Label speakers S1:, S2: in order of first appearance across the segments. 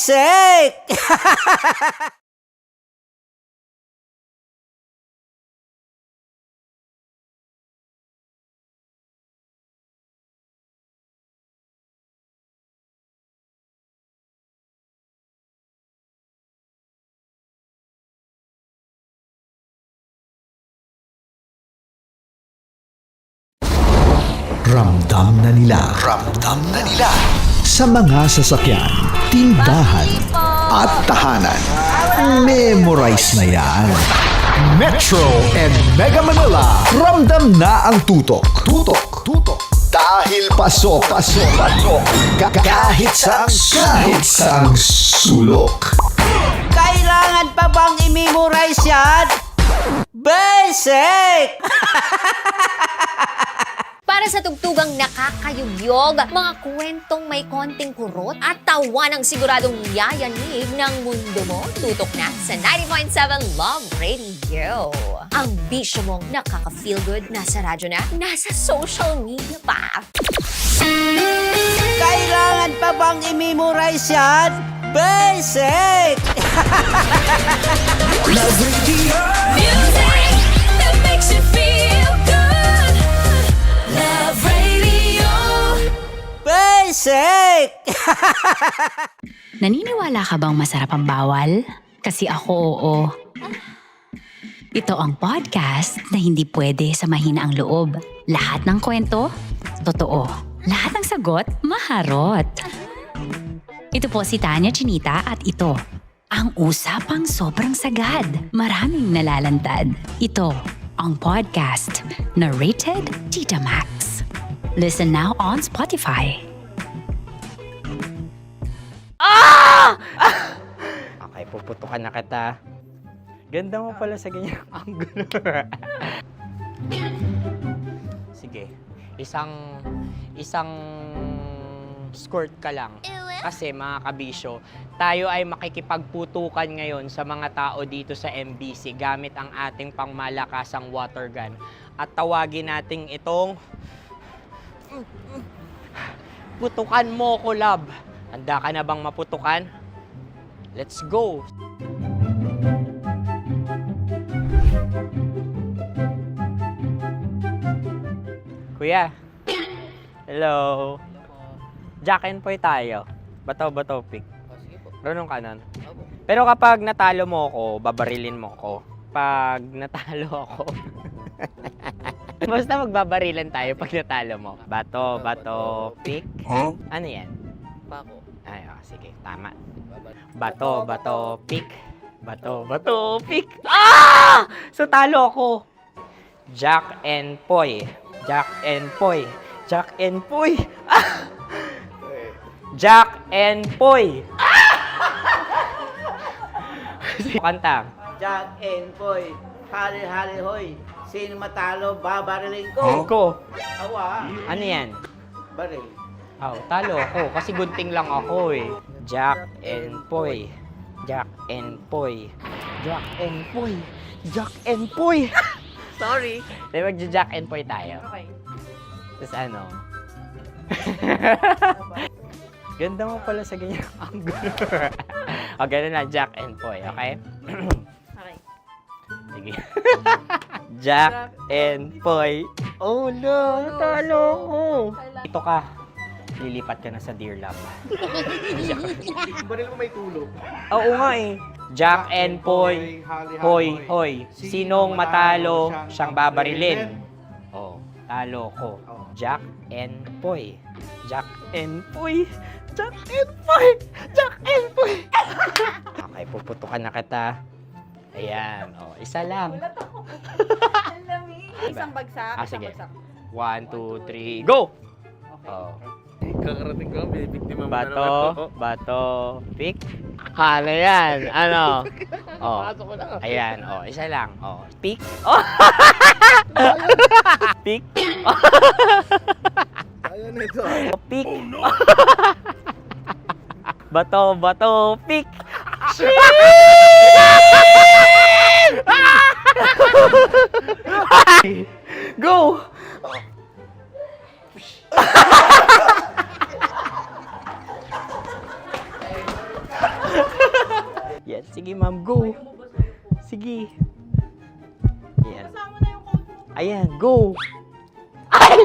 S1: Basic!
S2: Ramdam na nila. Sa mga sasakyan, tindahan, at tahanan. Memorize na yan. Metro and Mega Manila. Ramdam na ang tutok. Dahil pasok. Kahit saang sulok.
S1: Kailangan pa bang i-memorize yan? Basic!
S3: Para sa tugtugang nakakayugyog, mga kwentong may konting kurot at tawa ng siguradong yayanig ng mundo mo, tutok na sa 90.7 Love Radio. Ang bisyo mong nakaka-feel good, nasa radyo na, nasa social media pa.
S1: Kailangan pa bang i-memorize yan? Basic!
S2: Love Radio.
S4: Music that makes you feel good. Love Radio.
S1: Basic!
S5: Naniniwala ka bang masarap ang bawal? Kasi ako, oo. Ito ang podcast na hindi pwede sa mahina ang loob. Lahat ng kwento, totoo. Lahat ng sagot, maharot. Ito po si Tanya Chinita at ito, ang usapang sobrang sagad. Maraming nalalantad. Ito, ang podcast na Rated Tita Max. Listen now on Spotify.
S6: Okay, puputukan na kita. Ganda mo pala sa ganyang angulo. Sige, isang skirt ka lang. Kasi mga kabisyo, tayo ay makikipagputukan ngayon sa mga tao dito sa MBC gamit ang ating pangmalakasang water gun. At tawagin natin itong putukan mo ko, love. Handa ka na bang maputukan? Let's go! Kuya. Hello. Jack and Poy tayo. Bato-bato pick. Sige po. Runong kanan. Pero kapag natalo mo ako, babarilin mo ako. Pag natalo ako, basta magbabarilan tayo pag natalo mo. Bato, pick. Huh? Ano yan? Pako. Ay, sige. Tama. Bato, pick. Bato, pick. Ah! So, talo ako. Jack and Poy. Jack and Poy. Jack and Poy. Ah! Jack and Poy. Kanta.
S1: Jack and Poy, hali hoy. Sino matalo, babariling ko.
S6: Ko.
S1: Awa,
S6: Ano yan?
S1: baril.
S6: Oh, talo ako kasi gunting lang ako eh. Jack and Poy. Jack and Poy. Jack and Poy. Jack and Poy.
S1: Sorry.
S6: Di ba Jack and Poy tayo?
S1: Okay.
S6: Tapos ano? Ganda mo pala sa ganyang angulo. O, ganun lang, Jack and Poy, okay?
S1: Okay.
S6: Sige. Jack and Poy. Oh no, talo ko. Ito ka. Lilipat ka na sa Dear Love.
S7: Baril mo may tulog.
S6: Oo nga eh. Jack and Poy. Hoy. Sinong matalo, siyang babarilin. Oh, talo ko. Jack and Poy. Jack and Poy. Jack and Poy. Jack and Poy. Okay, puputukan na kita. Ayan. Oh, isa lang.
S8: Isang bagsak.
S6: Sige. 1, 2, 3, go! Oh.
S7: Kakarating ko, bibiktima mo na naman to.
S6: Bato, pick. Ano yan? Ano? Oh.
S7: Pasok ko na.
S6: Ayan, oh, isa lang. Oh, pick. Oh. Pick.
S7: Ayaw na ito.
S6: Oh, pick. Bato, pick. Go! Sige, ma'am, go. Sige. Ayan. Ayan, go. Ay!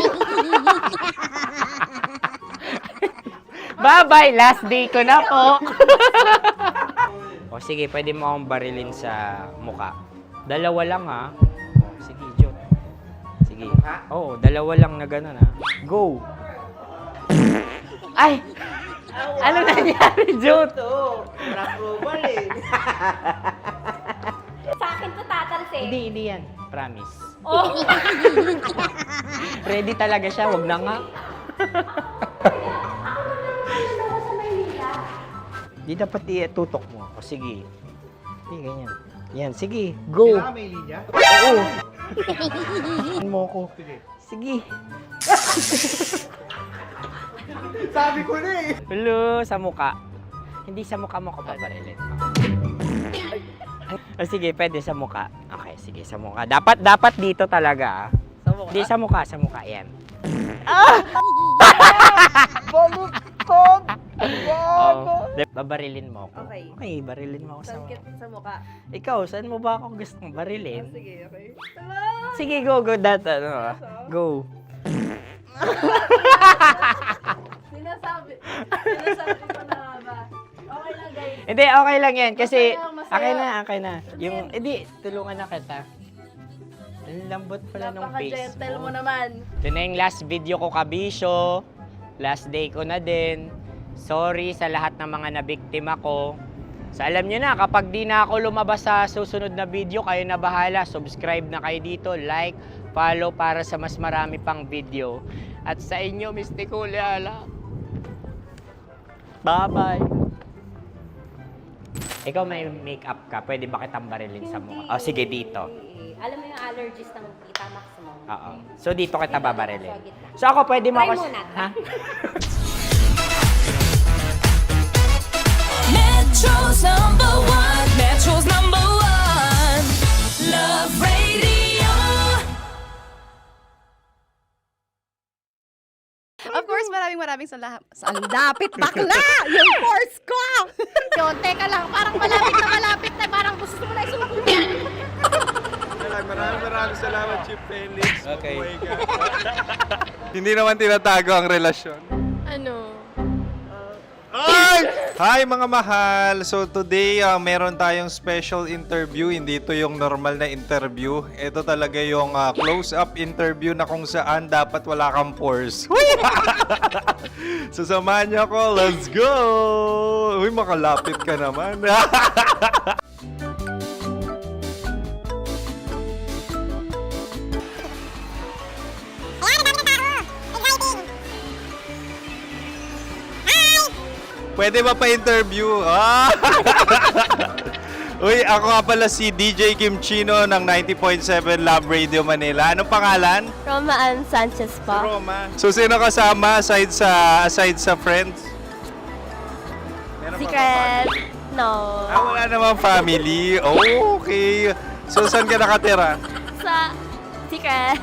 S6: Bye-bye, last day ko na po. O sige, pwede mo akong barilin sa muka. Dalawa lang ha. O, sige, Jot. Sige. Oo, dalawa lang na gano'n ha. Go. Ay! Ano nangyari, Jot?
S1: Ito, approval eh.
S3: Sa akin to tatalsik.
S6: Hindi yan. Promise.
S3: Oh.
S6: Ready talaga siya, wag na nga. Di dapat itutok mo. O sige. Hindi, ganyan. Yan, sige. Go.
S7: Kailangan may linya?
S6: Oo. mo ko. Sige.
S7: Sabi ko na eh.
S6: Hello, sa muka. Hindi sa muka mo ko paparilin. O sige, pwede sa muka. Okay, sige, sa muka. Dapat dito talaga.
S7: Sa mukha?
S6: Hindi, sa muka. Yan.
S7: Baluktot!
S6: Oh, babarilin mo ako.
S8: Okay.
S6: Okay, barilin mo ako sa
S8: Sakit sa mukha.
S6: Ikaw, saan mo ba ako gustong barilin?
S8: Sige, okay.
S6: Sige, go. Go.
S8: Sinasabi ko na nga ba? Okay lang, guys.
S6: Hindi, okay lang yan. Kasi,
S8: Masaya.
S6: okay na. Yung, hindi, tulungan na kita. Ang lambot pala ng face
S8: Napaka-gentle
S6: mo.
S8: mo naman.
S6: Ito na yung last video ko, kabisyo. Last day ko na din. Sorry sa lahat ng mga nabiktima ko. So alam nyo na, kapag di na ako lumabas sa susunod na video, kayo na bahala. Subscribe na kayo dito, like, follow para sa mas marami pang video. At sa inyo, Mistiko Leala. Bye-bye. Ikaw may makeup ka, pwede ba kitang barilin sa mukha? Oh, sige, dito.
S3: Alam mo yung allergies ng Tita Max mo.
S6: Oo. So dito kita babarilin.
S3: Sa gitna.
S6: So ako pwede mo
S3: Try
S6: ako...
S3: muna.
S6: Ha?
S4: Metro's number one. Metro's number one. Love Radio.
S8: Of course, maraming salamat. Ang lapit bakla! Yung course ko! Yun, teka lang. Parang malapit na. Parang gusto mo na isumpin.
S7: Maraming salamat, Chief Felix.
S9: Okay.
S7: Oh my God. Hindi naman tinatago ang relasyon.
S8: Ano?
S7: Ay! Hi mga mahal! So today, meron tayong special interview. Hindi ito yung normal na interview. Ito talaga yung close-up interview na kung saan dapat wala kang pores. So samahan niyo ako. Let's go! Uy, makalapit ka naman. Pwede ba pa-interview? Uy, ako nga pala si DJ Kim Chino ng 90.7 Love Radio Manila. Anong pangalan?
S8: Roma Ann Sanchez po.
S7: Roma. So, sino kasama aside sa friends? Meron ba
S8: Secret.
S7: family?
S8: No.
S7: Wala namang family. Oh, okay. So, saan ka nakatira?
S8: Sa secret.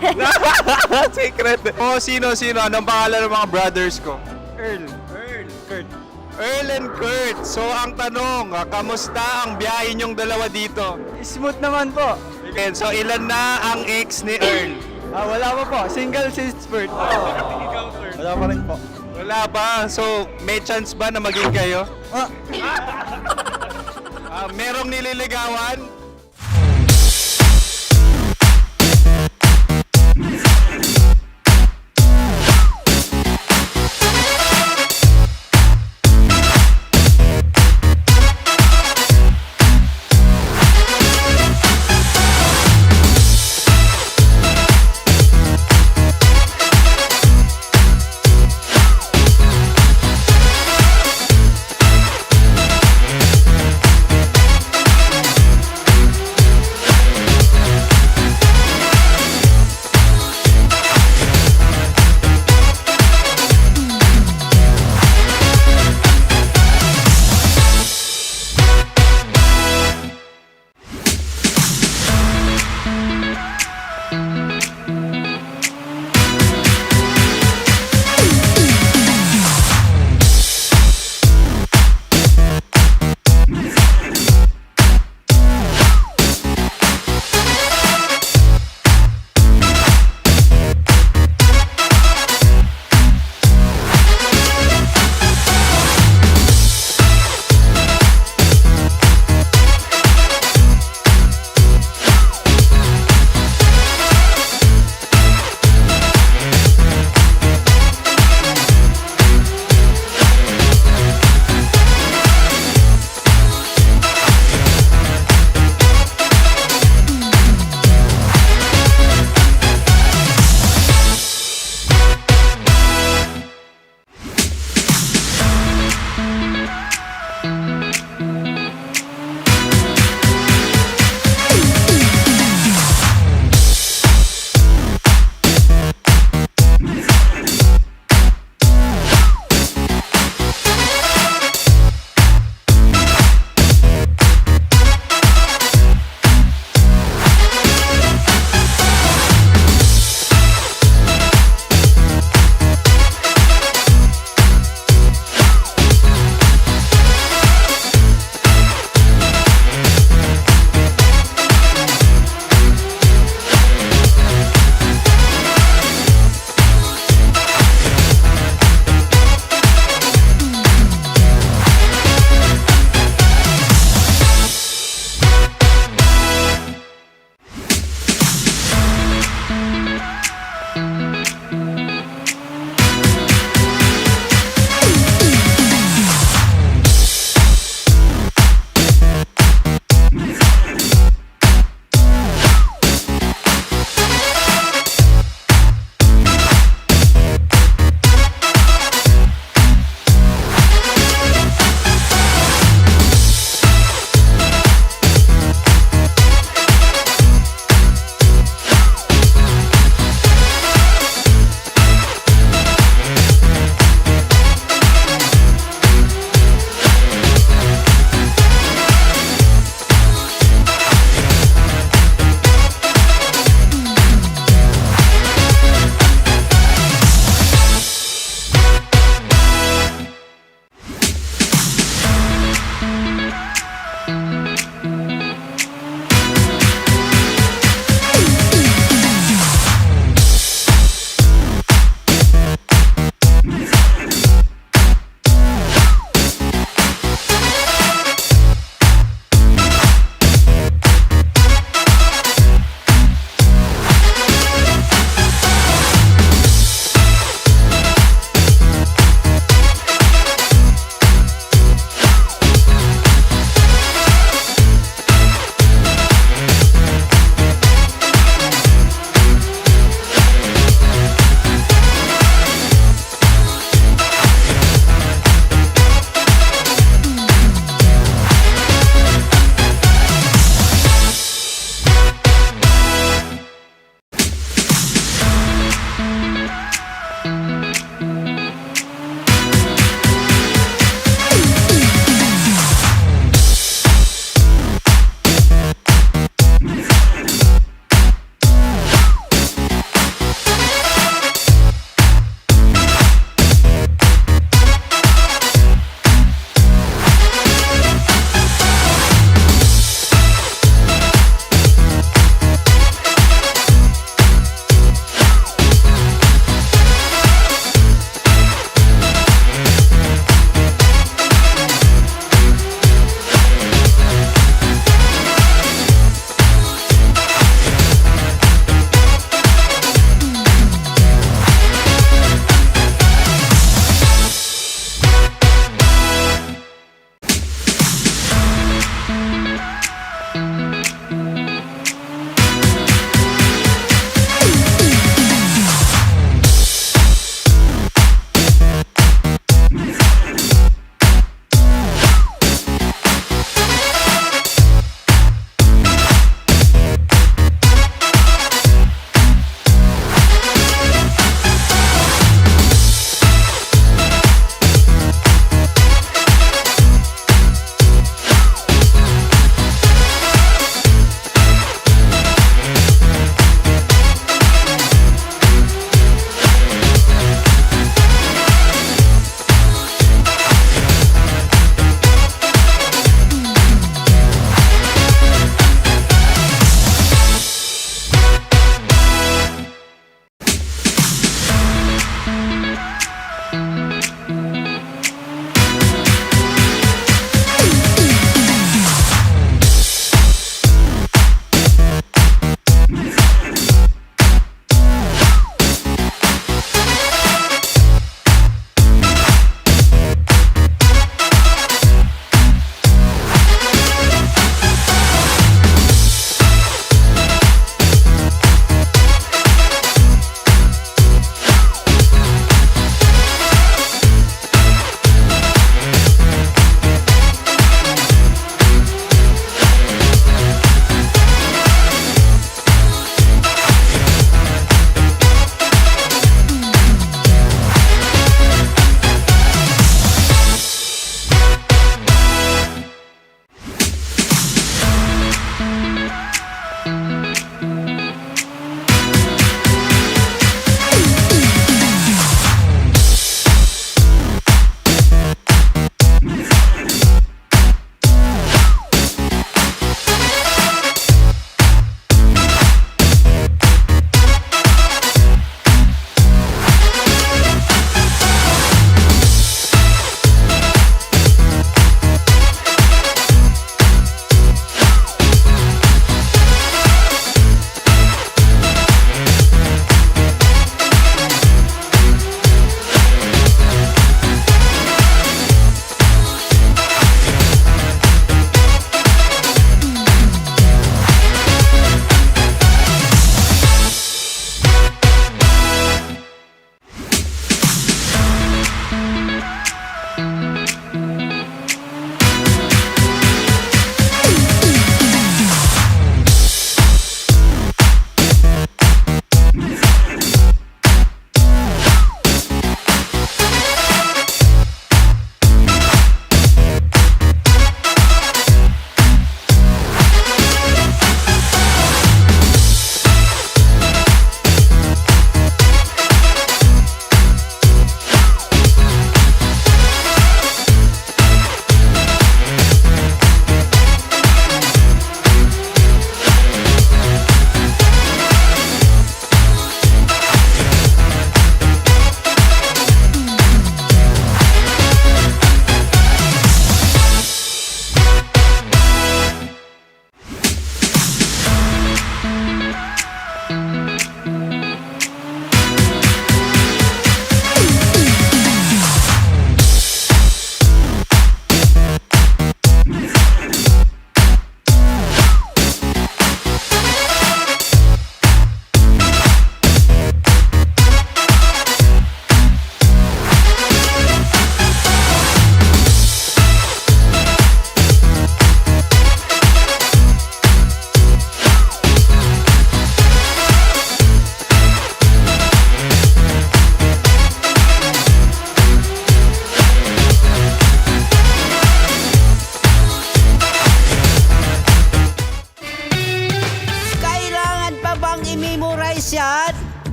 S7: Secret. Oh, sino? Anong pangalan ng mga brothers ko? Earl, Kurt. Earl and Kurt. So, ang tanong, kamusta ang biyahe niyong dalawa dito?
S9: Smooth naman po.
S7: Okay, so, ilan na ang ex ni Earl?
S9: Wala pa po. Single since birth. Wala pa rin po.
S7: Wala pa. So, may chance ba na maging kayo? Merong nililigawan?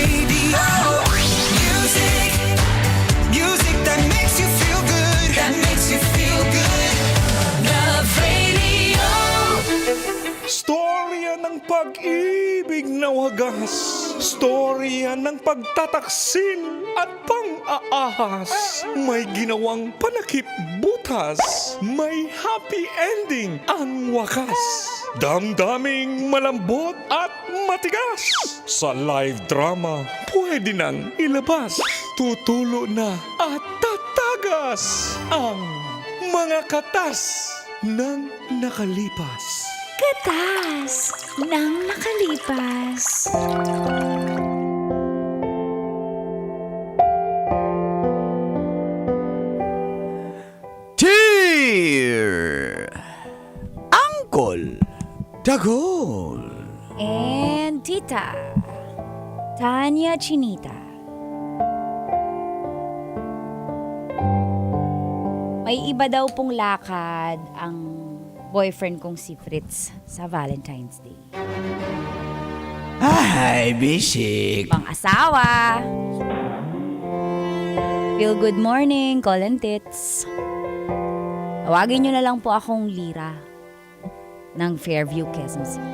S4: Radio. Music, music that makes you feel good. That makes you feel good. Love Radio.
S10: Storya ng pag-ibig na wagas. Storya ng pagtataksil at pang-aahas. May ginawang panakip butas. May happy ending ang wakas. Damdaming malambot at matigas. Sa live drama, pwede nang ilabas. Tutulo na at tatagas ang mga katas ng nakalipas.
S5: Katas ng nakalipas.
S2: Dear Uncle Dagol.
S5: And Tita Tanya Chinita. May iba daw pong lakad ang boyfriend kong si Fritz sa Valentine's Day.
S2: Ay, bisik.
S5: Ibang asawa. Feel good morning, call and tits. Tawagin nyo na lang po akong Lira ng Fairview, Quezon City.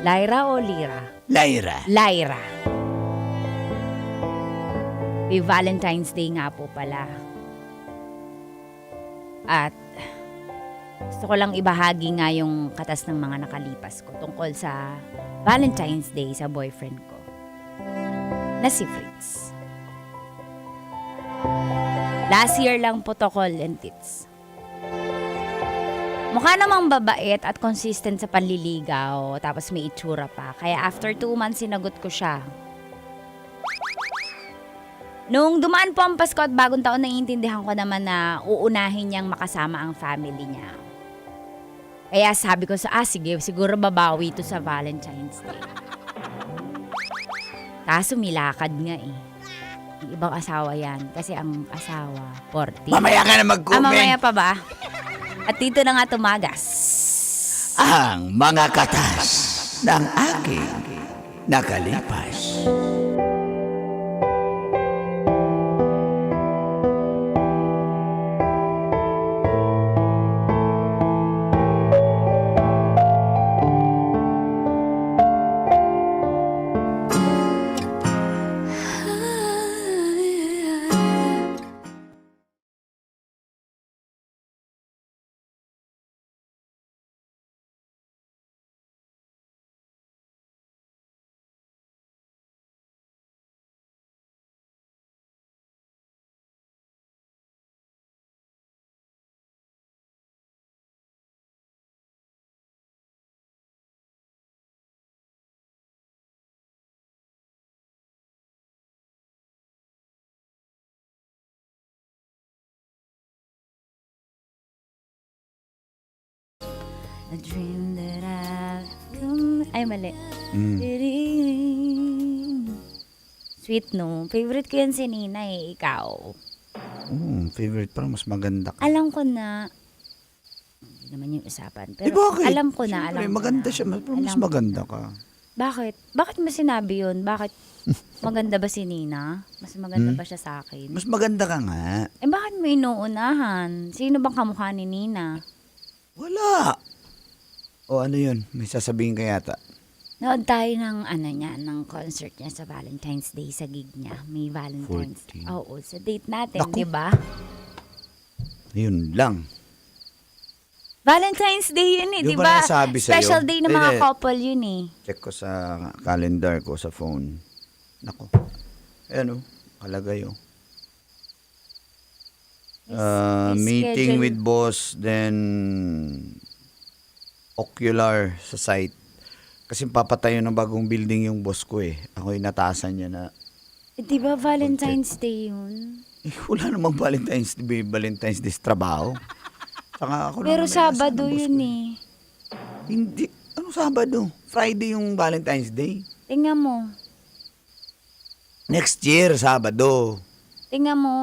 S5: Lyra o Lira?
S2: Lyra.
S5: Lyra. May Valentine's Day nga po pala. At gusto ko lang ibahagi nga yung katas ng mga nakalipas ko tungkol sa Valentine's Day sa boyfriend ko na si Fritz. Last year lang po to, call and tits. Mukha namang babait at consistent sa panliligaw, tapos may itsura pa. Kaya after 2 months, sinagot ko siya. Nung dumaan po ang Pasko at bagong taon, naiintindihan ko naman na uunahin niyang makasama ang family niya. Kaya sabi ko sige, siguro babawi ito sa Valentine's Day. Kaso milakad nga eh. Yung ibang asawa yan, kasi ang asawa, 40.
S2: Mamaya ka na mag-comment.
S5: Mamaya pa ba? At dito na nga tumagas.
S2: Ang mga katas ng aking nakalipas.
S5: A dream that I've come... Ay, mali. Sweet, no? Favorite ko yan si Nina eh. Ikaw.
S2: Favorite pa, mas maganda ka.
S5: Alam ko na... Hindi naman yung usapan. Pero
S2: bakit?
S5: alam ko na,
S2: Siyempre,
S5: alam ko
S2: maganda
S5: na.
S2: siya, mas
S5: Alam
S2: maganda ka.
S5: Bakit? Bakit mo sinabi yun? Bakit maganda ba si Nina? Mas maganda ba siya sa akin?
S2: Mas maganda ka nga.
S5: Eh, bakit mo inuunahan? Sino bang kamukha ni Nina?
S2: Wala. O ano yun? May sasabihin ka yata.
S5: Nood tayo ng ng concert niya sa Valentine's Day sa gig niya. May Valentine's.
S2: 14.
S5: Oo, sa date natin,
S2: Naku.
S5: di ba?
S2: Yun lang.
S5: Valentine's Day yun eh,
S2: Yung
S5: di
S2: ba
S5: ba?
S2: nasabi sa'yo?
S5: Special day ng mga
S2: Hindi.
S5: couple yun eh.
S2: Check ko sa calendar ko sa phone. Nako. Ayan o. Kalagay o. Meeting
S5: schedule.
S2: with boss, then ocular sa site. Kasi papatayo ng bagong building yung boss ko eh. Ako inatasan niya na,
S5: Eh, di ba Valentine's Day yun?
S2: wala namang Valentine's Day sa trabaho. Saka ako lang
S5: Pero
S2: naman
S5: Sabado
S2: inaasahan ng boss
S5: yun
S2: ko.
S5: eh.
S2: Hindi. Anong Sabado? Friday yung Valentine's Day.
S5: Tingnan mo.
S2: Next year, Sabado.
S5: Tingnan mo.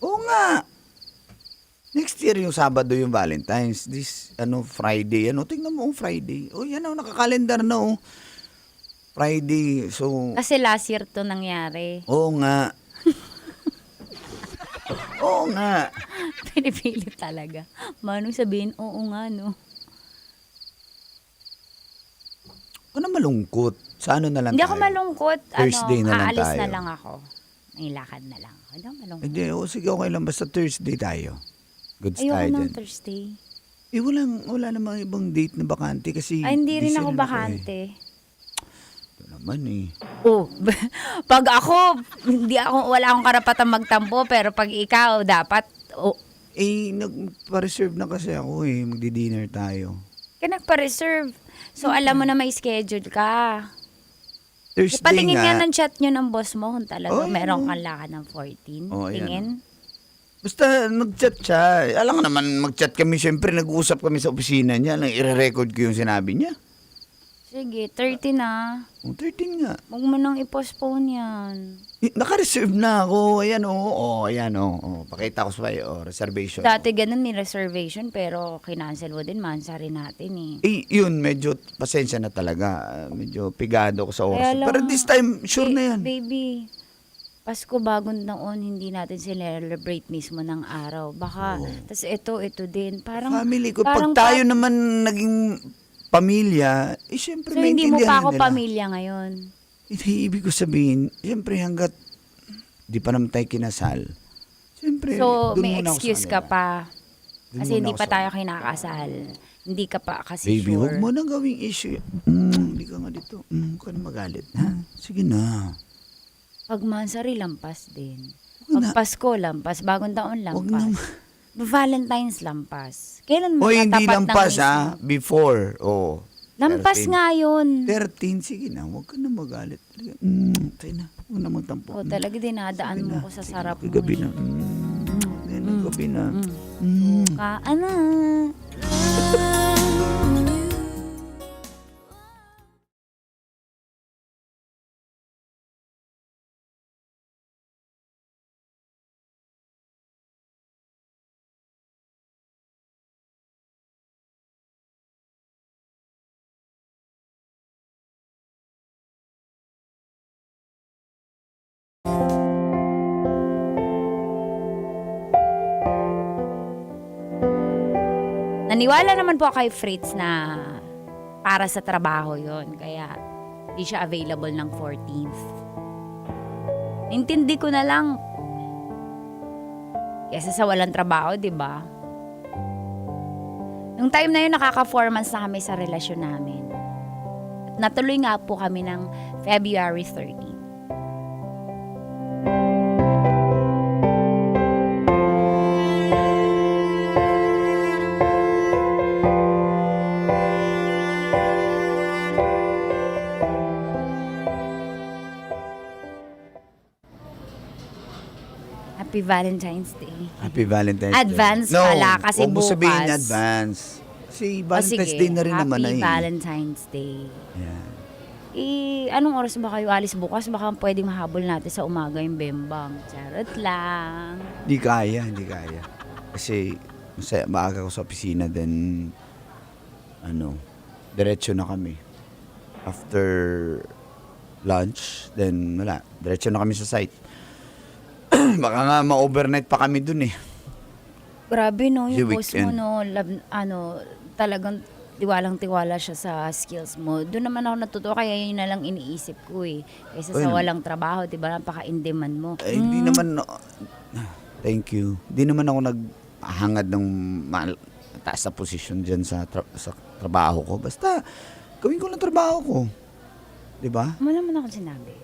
S2: Oo nga. Next year yung Sabado yung Valentine's. This, Friday. Tingnan mo, Friday. Yan nakakalendar na
S11: Friday. So,
S5: Kasi last year to nangyari.
S11: oo nga. Oo nga.
S5: Pinipilit talaga. Manong sabihin, oo nga, no?
S11: Ako na malungkot. Sa ano na lang
S5: Hindi ako
S11: tayo?
S5: malungkot.
S11: Thursday na lang
S5: aalis
S11: tayo.
S5: na lang ako. May lakad na lang ako. Hindi ako malungkot.
S11: Hindi, sige, okay lang. Basta Thursday tayo. Goods
S5: Ayoko
S11: tayo
S5: ng
S11: dyan.
S5: Thursday.
S11: Wala namang ibang date na bakante kasi...
S5: Ay, hindi rin
S11: busy
S5: ako
S11: rin
S5: bakante.
S11: Ito naman eh.
S5: Oh, pag ako, wala akong karapatan magtampo, pero pag ikaw, dapat,
S11: Nagpa-reserve na kasi ako eh. Magdi-dinner tayo.
S5: ka nagpa-reserve. So, alam mo na may schedule ka.
S11: Thursday
S5: Patingin nga
S11: nga.
S5: ng chat nyo ng boss mo kung talaga
S11: Oh,
S5: meron kang lakad ng 14.
S11: Oh, ayan.
S5: Tingin.
S11: Basta nag-chat siya. Alam nga naman, mag-chat kami. Siyempre, nag-uusap kami sa opisina niya. Nang i-record ko yung sinabi niya.
S5: Sige, 30 na.
S11: 13 nga.
S5: Huwag mo nang i-postpone yan.
S11: Naka-reserve na ako. Ayan pakita ko sa kayo. Reservation.
S5: Dati ganun may reservation pero kinancel mo din, mansa rin natin
S11: Yun, medyo pasensya na talaga. Medyo pigado ko sa
S5: Kaya
S11: oras.
S5: lang,
S11: Pero this time, sure na yan.
S5: Baby, Pasko bagong taon, hindi natin celebrate mismo ng araw. Baka, tas ito din. Parang,
S11: Family ko.
S5: parang
S11: Pag tayo naman naging pamilya, siyempre
S5: So, hindi mo
S11: maintindihan
S5: pa ako
S11: nila.
S5: pamilya ngayon.
S11: Hindi, ibig ko sabihin, siyempre hanggat di pa naman tayo kinasal, siyempre,
S5: So,
S11: dun
S5: may
S11: muna ako sa
S5: excuse ka
S11: kanila.
S5: pa.
S11: Dun
S5: Kasi
S11: muna
S5: hindi
S11: ako
S5: pa
S11: sa
S5: tayo kinakasal. Hindi ka pa kasi
S11: Baby,
S5: sure.
S11: huwag mo nang gawing issue. Hindi ka nga dito. Huwag ka na magalit. Ha? Sige na.
S5: Pag Mansari, lampas din.
S11: Huwag na.
S5: Pag Pasko, lampas. Bagong taon,
S11: Huwag
S5: lampas. Valentine's, lampas. Kailan mo
S11: O hindi
S5: katapat ng
S11: lampas
S5: mismo?
S11: ha. Before.
S5: Lampas
S11: 13.
S5: nga yun.
S11: 13, sige na. Huwag ka na magalit. Tayo na. Huwag na magtampo.
S5: O talaga dinadaan
S11: Sige
S5: mo
S11: na.
S5: ko sa
S11: Sige,
S5: sarap mo.
S11: gabi na. Gabi na.
S5: Ano? Naniwala naman po kay Fritz na para sa trabaho yon, kaya di siya available ng 14th. Intindi ko na lang kesa sa walang trabaho, di ba? Nung time na yun, nakaka-4 months na kami sa relasyon namin. At natuloy nga po kami ng February 13. Happy Valentine's Day.
S11: Happy Valentine's Day.
S5: Advance pala kasi
S11: huwag mo
S5: bukas.
S11: sabihin advance. Kasi Valentine's Day na rin naman na
S5: Happy
S11: eh.
S5: Valentine's Day.
S11: Yan.
S5: Anong oras ba kayo alis bukas? Baka pwedeng mahabol natin sa umaga yung bembang. Charot lang.
S11: Hindi kaya. Kasi maaga ko sa opisina, then diretso na kami. After lunch, then wala. Diretso na kami sa site. Baka nga ma-overnight pa kami dun eh.
S5: Grabe no, yung
S11: Yung
S5: boss mo
S11: weekend.
S5: no, talagang tiwalang-tiwala siya sa skills mo. Doon naman ako natuto, kaya yun na lang iniisip ko eh. Kaysa sa
S11: Ay,
S5: walang trabaho, di ba, napaka-in-demand mo.
S11: Eh, hindi naman, thank you. Hindi naman ako naghangad ng taas na posisyon dyan sa trabaho ko. Basta, gawin ko lang trabaho ko. Di ba?
S5: Wala naman ako sinabi.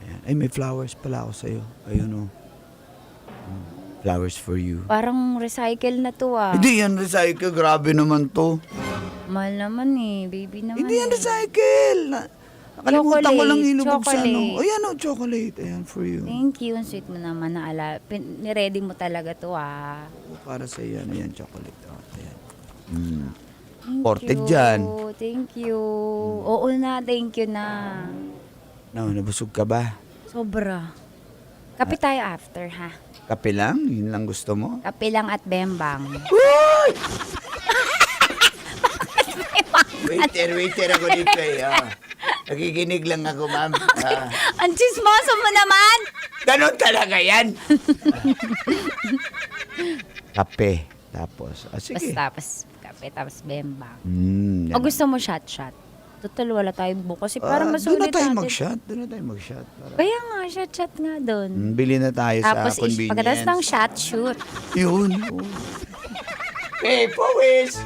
S11: Ayan. Ay, may flowers pala ako sa'yo. Ayun o. Flowers for you.
S5: Parang recycle na to ah.
S11: Hindi yan recycle. Grabe naman to.
S5: Mahal naman eh, baby naman.
S11: Hindi yan recycle. Nakalimutan ko lang ilubog sa
S5: Chocolate.
S11: Ayan o, chocolate. Ayan for you.
S5: Thank you, ang sweet mo naman na niready mo talaga to ah.
S11: Para sa iyo. Ayan, chocolate. Oh, ayan.
S5: Thank
S11: Ported
S5: you.
S11: dyan.
S5: Thank you. Oo na, thank you na.
S11: Nabusog ka ba?
S5: Sobra. Kape tayo after ha.
S11: Kape lang? Yun lang gusto mo?
S5: Kape lang at bembang.
S11: Waiter ako dito eh. Nakikinig lang ako, ma'am.
S5: Ang chismoso mo naman!
S11: Ganon talaga yan. Kape. Tapos, sige.
S5: Tapos kape, tapos bembang.
S11: Yan.
S5: O gusto mo shot-shot? Total, wala tayong buko. Kasi para
S11: Doon
S5: masulit
S11: na tayo
S5: natin.
S11: mag-shot. Doon na tayo mag-shot.
S5: Kaya nga, shot-shot nga doon.
S11: Bili na tayo
S5: Tapos,
S11: sa convenience.
S5: pagkatapos ng shot, shoot.
S11: Yun. Hey, Powis!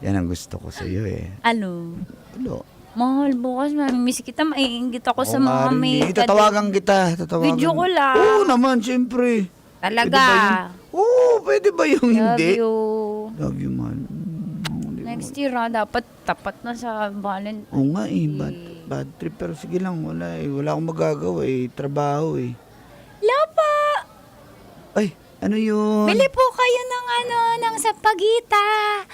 S11: Yan ang gusto ko sa iyo eh.
S5: Ano?
S11: Ano?
S5: Mahal, bukas mamimiss kita. Maiingit ako sa
S11: Oo
S5: mga
S11: nga rin
S5: may...
S11: eh. Tatawagan kita. Tatawagan.
S5: Video ko lang.
S11: Oo naman, siyempre.
S5: Talaga.
S11: Pwede ba yun? Oo, pwede ba yung hindi?
S5: Love you.
S11: Love you, man.
S5: Next year, dapat tapat na sa Valentine.
S11: Oo nga eh, bad trip. Pero sige lang, wala eh. Wala akong magagawa eh. Trabaho eh.
S5: Lapa!
S11: Ay, ano yun?
S5: Bili po kayo ng sapagita.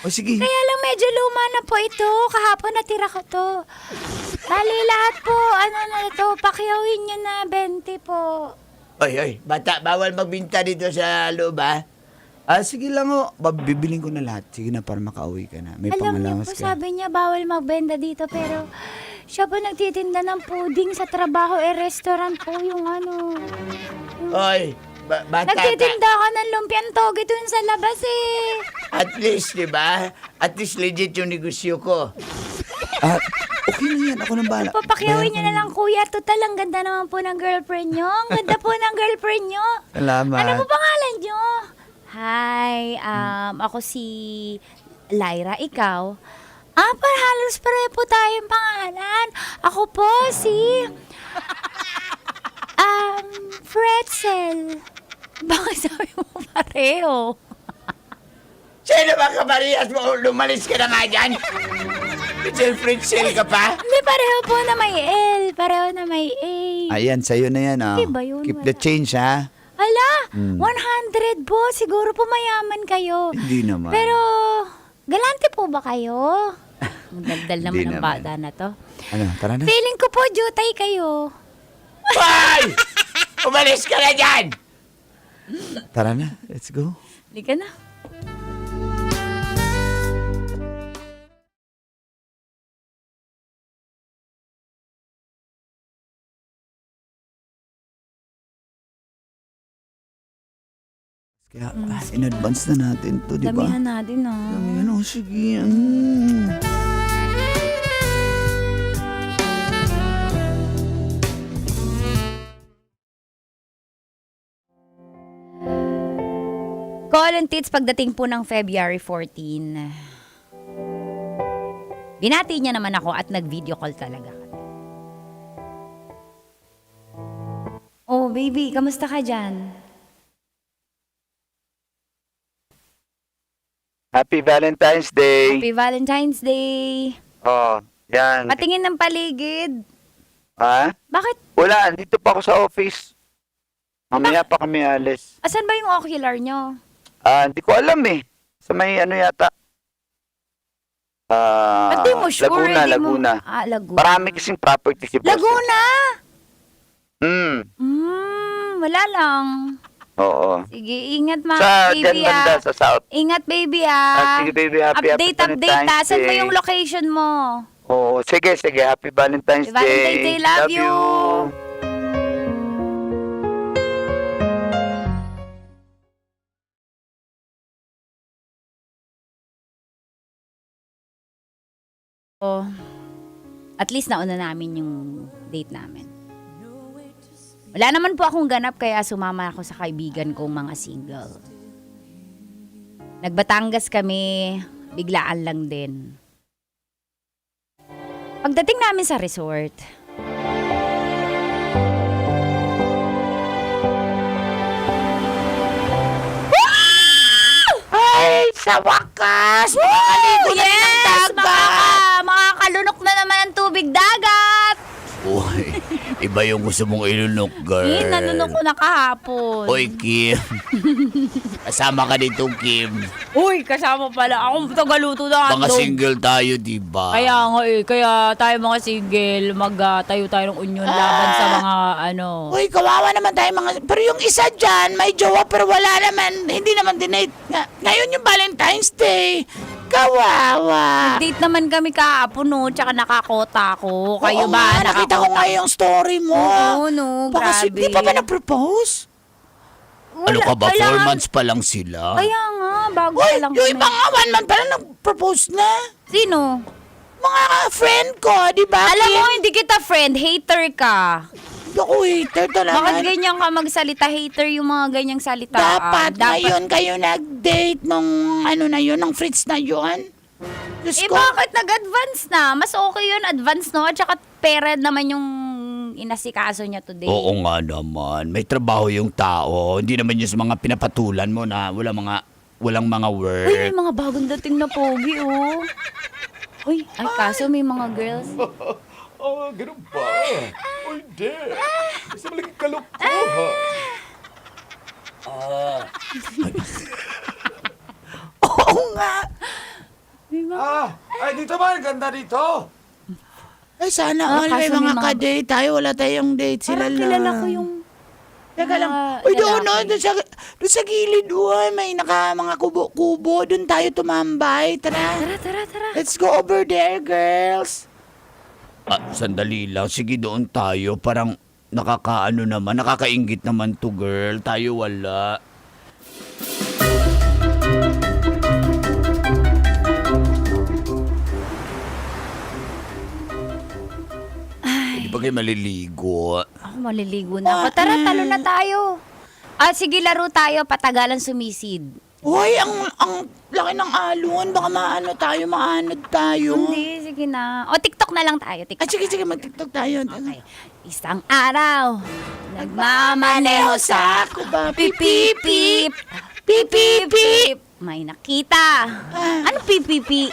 S11: O sige.
S5: Kaya lang medyo luma na po ito. Kahapon natira ko to. Bali lahat po, na ito, pakyawin nyo na 20 po.
S11: Ay, bata, bawal magbinta dito sa loob ha? Sige lang o. Bibiling ko na lahat. Sige na, para makauwi ka na. May
S5: Alam niyo
S11: pangalawas
S5: po,
S11: ka.
S5: sabi niya bawal magbenta dito, pero siya po nagtitinda ng pudding sa trabaho, restaurant po yung
S11: Oy, bata
S5: Nagtitinda ka ng lumpiang toge dun sa labas eh.
S11: At least, di ba? At least legit yung negosyo ko. Okay na yan. Ako nang bahala.
S5: Papakyawin niyo na lang, kuya. Total, ang ganda naman po ng girlfriend niyo. Ang ganda po ng girlfriend niyo.
S11: Salamat.
S5: Ano po pangalan niyo? Hi, ako si Lyra. Ikaw? Halos pareho po tayong pangalan. Ako po si... Fretzel. Bakit sabi mo pareho?
S11: Sino ba kaparehas mo? Lumalis ka na nga dyan. Fritzel ka pa?
S5: Hindi, pareho po na may L. Pareho na may A.
S11: Ayan, sa'yo na yan.
S5: Hindi ba yun?
S11: Keep the change, ha?
S5: Ala, 100 po. Siguro po mayaman kayo.
S11: Hindi naman.
S5: Pero, galante po ba kayo? Magdaldal naman
S11: Hindi
S5: ang
S11: naman.
S5: bata na to.
S11: Ano, tara na.
S5: Feeling ko po, jutay kayo.
S11: Hoy! Umalis ka na dyan! Tara na, let's go.
S5: Hindi ka na.
S11: Kaya, in advance na natin to, di ba?
S5: Damihan natin, no?
S11: Damihan, sige.
S5: Call and Tits pagdating po ng February 14. Binati niya naman ako at nag-video call talaga. Oh, baby, kamusta ka dyan?
S9: Happy Valentine's Day.
S5: Happy Valentine's Day.
S9: Oh, yan.
S5: Patingin ng paligid.
S9: Ha?
S5: Bakit?
S9: Wala, dito pa ako sa office. Mamaya pa kami alis.
S5: Asan ba yung ocular nyo?
S9: Hindi ko alam eh. Sa may ano yata.
S5: Hindi mo sure.
S9: Laguna,
S5: hindi
S9: Laguna.
S5: Mo... Laguna.
S9: Marami kasing property si boss.
S5: Laguna?
S3: Wala lang.
S9: Oo.
S3: Sige, ingat
S9: Sa
S3: baby
S9: dyan banda, sa south.
S3: Ingat baby ah.
S9: Sige baby, happy
S3: Update ah. Saan mo
S9: Day.
S3: yung location mo?
S9: Oo, sige. Happy Valentine's
S3: Happy Valentine's Day. Love you.
S5: Oh, at least nauna namin yung date namin. Wala naman po akong ganap kaya sumama ako sa kaibigan kong mga single. Nagbatangas kami, biglaan lang din. Pagdating namin sa resort,
S11: Ay, sa wakas! Makakaligo na rin ng dagat!
S5: makakalunok na naman ang tubig dagat!
S11: Uy, iba yung gusto mong ilunok, girl.
S5: Nanunok ko na kahapon.
S11: Uy, Kim. Kasama ka dito, Kim.
S5: Uy, kasama pala ako. Tagaluto na
S11: Mga
S5: hotdog.
S11: single tayo, diba?
S5: Kaya nga kaya tayo mga single, magtayo tayo ng union laban sa mga
S11: Uy, kawawa naman tayo mga... Pero yung isa dyan, may jowa pero wala naman. Hindi naman dinate. Ngayon yung Valentine's Day. Kawawa.
S5: Date naman kami kahapon, no? Tsaka nakakota ko. Kayo
S11: Oo
S5: ba?
S11: nga, nakita ko nga yung story mo.
S5: Oo, no?
S11: Baka
S5: Grabe.
S11: di pa ba na-propose? Ano ka ba? 4
S5: kailangan-
S11: months pa lang sila.
S5: Kaya nga, bago
S11: Uy,
S5: pa lang
S11: yung
S5: kami.
S11: iba nga 1 month pa lang nag-propose na.
S5: Sino?
S11: Mga friend ko, di ba?
S5: Alam mo, hindi kita friend. Hater ka.
S11: Ako hater talaga.
S5: Bakit ganyan ka magsalita? Hater yung mga ganyang salita.
S11: Dapat ngayon kayo nag-date nung ano na yun, ng Fritz na yun. Diyos ko.
S5: Bakit nag-advance na? Mas okay yun, advance, no? At saka pera naman yung inasikaso niya today.
S11: Oo nga naman. May trabaho yung tao. Hindi naman yung sa mga pinapatulan mo na walang mga work.
S5: Uy, may mga bagong dating na pogi, oh. Uy, ay kaso may mga girls.
S10: Oh, ganun ba? Uy, di. Isa malaging kalokohan.
S11: Oo nga.
S9: Ay, dito ba? Ganda dito.
S11: Ay, sana all may
S5: kaso may
S11: mga ka-date tayo. Wala tayong date. Sila
S5: Parang
S11: lang.
S5: kilala ko yung
S11: Teka lang.
S5: mga
S11: Uy, doon,
S5: lalaki.
S11: doon sa gilid, uy. May mga kubo-kubo. Doon tayo tumambay. Tara.
S5: Tara.
S11: Let's go over there, girls. Sandali lang. Sige, doon tayo. Parang nakakaingit naman to, girl. Tayo wala. Hindi ba kayo maliligo?
S5: Ako maliligo na ako. Tara, talo na tayo. Sige, laro tayo. Patagalan sumisid.
S11: Uy, ang laki ng alon. Baka maanod tayo.
S5: Hindi, sige na. O, TikTok na lang tayo. TikTok.
S11: Sige, mag-tiktok tayo.
S5: Okay. Isang araw, nagmamaneho sa
S11: kuba.
S5: pipipip. Pipipip. May nakita. Ano pipipip?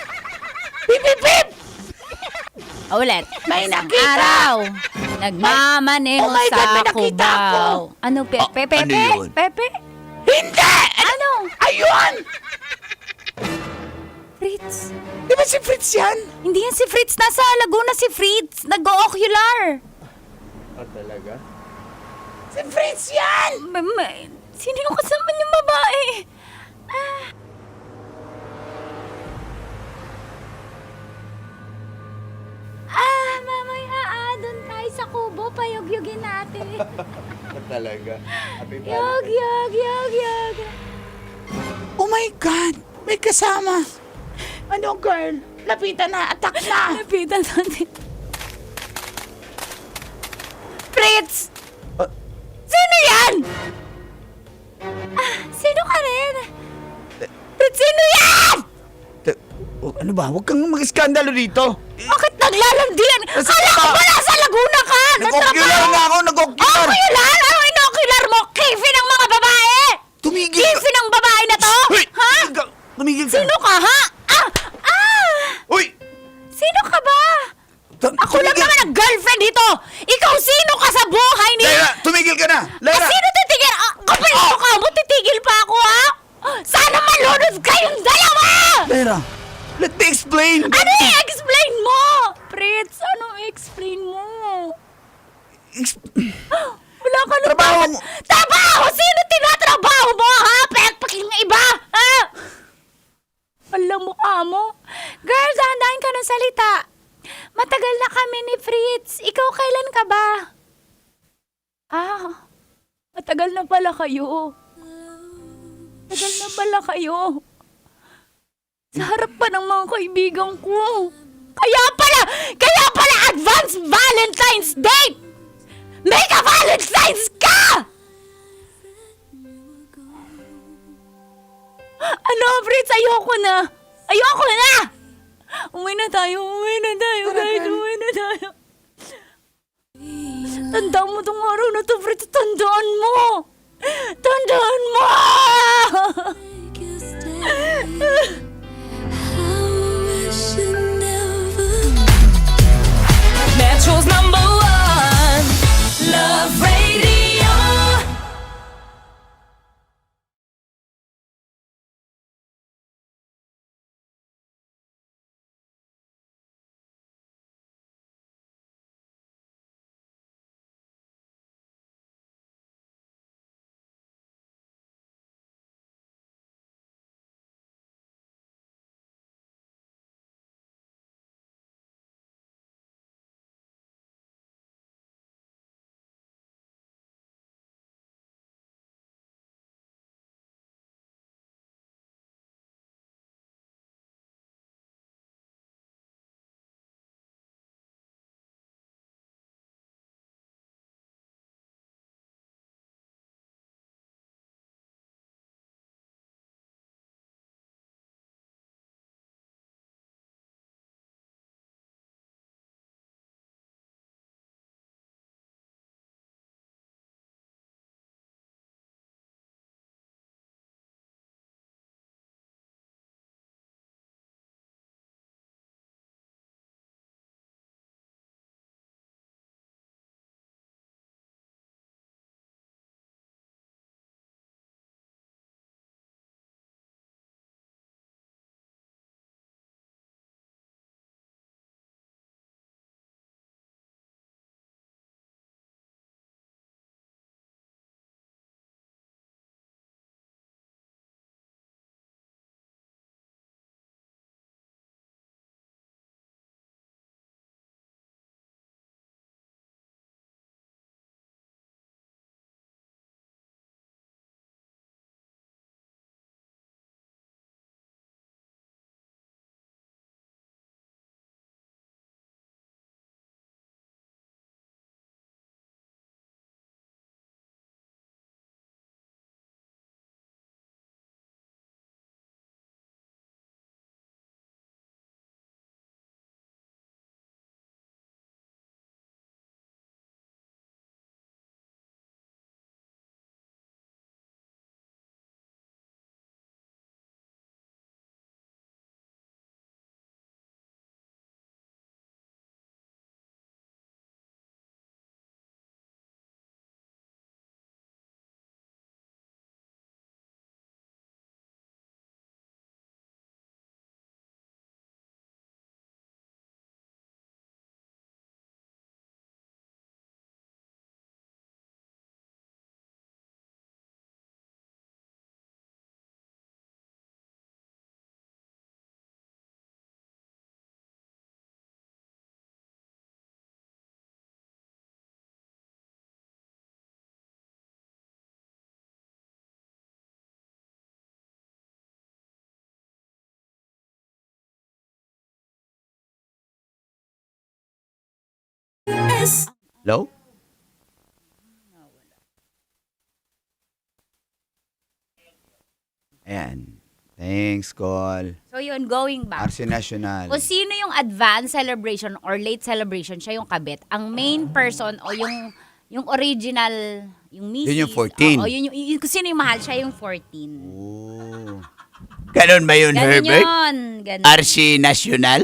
S11: Pipipip!
S5: Ulit.
S11: May
S5: Isang
S11: nakita.
S5: araw, nagmamaneho
S11: Oh my God,
S5: sa
S11: may nakita ako.
S5: Cubao. Ano, Pepe?
S11: ano yun?
S5: Pepe?
S11: Hindi!
S5: Ano?
S11: Ayun!
S5: Fritz.
S11: Di ba si Fritz yan?
S5: Hindi yan si Fritz. Nasa Laguna si Fritz. Nag-o-ocular.
S9: Talaga?
S11: Si Fritz yan!
S5: Sino yung kasama niyong babae? Mamaya doon tayo sa kubo. Payog-yogin natin.
S9: Talaga. Happy
S5: Yog.
S11: Oh my God! May kasama. Ano, girl? Lapitan na. Attack na.
S5: Lapitan natin. Fritz! Sino yan? Sino ka rin? Fritz, sino yan?
S11: Ano ba? Huwag kang mag-iskandalo dito.
S5: Bakit naglalandian? Kala ko ba nasa Laguna ka?
S11: Nag-ocular nga ako. Nag-ocular.
S5: Ocular? Ano inocular mo? Kifi ng mga babae!
S11: Tumigil
S5: Kifi ng babae na to?
S11: Hoy!
S5: Ha?
S11: Tumigil ka.
S5: Sino ka, ha?
S11: Uy!
S5: Sino ka ba? Ako lang naman ang girlfriend dito! Ikaw sino ka sa buhay ni...
S11: Lyra, tumigil ka na. Lyra!
S5: Sino titigil? Kapal mo ka mo, titigil pa ako, ha? Sana malunod kayong dalawa!
S11: Lyra, let me explain.
S5: Ano i-explain mo? Fritz, ano i-explain mo? Wala ka nang
S11: Trabaho mo.
S5: Trabaho! Sino tinatrabaho mo, ha? Pekpaking iba, ha? Walang mukha mo. Girl, dahan-dahan ka ng salita. Matagal na kami ni Fritz. Ikaw kailan ka ba? Matagal na pala kayo. Matagal na pala kayo. Sa harap pa ng mga kaibigan ko. Kaya pala advance Valentine's Day! Make a Valentine's ka! Ano, Fritz? Ayoko na! Umuwi na tayo, guys. Umuwi na tayo. Tandaan mo tong araw na to, Fritz. Tandaan mo!
S4: Metro's #1 Love Radio. this.
S11: Hello? Ayan. Thanks, Col.
S8: So yun, going back.
S11: Arce National.
S8: Kung sino yung advanced celebration or late celebration, siya yung kabit. Ang main person o yung original, yung misis.
S11: Yun yung 14.
S8: Oo, yung kung sino yung mahal, siya yung 14.
S11: Oh. Ganon ba yun,
S8: Ganun
S11: Herbert?
S8: yun. Ganun.
S11: Arce National?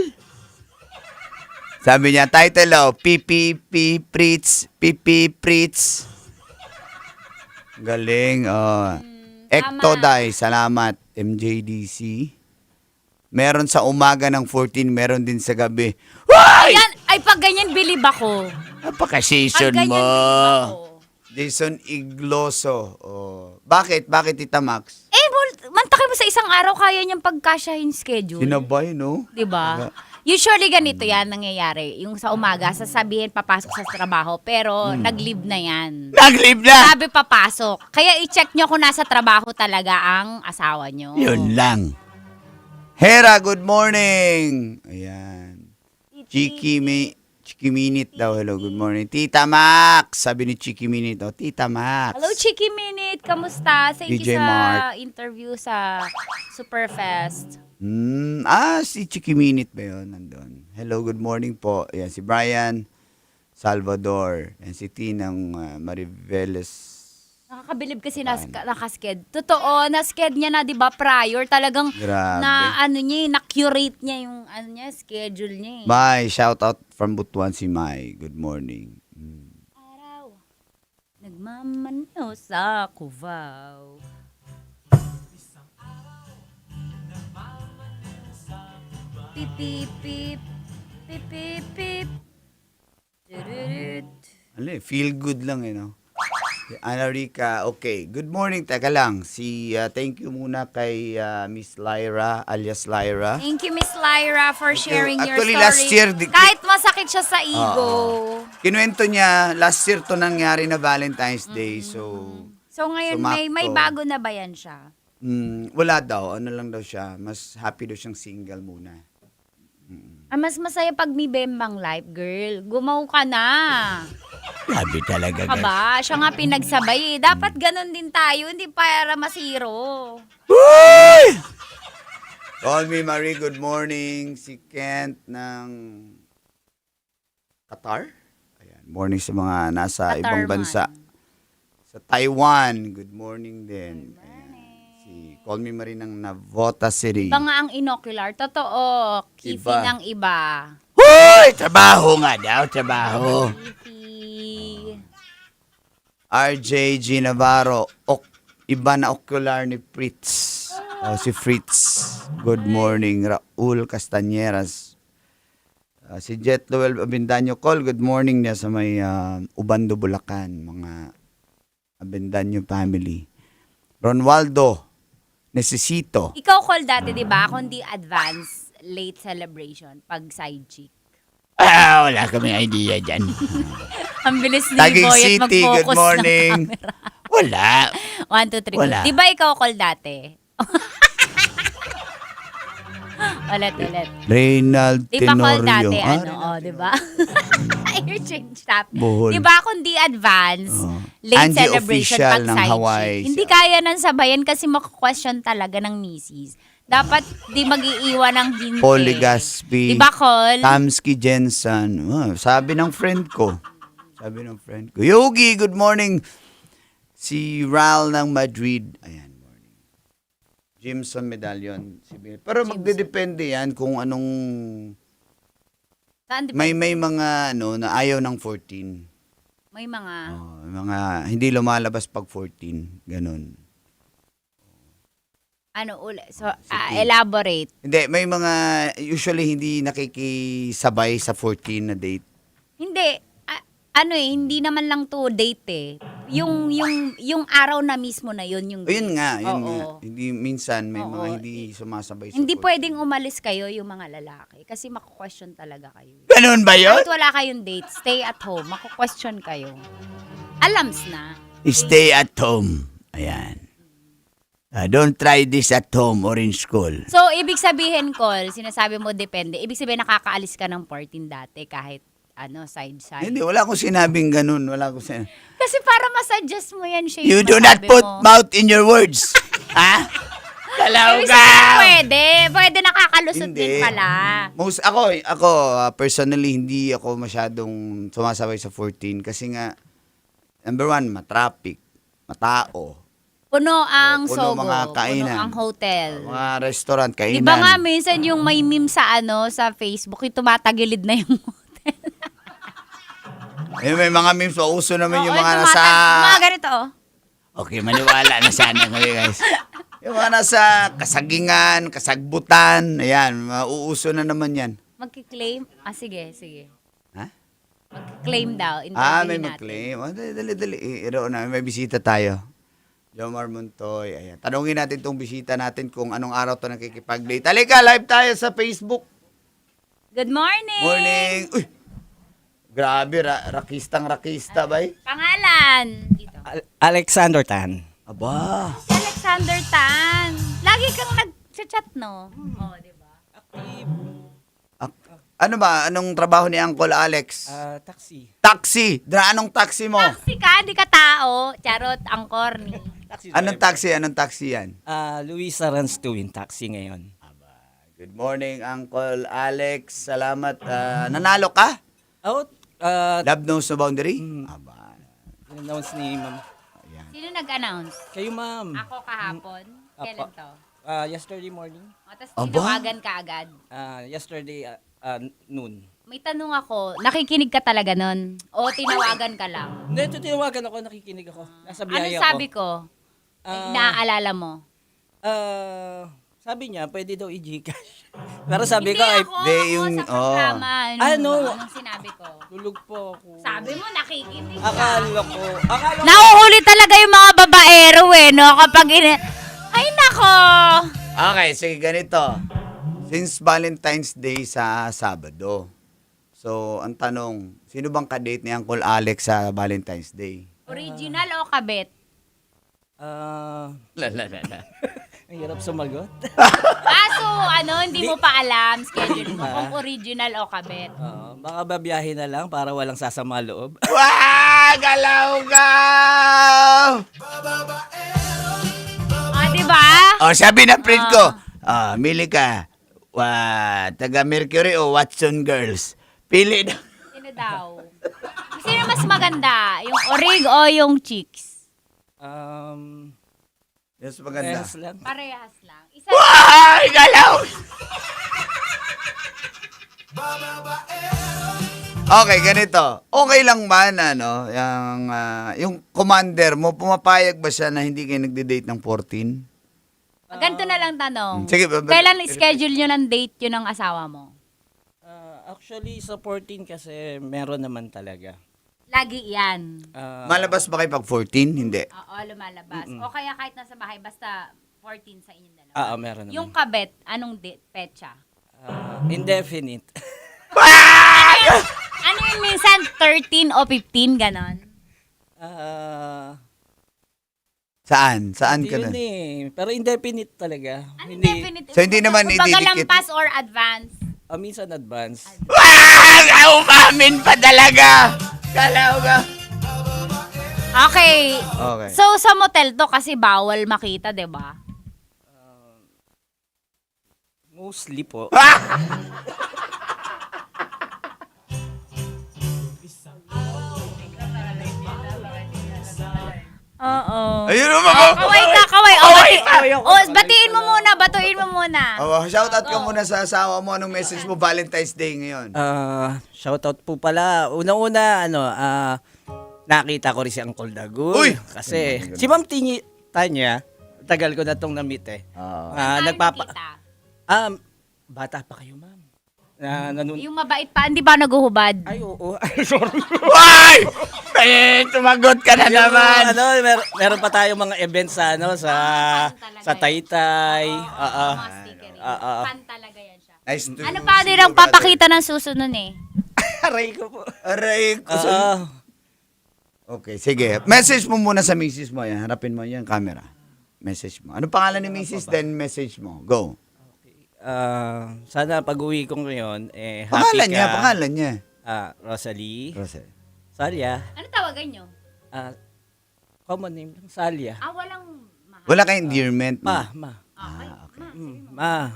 S11: Sabi niya, title Pipi Pritz, Pipi Pritz. Galing, Ectoday, salamat, MJDC. Meron sa umaga ng 14, meron din sa gabi. Hoy!
S8: Ayan, ay pag ganyan, believe ako.
S11: Napaka-season
S8: Pag ganyan,
S11: mo.
S8: believe ako.
S11: Jason Igloso. Oh. Bakit? Bakit, Tita Max?
S8: Mantakay mo sa isang araw, kaya niyang pagkasyahin schedule.
S11: Sinabay, no?
S8: Diba? Usually ganito yan nangyayari. Yung sa umaga, sasabihin papasok sa trabaho, pero nag-leave na yan.
S11: Nag-leave na!
S8: Sabi papasok. Kaya i-check nyo kung nasa trabaho talaga ang asawa nyo.
S11: Yun lang. Hera, good morning! Ayan. Chiki Minute daw. Hello, good morning. Tita Max! Sabi ni Chiki Minute. Oh, Tita Max.
S8: Hello, Chiki Minute. Kamusta? Thank
S11: DJ
S8: you sa
S11: Mark.
S8: interview sa Superfest.
S11: Si Chiki Minute ba yun? Nandun. Hello, good morning po. Ayan, si Brian Salvador. Ayan, si Tinang Mariveles.
S8: Nakakabilib kasi nakasked. Totoo, nasked niya na, di ba, prior. Talagang
S11: Grabe.
S8: na-curate niya yung schedule niya.
S11: Bye. Shout out from Butuan si Mai. Good morning.
S8: Araw, nagmamano sa Cubao. Pip, pip, pip, pip, pip, pip. Dururut.
S11: Feel good lang no? Si Ana Rica, okay. Good morning, teka lang. Thank you muna kay Miss Lyra, alias Lyra.
S8: Thank you, Miss Lyra, for sharing your
S11: Actually,
S8: story.
S11: last year,
S8: Kahit masakit siya sa ego.
S11: Kinuwento niya, last year to nangyari na Valentine's Day, so
S8: So ngayon, may
S11: sumakto.
S8: bago na ba yan siya?
S11: Wala daw, ano lang daw siya, mas happy daw siyang single muna.
S8: Mas masaya pag may bembang life, girl. Gumaw ka na.
S11: Grabe talaga,
S8: Aba, siya nga pinagsabay eh. Dapat ganun din tayo, hindi para masiro.
S11: Call me Marie, good morning. Si Kent ng Qatar. Ayan, morning sa mga nasa
S8: Qatar
S11: ibang bansa. Sa Taiwan, good morning din. Ayan. Call me Marie ng Navota City.
S8: Iba nga ang inocular. Totoo. Kifi
S11: Iba.
S8: ng iba.
S11: Hoy! Trabaho nga daw, trabaho.
S8: Kifi.
S11: RJ G. Navarro, iba na ocular ni Fritz. Si Fritz. Good morning. Raul Castañeras. Si Jet Lowell Abindanyo Call, good morning niya sa may Ubando, Bulacan. Mga Abindanyo family. Ronaldo Necesito.
S8: Ikaw, call dati, di ba? Kundi advance late celebration pag side chick.
S11: Wala kami idea dyan.
S8: Ang bilis ni
S11: Taguig
S8: Boy at
S11: City,
S8: mag-focus
S11: good morning.
S8: ng camera.
S11: Wala.
S8: 1, 2, 3.
S11: Wala.
S8: Di ba ikaw call dati? Ulit.
S11: Reynald
S8: Di ba call
S11: Tenorio.
S8: dati? Di ba? Your change topic.
S11: Bohol.
S8: Di ba kundi advance late
S11: Angie
S8: celebration
S11: official
S8: pag
S11: ng
S8: side
S11: Hawaii.
S8: chick? Hindi kaya ng sabayan kasi maka-question talaga ng misis. Dapat di mag-iiwan ng hindi.
S11: Paul Legaspi.
S8: Di ba, call?
S11: Tamski Jensen. Sabi ng friend ko. Yogi, good morning. Si Ral ng Madrid. Ayan, morning. Jimson Medallion. Pero magdedepende yan kung anong... May mga na ayaw ng 14.
S8: May mga...
S11: Mga hindi lumalabas pag 14. Ganon.
S8: So, elaborate.
S11: Hindi, may mga usually hindi nakikisabay sa 14 na date.
S8: Hindi. Hindi naman lang to date eh. Yung araw na mismo na yun yung date.
S11: Yun nga.
S8: Oo.
S11: Hindi, minsan may
S8: Oo.
S11: mga hindi sumasabay sa
S8: Hindi
S11: 14.
S8: pwedeng umalis kayo yung mga lalaki kasi mako-question talaga kayo.
S11: Ganun ba yun?
S8: Kahit wala kayong date, stay at home, mako-question kayo. Alams na.
S11: Stay at home. Ayan. Don't try this at home or in school.
S8: So, ibig sabihin, Col, sinasabi mo depende. Ibig sabihin nakakaalis ka ng 14 dati kahit side-side.
S11: Hindi, wala akong sinabing ganun. Wala akong sinabing.
S8: Kasi para mas-adjust mo yan, siya.
S11: You do not put mouth in your words. ha? Kalaw ka!
S8: Pwede nakakalusot
S11: Hindi.
S8: din pala.
S11: Ako, personally, hindi ako masyadong sumasabay sa 14 kasi nga, number one, matraffic, matao,
S8: Puno ang
S11: puno
S8: Sogo,
S11: mga kainan.
S8: puno ang hotel.
S11: mga restaurant, kainan.
S8: Di ba nga minsan yung may meme sa sa Facebook, yung tumatagilid na yung hotel.
S11: May mga memes, uso naman yung
S8: Oo,
S11: mga nasa...
S8: Mga ganito, oh.
S11: Okay, maniwala na sana kayo, guys. Yung mga nasa kasagingan, kasagbutan, ayan, mauuso na naman yan.
S8: Magkiklaim? Sige.
S11: Ha?
S8: Magkiklaim daw.
S11: May
S8: Interviewin natin.
S11: mag-claim. Dali. Iro na, may bisita tayo. Jomar Montoy, ayan. Tanungin natin tong bisita natin kung anong araw to nakikipag-date. Halika, live tayo sa Facebook.
S8: Good morning!
S11: Morning! Uy! Grabe, rakista, bay.
S8: Pangalan? Dito.
S6: Alexander Tan.
S11: Aba.
S8: Si Alexander Tan. Lagi kang nag-chat, no? Oo, di ba?
S11: Ano ba? Anong trabaho ni Uncle Alex?
S6: Taxi.
S11: Taxi! Anong taxi mo?
S8: Taxi ka, di ka tao. Charot, ang corny.
S11: Anong taxi yan?
S6: Luisa runs Twin Taxi ngayon.
S11: Good morning, Uncle Alex. Salamat. Nanalo ka? Love knows no boundary? Aba.
S6: Announce ni ma'am.
S8: Sino nag-announce?
S6: Kayo ma'am.
S8: Ako kahapon. Kailan to?
S6: Yesterday morning.
S8: Tapos
S11: Aba.
S8: tinawagan ka agad.
S6: Yesterday noon.
S8: May tanong ako, nakikinig ka talaga nun? O tinawagan ka lang?
S6: Hindi, tinawagan ako, nakikinig ako. Nasa
S8: Ano
S6: biyahe ako.
S8: sabi ko? Naaalala mo?
S6: Sabi niya, pwede daw i-Gcash. Pero sabi ko,
S8: Hindi ako,
S11: Hindi, yung-
S8: sa programa. Anong sinabi ko?
S6: tulog po ako.
S8: Sabi mo, nakikinig ka.
S6: Akala ko.
S8: Nahuhuli talaga yung mga babaero no? Ay, nako!
S11: Okay, sige, ganito. Since Valentine's Day sa Sabado. So, ang tanong, sino bang kadate ni Uncle Alex sa Valentine's Day?
S8: Original o kabet?
S6: Ang hirap sumagot.
S8: Kaso, hindi mo pa alam schedule mo kung original o kabet.
S6: Baka babiyahe na lang para walang sasama loob.
S11: Wah! Galaw-gaw!
S8: Diba?
S11: Sabi ng friend ko, mili ka. Taga Mercury o Watson Girls. Pili na.
S8: Sino daw? Sino mas maganda? Yung orig o yung chicks?
S11: Yes, maganda.
S6: Ehas lang.
S8: Parehas lang. Isa
S11: Wah! Galaw! Okay, ganito. Okay lang ba na, yung commander mo, pumapayag ba siya na hindi kayo nagde-date ng 14?
S8: Ganito na lang tanong.
S11: Sige,
S8: Kailan schedule nyo ng date yun ng asawa mo?
S6: Actually, sa 14 kasi meron naman talaga.
S8: Lagi yan.
S11: Malabas ba kayo pag 14? Hindi.
S8: Oo, lumalabas. O kaya kahit nasa bahay, basta 14 sa inyong dalawa.
S6: Meron naman.
S8: Yung kabet, anong petsa?
S6: Indefinite.
S8: Ano yun minsan? 13 o 15, ganon?
S11: Saan? Saan ka na?
S6: Yun pero indefinite talaga.
S8: Ano definite?
S11: So, hindi naman
S8: Kumbaga
S11: ididikit?
S8: lampas or advance?
S6: Minsan advance.
S11: Umamin pa talaga! Galaw ka!
S8: Okay.
S11: Okay.
S8: So, sa motel to kasi bawal makita, di ba?
S6: Mostly po.
S8: Oo.
S11: Ayun naman!
S8: Kaway. Batiin mo muna.
S11: Shoutout ka muna sa asawa mo. Anong message mo Valentine's Day ngayon?
S6: Shoutout po pala. Unang-una, nakita ko rin si Uncle Dagoy.
S11: Uy!
S6: Kasi si Ma'am Tanya, tagal ko na itong na-meet Bata pa kayo, Ma'am.
S8: Yung mabait pa, hindi ba naguhubad?
S6: Ay, oo. Ay, sorry.
S11: Why? Tumagot ka na naman.
S6: Meron pa tayong mga events sa sa Taytay.
S8: Fan talaga yan siya.
S11: Nice to
S8: Ano pa din ang papakita ng susunod
S6: Aray ko po.
S11: Aray ko. Okay, sige. Message mo muna sa misis mo. Yan. Harapin mo yung camera. Message mo. Ano pangalan ni misis? Then message mo. Go.
S6: Sana pag-uwi ko ngayon, happy
S11: Pangalan
S6: ka.
S11: niya.
S6: Rosalie.
S11: Rosel.
S6: Salya.
S8: Ano tawagan nyo?
S6: Common name lang, Salya.
S8: Walang mahal.
S11: Wala kayong endearment,
S6: Ma.
S8: Okay.
S6: Ma.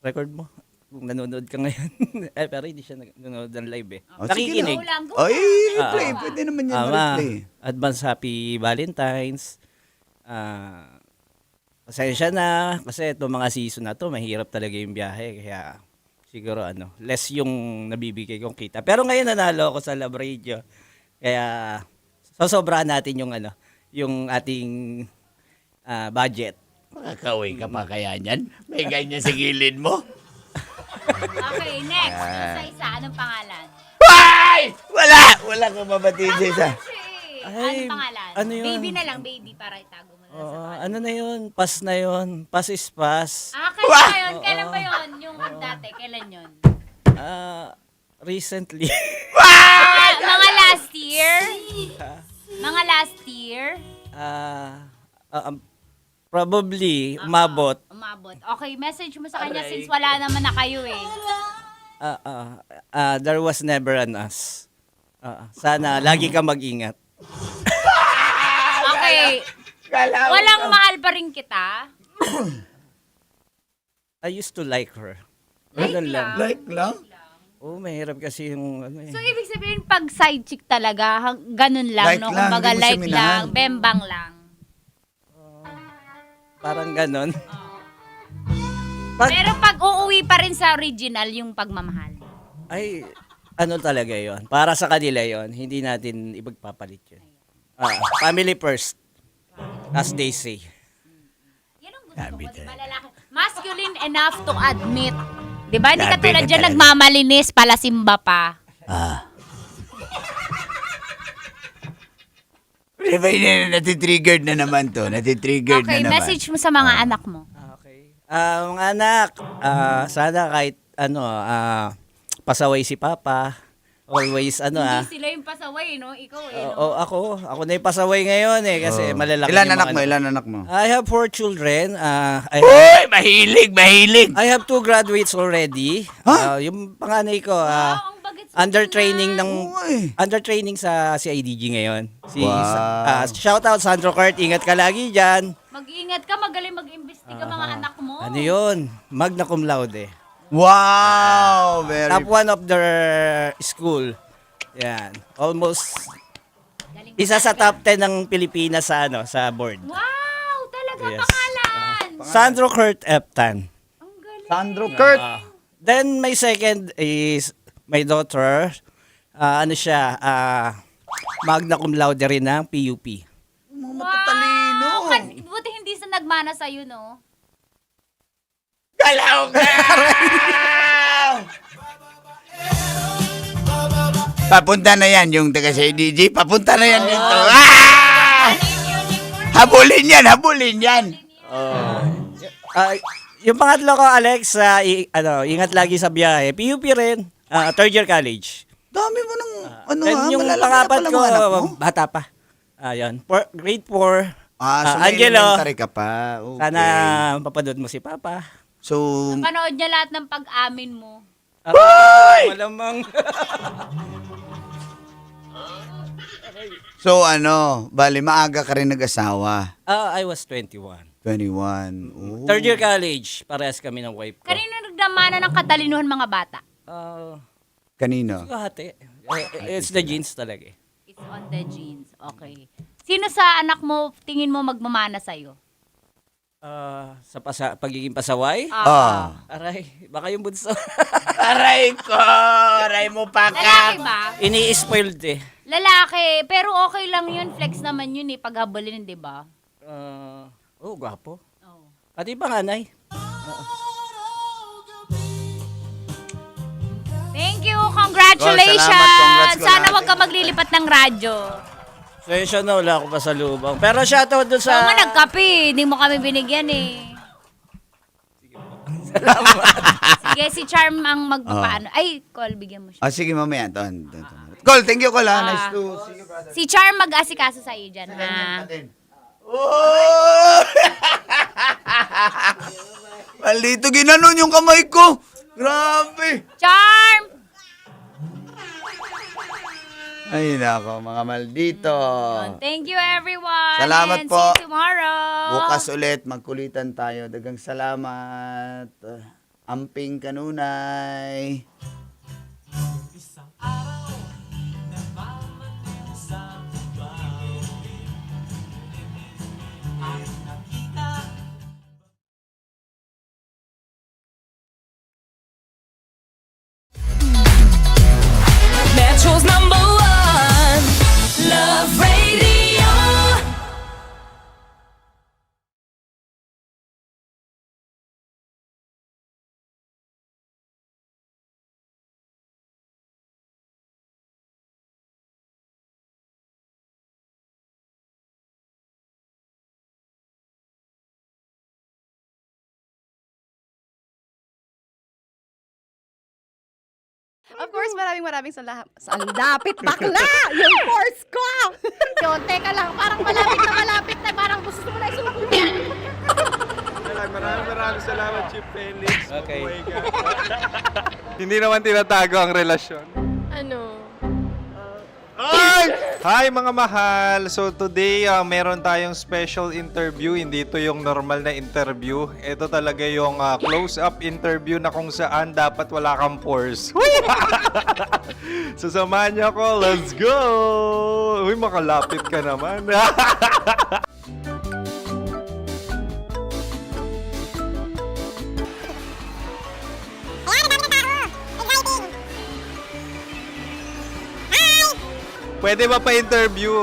S6: Record mo. Kung nanonood ka ngayon. Pero hindi siya nanonood ng live eh.
S11: Oh, sige
S6: Nakikinig.
S8: Go lang, go
S11: Ay,
S8: lang.
S11: replay. Pwede naman yan
S6: Ma,
S11: ma-replay.
S6: advance happy Valentine's. Pasensya na. Kasi itong mga season na to, mahirap talaga yung biyahe. Kaya siguro less yung nabibigay kong kita. Pero ngayon nanalo ako sa Love Radio. Kaya sosobrahan natin yung ating budget.
S1: Makakauwi ka pa kaya niyan? May ganyan sa gilid mo?
S8: Okay, next. Isa-isa. Anong pangalan?
S1: Ay! Wala kang mabatiin sa isa.
S6: Ay,
S8: Anong pangalan?
S6: ano yun?
S8: Baby na lang, baby, para itago mo na lang sa pangalan.
S6: Ano na yun? Pass na yun. Pass is pass.
S8: Kailan ba yun? Kailan ba yun? Yung dati, kailan yun?
S6: Recently.
S8: Mga last year? Mga last year?
S6: Probably, umabot.
S8: Umabot. Okay, message mo sa kanya since wala naman na kayo eh.
S6: There was never an us. Sana lagi ka mag-ingat.
S8: Okay. Walang mahal pa rin kita?
S6: I used to like her. Ganun lang.
S11: Like lang?
S6: Oo, mahirap kasi yung
S8: So, ibig sabihin, pag side chick talaga, ganun lang,
S11: Like
S8: no?
S11: lang,
S8: Kumbaga,
S11: hindi mo siya
S8: like
S11: minahal.
S8: lang, bembang lang.
S6: parang ganun.
S8: Pero pag uuwi pa rin sa original, yung pagmamahal.
S6: Ay, ano talaga yon? Para sa kanila yon, hindi natin ipagpapalit yun. Family first, as they say.
S8: Yan ang gusto ko, di ba, lalaki? Masculine enough to admit. Di ba? Hindi ka
S1: Sabi
S8: tulad
S1: ka
S8: dyan,
S1: talaga.
S8: nagmamalinis, palasimba pa.
S1: Di ba yun, natitriggered na naman to? Natitriggered
S8: Okay,
S1: na naman.
S8: message mo sa mga anak mo.
S6: Okay. Mga anak, sana kahit pasaway si Papa. Always
S8: Hindi sila yung pasaway, no? Ikaw eh, no?
S6: Ako na yung pasaway ngayon kasi malalaki
S11: Ilan
S6: yung
S11: anak
S6: mga
S11: mo? Ilan anak mo?
S6: I have 4 children.
S1: Uy! Mahilig!
S6: I have 2 graduates already. Yung panganay ko,
S8: Ang bagets mo
S6: under
S8: naman.
S6: training under training sa CIDG ngayon. Shout out Sandro Kurt, ingat ka lagi diyan.
S8: Mag-iingat ka, magaling mag-imbestiga mga anak mo.
S6: Ano 'yun? Magna cum laude.
S11: Wow! Very
S6: Top 1 of their school. Yan. Almost isa sa top 10 ng Pilipinas sa board.
S8: Wow! Talaga,
S6: Yes.
S8: pangalan!
S6: Sandro Kurt Eptan.
S8: Ang galing.
S11: Sandro Kurt.
S6: Then my second is my daughter. Magna cum laude rin ng PUP.
S11: Matatalino.
S8: Buti hindi sa nagmana sa'yo, no?
S1: Galaw ka! Papunta na yan yung taga sa DJ. Papunta na yan dito. Habulin yan!
S6: Yung pangatlo ko, Alex, ingat lagi sa biyahe. PUP rin. Third year college.
S11: Dami mo ng
S6: Then yung
S11: malalaki na
S6: pangapat
S11: pala
S6: ko,
S11: mga anak mo.
S6: bata pa. Ayun. Grade 4.
S11: So may
S6: Angelo.
S11: elementary ka pa. Okay.
S6: Sana mapanood mo si Papa.
S11: So,
S8: Panood niya lahat ng pag-amin mo.
S6: Malamang.
S11: bali maaga ka rin nag-asawa.
S6: I was 21.
S11: 21. Oh.
S6: Third year college. Parehas kami ng wife ko.
S8: Kanino nagdamana ng katalinuhan mga bata?
S11: Kanino?
S6: Hati. It's the genes talaga eh.
S8: It's on the genes. Okay. Sino sa anak mo tingin mo magmamana sa'yo?
S6: Sa pagiging pasaway? Aray, baka yung bunso.
S1: Aray ko! Aray mo pa
S8: Lalaki ba?
S6: Ini-spoiled eh.
S8: Lalaki. Pero okay lang yun. Flex naman yun eh. Paghabulin, di ba?
S6: Gwapo.
S8: Oh.
S6: Pati panganay.
S8: Thank you. Congratulations.
S11: Congrats ko
S8: Sana
S11: lahat.
S8: wag ka maglilipat ng radyo.
S6: Sensya na, wala ako pa sa lubang. Pero shoutout dun
S8: So,
S6: sa...
S8: nga nagkape. Hindi mo kami binigyan eh. Sige, si Charm ang magpapaano. Ay, call, bigyan mo siya.
S11: Sige, mamaya. Col, thank you, Col. Nice to see you, brother.
S8: Si Charm mag-asikaso sa iyo dyan, ha?
S11: Oh! Maldito, ginanon yung kamay ko. Grabe!
S3: Charm!
S11: Ay, nako, mga maldito.
S3: Thank you, everyone.
S11: Salamat
S3: and
S11: po.
S3: See you tomorrow.
S11: Bukas ulit, magkulitan tayo. Dagang salamat. Amping kanunay.
S4: Metro's number one, Love Radio.
S8: Of course, maraming salamat. Ang lapit bakla! Yung course ko! Yun, teka lang, parang malapit na, parang gusto mo na isulat.
S7: Maraming salamat, Chief Felix.
S6: Okay.
S7: Oh my God. Hindi naman tinatago ang relasyon.
S8: Ano?
S7: Ay! Hi mga mahal! So today, meron tayong special interview. Hindi ito yung normal na interview. Ito talaga yung close-up interview na kung saan dapat wala kang pores. So samahan niyo ako. Let's go! Uy, makalapit ka naman. Pwede ba pa-interview?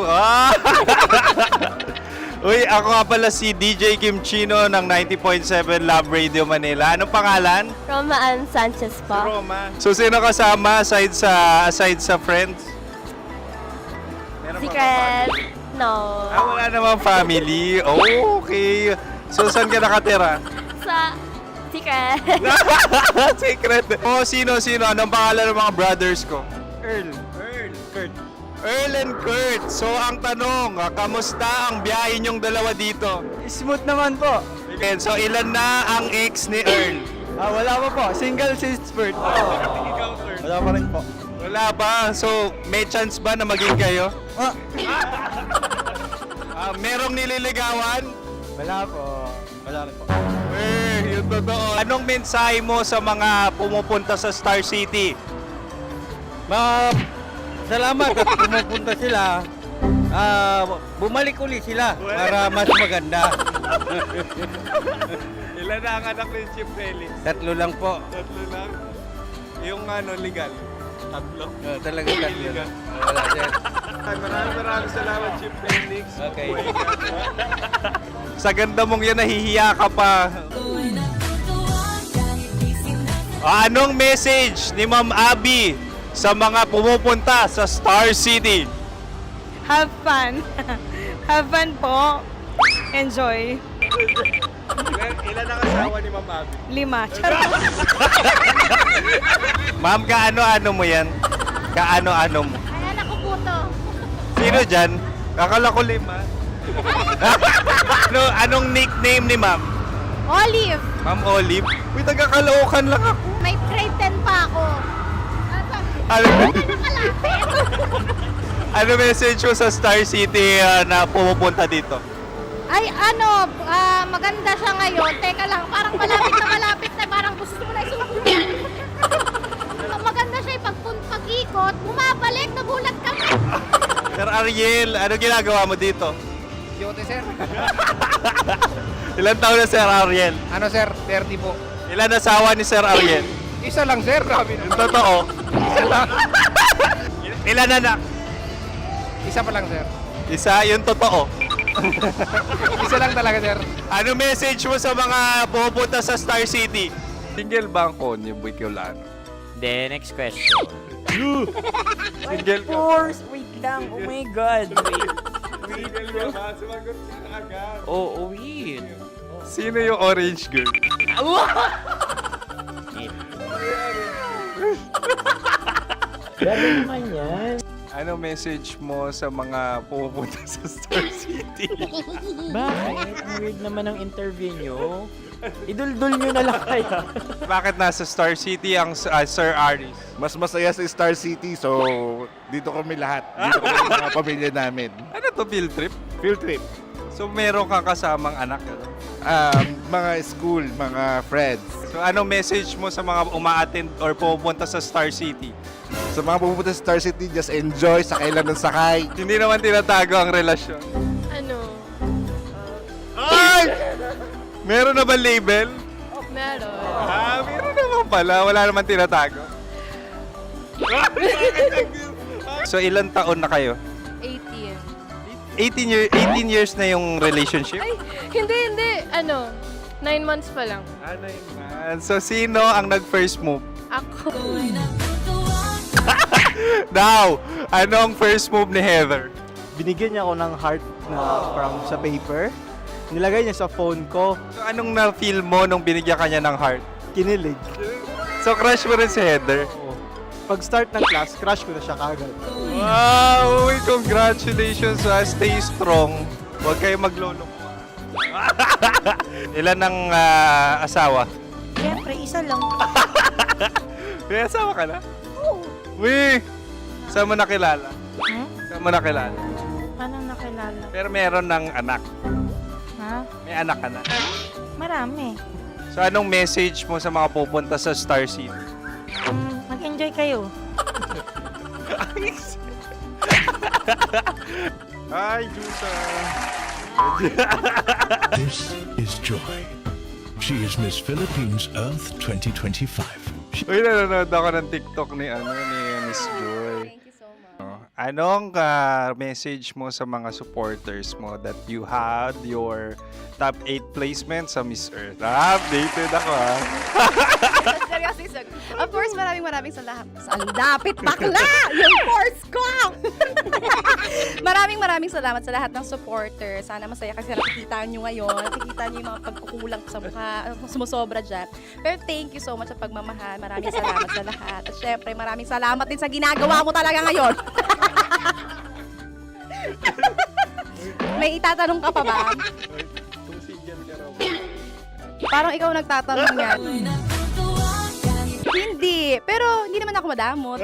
S7: Uy, ako nga pala si DJ Kim Chino ng 90.7 Love Radio Manila. Anong pangalan?
S8: Roma Ann Sanchez po.
S7: Roma. So, sino kasama aside sa friends? Meron ba
S8: Secret.
S7: family?
S8: No.
S7: Wala namang family. Oh, okay. So, saan ka nakatira?
S8: Sa secret.
S7: Secret. Oh, sino? Anong pangalan ng mga brothers ko? Earl, Kurt. Earl and Kurt. So, ang tanong, kamusta ang biyahe niyong dalawa dito?
S9: Smooth naman po.
S7: Okay, so, ilan na ang ex ni Earl?
S9: Wala pa po. Single since birth. Wala pa rin po.
S7: Wala pa. So, may chance ba na maging kayo? Merong nililigawan?
S9: Wala po. Wala rin po.
S7: Yung totoo. Anong mensahe mo sa mga pumupunta sa Star City?
S9: Salamat at pumupunta sila. Bumalik uli sila para mas maganda.
S7: Ilan na ang anak ni Chief Felix?
S9: 3 lang po.
S7: 3 lang. Yung legal? 3?
S9: Talaga 3 lang. Wala sir.
S7: Maraming salamat, Chief Felix.
S9: Okay.
S7: Sa ganda mong yan, nahihiya ka pa. Anong message ni Ma'am Abby sa mga pumupunta sa Star City?
S8: Have fun. Have fun po. Enjoy.
S7: Ilan ang asawa ni Ma'am Abby?
S8: 5. Charot.
S7: Ma'am, kaano-ano mo yan? Kaano-ano mo?
S8: Ay, anak ko po to.
S7: Sino dyan? Kakala ko 5. Anong nickname ni Ma'am?
S8: Olive.
S7: Ma'am Olive? Uy, taga-Caloocan lang ako.
S8: May grade 10 pa ako.
S7: Ano message mo sa Star City na pumupunta dito?
S8: Ay, maganda siya ngayon. Teka lang, parang malapit na, parang gusto mo na isulat. Maganda siya pag-ikot, bumabalik, nagulat kami.
S7: Sir Ariel, ano ginagawa mo dito?
S9: Yote sir.
S7: Ilan taon na Sir Ariel?
S9: Ano sir? 30 po.
S7: Ilan asawa ni Sir Ariel?
S9: Isa lang sir. Grabe
S7: Yung totoo.
S9: Isa lang.
S7: Ilan anak?
S9: Isa pa lang sir.
S7: Isa, yung totoo.
S9: Isa lang talaga sir.
S7: Ano message mo sa mga pupunta sa Star City? Single ba ang konyo, Boy Kiolano?
S6: Then, next question.
S7: Single ka?
S6: Wait lang. Oh my God.
S7: Single ka ba? Sumagot ka na agad.
S6: Oh, wait.
S7: Sino yung orange girl?
S6: Gano'n naman yan.
S7: Ano message mo sa mga pumupunta sa Star City?
S6: Bakit? Ang weird naman ng interview nyo. Iduldul nyo na lang kaya.
S7: Bakit nasa Star City ang Sir Aris?
S10: Mas masaya sa Star City, so dito kami lahat. Dito kami mga pamilya namin.
S7: Ano to, field trip?
S10: Field trip.
S7: So meron kang kasamang anak? Ano?
S10: Mga school, mga friends.
S7: So anong message mo sa mga uma-attend or pupunta sa Star City?
S10: Sa mga pupunta sa Star City, just enjoy, sakay lang ng sakay.
S7: Hindi naman tinatago ang relasyon.
S8: Ano?
S7: Ay! Meron na ba label?
S8: Meron.
S7: Meron naman pala. Wala naman tinatago. So ilang taon na kayo?
S8: 18.
S7: 18 years na yung relationship?
S8: Ay, hindi. 9 months pa lang.
S7: Ano yun, man? So sino ang nag-first move?
S8: Ako.
S7: Now, ano ang first move ni Heather?
S6: Binigyan niya ako ng heart na from sa paper. Nilagay niya sa phone ko.
S7: So anong na-feel mo nung binigyan ka niya ng heart?
S6: Kinilig.
S7: So crush mo rin si Heather?
S6: Pag start ng class, crush ko na siya kagad.
S7: Wow! Uy, congratulations! Stay strong. Huwag kayo maglolo. Ilan ang asawa?
S8: Siyempre, isa lang.
S7: May asawa ka na? Oo. Uy! Saan mo nakilala? Saan mo nakilala?
S8: Paano nakilala?
S7: Pero meron ng anak.
S8: Ha?
S7: May anak ka na.
S8: Marami.
S7: So anong message mo sa mga pupunta sa Star City?
S8: Mag-enjoy kayo.
S7: Hi, Jusa!
S12: This is Joy. She is Miss Philippines Earth 2025.
S7: Uy, nanonood ako ng TikTok ni Miss Joy.
S8: Thank you so much.
S7: Anong message mo sa mga supporters mo that you had your top 8 placement sa Miss Earth? Updated ako
S8: Seryoso. Of course, maraming salamat. Ang dapit bakla! Yung course ko! maraming salamat sa lahat ng supporters. Sana masaya kasi nakikita nyo ngayon. Nakikita nyo yung mga pagkukulang sa mukha. Sumusobra dyan. Pero thank you so much sa pagmamahal. Maraming salamat sa lahat. At syempre, maraming salamat din sa ginagawa mo talaga ngayon. May itatanong ka pa ba? Parang ikaw nagtatanong yan. Hindi. Pero hindi naman ako madamot.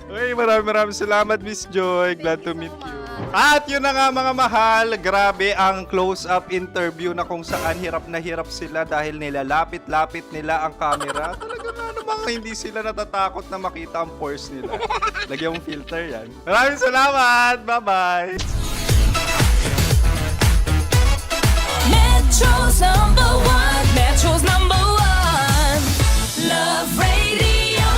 S7: Uy, maraming salamat, Miss Joy. Glad to meet you. At yun na nga mga mahal, grabe ang close-up interview na kung saan hirap na hirap sila dahil nilalapit-lapit nila ang camera. Talagang ano bang hindi sila natatakot na makita ang pores nila. Lagyan mong filter yan. Maraming salamat! Bye-bye!
S4: Metro's #1, Metro's #1, Love Radio.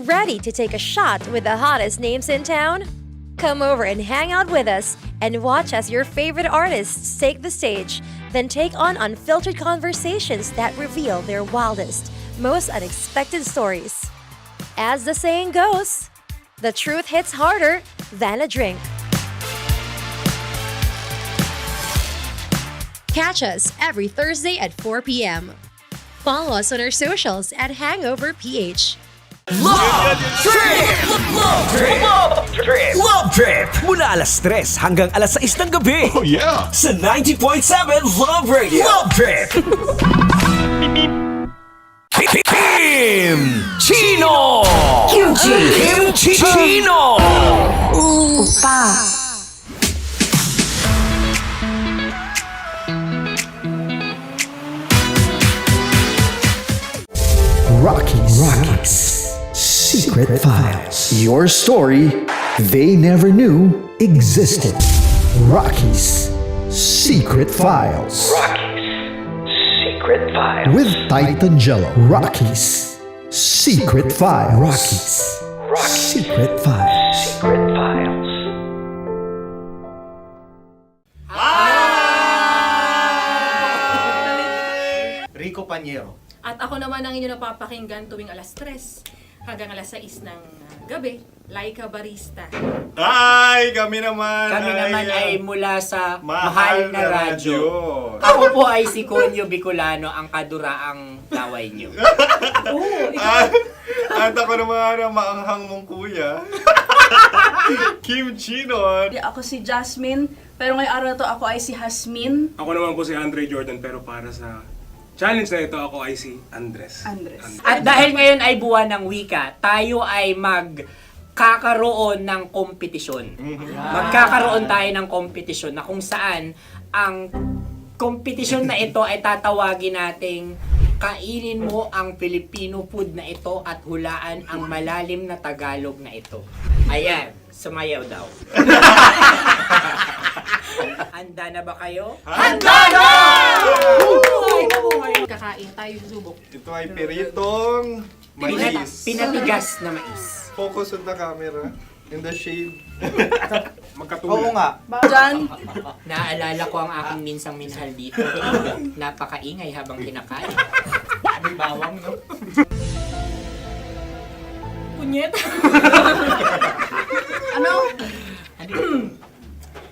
S3: Ready to take a shot with the hottest names in town? Come over and hang out with us and watch as your favorite artists take the stage, then take on unfiltered conversations that reveal their wildest, most unexpected stories. As the saying goes, the truth hits harder than a drink. Catch us every Thursday at 4 p.m. Follow us on our socials at Hangover PH.
S2: Love Trip! Love Trip! Love Trip! Love Trip! Mula alas 3 hanggang alas 6 ng gabi.
S10: Oh yeah!
S2: Sa 90.7 Love Radio. Love Trip! Kim Chino! Kim Chino! Rockies Secret Files. Your story they never knew existed. Rockies Secret Files. Secret Files. With Titan Jello. Rockies Secret Files. Rockies Secret Files. Secret Files.
S13: Rico Panyero.
S8: At ako naman ang inyo napapakinggan tuwing alas 3 hanggang alas 6 ng gabi, Laika Barista.
S7: Hi! Kami naman
S6: Kami naman ay mula sa
S7: Mahal
S6: Mahal na
S7: na
S6: Radyo.
S7: Radyo.
S6: Ako po ay si Conyo Bicolano, ang kaduraang laway niyo.
S7: At ako naman ang maanghang mong kuya. Kim Chinon.
S8: Ako si Jasmine, pero ngayong araw na to ako ay si Hasmin.
S10: Ako naman po si Andre Jordan, pero para sa challenge na ito, ako ay si Andres.
S6: At dahil ngayon ay buwan ng wika, tayo ay magkakaroon ng kompetisyon. Magkakaroon tayo ng kompetisyon na kung saan ang kompetisyon na ito ay tatawagin nating kainin mo ang Filipino food na ito at hulaan ang malalim na Tagalog na ito. Ayan, sumayaw daw. Handa na ba kayo?
S7: Handa na!
S8: Kakain tayo susubok.
S7: Ito ay piritong mais.
S6: Pinatigas na mais.
S7: Focus on the camera. In the shade.
S10: Magkatulad.
S7: nga.
S8: Diyan,
S6: Naaalala ko ang aking minsang minahal dito. Napakaingay habang kinakain. May bawang, no?
S8: kunyet. Ano?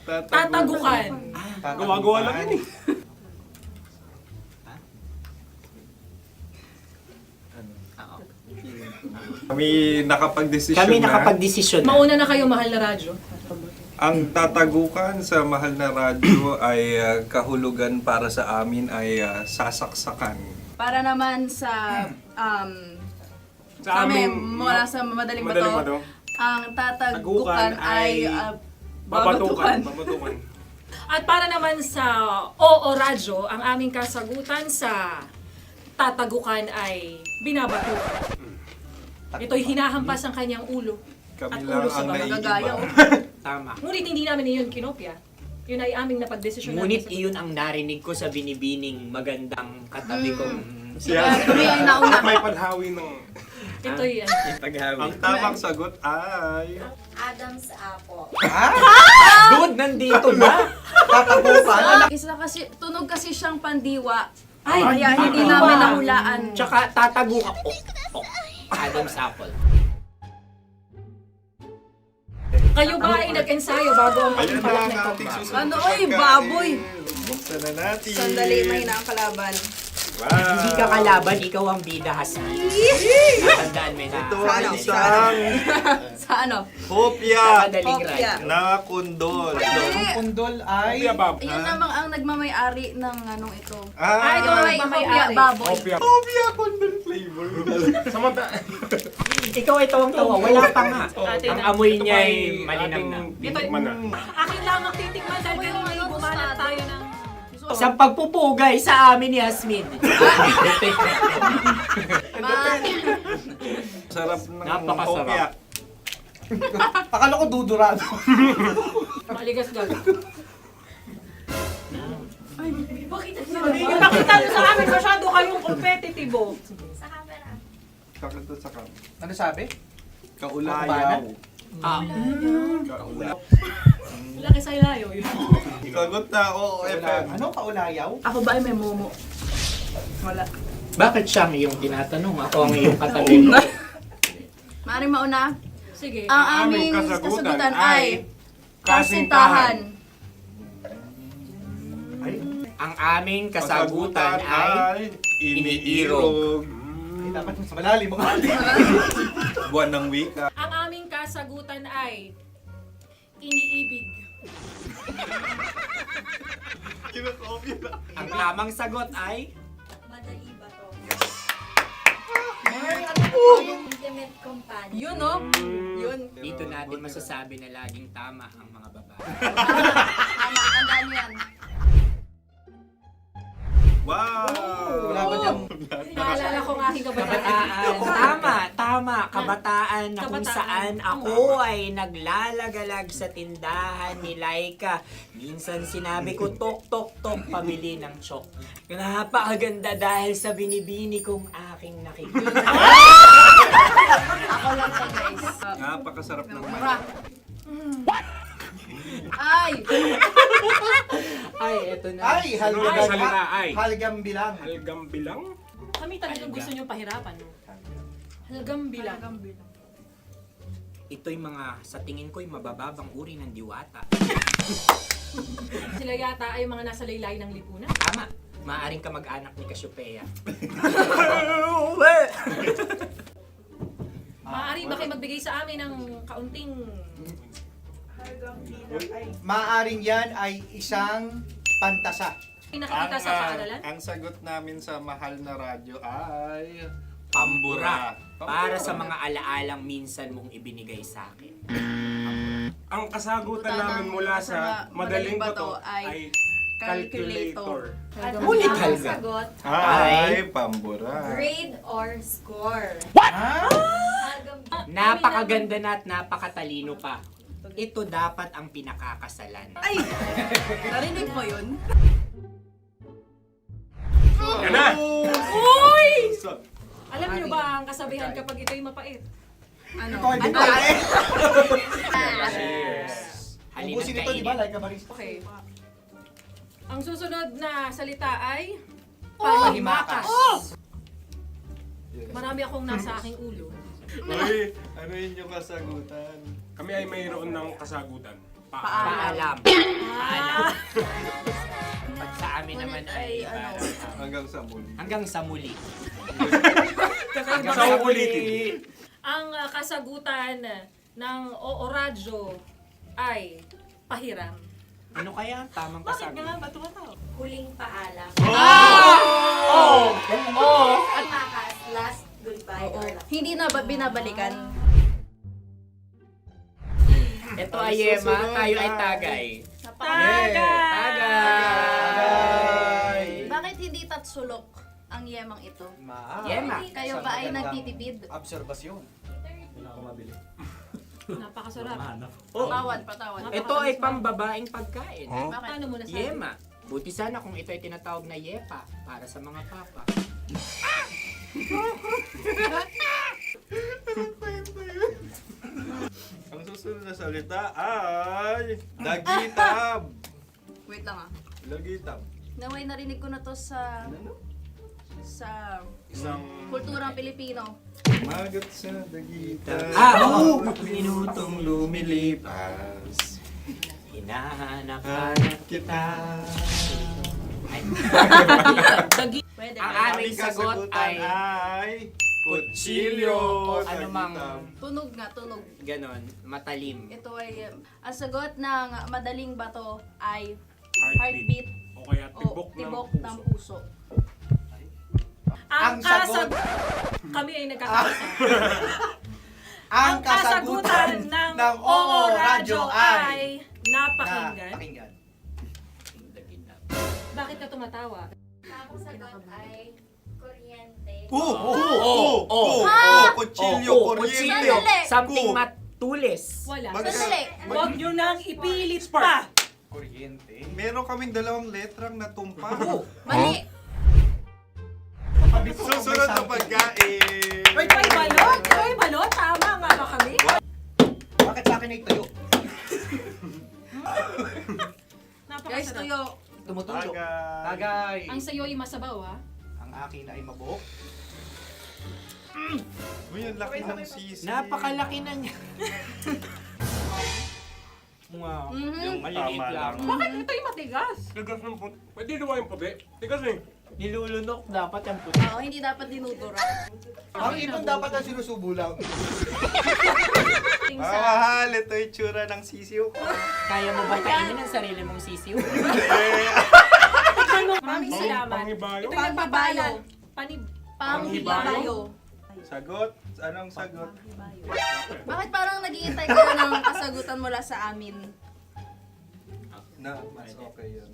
S8: Tatagukan.
S10: Gawa-gawa lang yun eh.
S7: Kami nakapag-desisyon
S6: Kami
S7: na.
S6: nakapag-desisyon na.
S8: Mauna na kayo, mahal na radyo.
S7: Ang tatagukan sa Mahal na Radyo ay kahulugan para sa amin ay sasaksakan.
S8: Para naman sa
S10: amin,
S8: mula sa madaling
S10: Madaling
S8: bato,
S10: bato.
S8: ang tatagukan ay
S10: babatukan.
S8: babatukan.
S13: At para naman sa Oo Radyo, ang aming kasagutan sa tatagukan ay binabatukan. Ito'y hinahampas ang kanyang ulo.
S7: Kami
S13: At
S7: lang
S13: ulo sa
S7: ang
S13: mga
S7: naiiba.
S6: Tama.
S13: Ngunit hindi namin iyon kinopya. Yun ay aming napagdesisyon
S6: Ngunit iyon ang narinig ko sa binibining magandang katabi kong
S8: Kami ang nauna.
S10: May paghawi ng...
S13: Ito'y
S7: Ang tamang sagot ay...
S3: Adam's apple.
S6: Dude, nandito na! Tatagukan!
S8: Isa kasi, tunog kasi siyang pandiwa.
S13: Ay,
S8: Kaya hindi namin nahulaan.
S6: Tsaka tatagukan. Adam's apple.
S13: Kayo ba ay nag-ensayo bago ang
S7: Ayan na
S13: pagpalat
S7: ang
S13: nito?
S7: ating susunod
S8: Ano,
S7: na
S8: oy,
S7: pagkain.
S8: baboy.
S7: Buksan na natin.
S8: Sandali, may na ang kalaban.
S7: Wow.
S6: Hindi ka kalaban, ikaw ang bida, Hasmin. Tandaan mo na.
S7: Ito ay isang
S8: Sa ano?
S7: hopya
S6: Madaling
S8: Hopya.
S6: ride.
S7: na kundol.
S10: Kundol ay... Bab.
S8: Yun namang ang nagmamay-ari ng anong ito.
S7: Ah,
S8: Ito ay hopya baboy.
S7: hopya kundol flavor.
S6: Ikaw ay tawang-tawa, wala pa nga.
S13: Ate
S6: Ang
S13: na.
S6: amoy niya ay malinang na.
S10: Titikman na.
S13: Akin lamang titikman dahil kayo ngayon bumalat tayo ng...
S6: Sa pagpupugay sa amin ni Hasmin.
S7: Sarap ng
S6: Napakasarap.
S7: hopya.
S9: Akala ko dudurado.
S13: Maligas gal. Yung nakita nyo sa amin, masyado kayong competitive.
S3: Sa camera.
S7: Sakit to sa kam.
S9: Ano sabi?
S7: Kaulayaw.
S13: Laki sa ilayo yun.
S7: Sagot na, oo, FM.
S9: Ano? Kaulayaw?
S8: Ako ba ay may momo? Wala.
S6: Bakit siya ang iyong tinatanong? Ako ang iyong katabi.
S8: Maaaring mauna.
S13: Sige.
S8: Ang aming kasagutan ay kasintahan.
S6: Ang aming kasagutan ay iniirog.
S9: Dapat mas malalim mga
S7: Buwan ng wika.
S13: Ang aming kasagutan ay iniibig.
S7: Kinakopya na.
S6: Ang tamang sagot ay
S3: Madaiba to.
S8: Yes.
S3: Intimate companion.
S8: Yun, no? Yun.
S6: dito natin masasabi na laging tama ang mga babae.
S8: Tama, tandaan nyo yan.
S7: Wow!
S9: Wala ba dyan?
S13: Naalala ko ang aking kabataan.
S6: Kabataan. Tama. Kabataan na kung
S13: Kabataan.
S6: saan ako ay naglalagalag sa tindahan ni Laika. Minsan sinabi ko, tok, tok, tok, pabili ng chok. Napakaganda dahil sa binibini kong aking nakikita.
S8: Ako lang to, guys.
S7: Napakasarap ng
S8: Mura. Ay!
S6: Ay, eto na.
S9: Ay, halgam.
S10: Ay, salita, ay.
S9: Halgam bilang.
S10: Halgam bilang?
S13: Kami talagang gusto nyo pahirapan. No? Halagang bilang.
S6: Ito'y mga, sa tingin ko'y mabababang uri ng diwata.
S13: Sila yata ay mga nasa laylay ng lipunan.
S6: Tama, maaring ka mag-anak ni Cassiopeia.
S13: Maaari ba kayo magbigay sa amin ng kaunting...
S14: Maaring yan ay isang pantasa.
S13: Pinakikita sa paaralan?
S7: Ang sagot namin sa mahal na radyo ay...
S6: Pambura. Para sa mga alaalang minsan mong ibinigay sa akin.
S10: Ang kasagutan namin mula sa madaling bato ay calculator.
S6: Ulit
S3: Ang
S6: halga.
S3: sagot,
S7: Ay, pambura.
S3: grade or score.
S6: Napakaganda na at napakatalino pa. Ito dapat ang pinakakasalan.
S8: Ay! Narinig mo yun?
S10: Yan na!
S13: Uy! Alam niyo ba ang kasabihan kapag ito'y mapait?
S8: Ano?
S6: Halina't
S14: Ubusin ito, di ba?
S6: kainin.
S14: Like a barista.
S13: Okay. Ang susunod na salita ay panghimakas. Marami akong nasa aking ulo.
S7: Uy, ano yun yung kasagutan?
S10: Kami ay mayroon ng kasagutan.
S6: Paalam. Paalam. At sa amin naman ay
S7: Hanggang sa muli.
S6: hanggang sa muli.
S10: Sa uulitin.
S13: Ang kasagutan ng Oo Radyo ay pahiram.
S6: Ano kaya ang tamang kasagutan?
S3: Huling paalam.
S6: Oh!
S3: At makas, last goodbye or last.
S8: Hindi na ba binabalikan?
S6: Ito ay Yema, tayo ay Tagay. Tagay!
S8: Bakit hindi tatsulok ang yemang ito?
S6: Yema.
S8: Kayo ba ay nagtitipid?
S14: Obserbasyon. Hindi na ako mabili.
S13: Napakasarap.
S8: Patawan.
S6: Ito ay pambabaeng pagkain.
S13: Paano mo nasabi?
S6: Yema. Buti sana kung ito ay tinatawag na Yepa para sa mga papa.
S7: Ang susunod na salita ay... Dagitab!
S8: Wait lang ah.
S7: Dagitab.
S8: Naway narinig ko na to sa
S7: Isang...
S8: kulturang Pilipino.
S7: Magat sa dagitab.
S6: Oo! Minutong lumilipas. Hinahanap-hanap kita.
S8: Pwede.
S6: Ang aming sagot ay kutsilyo o anumang
S8: Tunog nga, tunog.
S6: ganon, matalim.
S8: Ito ay, ang sagot ng madaling bato ay
S10: Heartbeat.
S8: heartbeat
S10: O kaya
S8: o
S10: tibok
S8: tibok
S10: ng
S8: ng
S10: puso.
S8: puso.
S13: Ang
S14: sagot.
S13: Kami ay nagkakaisa.
S14: Ang
S13: kasagutan ng Oo Radyo ay napakinggan.
S14: Pakinggan.
S13: Bakit ka tumatawa?
S3: Ang sagot ay kuryente.
S7: Kutsilyo, kuryente.
S8: Sandali.
S6: Something matulis.
S13: Wala.
S8: Sandali.
S13: Huwag nyo nang ipilit pa.
S14: Kuryente.
S7: Meron kaming dalawang letrang natumpa.
S8: Mali.
S7: Susunod na pagkain.
S13: May balot? May balot? Tama nga ba kami?
S14: Bakit sa akin ay tuyo?
S8: Guys,
S13: Napakasarap.
S8: tuyo.
S14: Tumutulo.
S7: Tagay.
S14: Tagay.
S13: Ang sayo ay masabaw ha.
S14: Ang akin ay mabuhok.
S7: Uy, ang laki ng sisi.
S6: Napakalaki na niya. Wow, yung maliliit
S7: Tama
S6: lang.
S7: lang.
S13: Bakit ito'y matigas?
S10: Tigas ng puti. Pwede naman yung puti. Tigas eh.
S6: Nilulunok dapat yung puti.
S8: Oo, hindi dapat dinudura.
S14: Ang ibon dapat ang sinusubo lang.
S7: Mahal, ito yung tsura ng sisiw ko.
S6: Kaya mo ba kainin ang sarili mong sisiw?
S13: Maraming salamat.
S10: Panghibayo.
S13: Ito'y nagpapalan.
S8: Panghibayo.
S7: Sagot? Anong sagot?
S8: Bakit parang nag-iintay ka na ng kasagutan mula sa amin?
S7: Na, mas okay yun.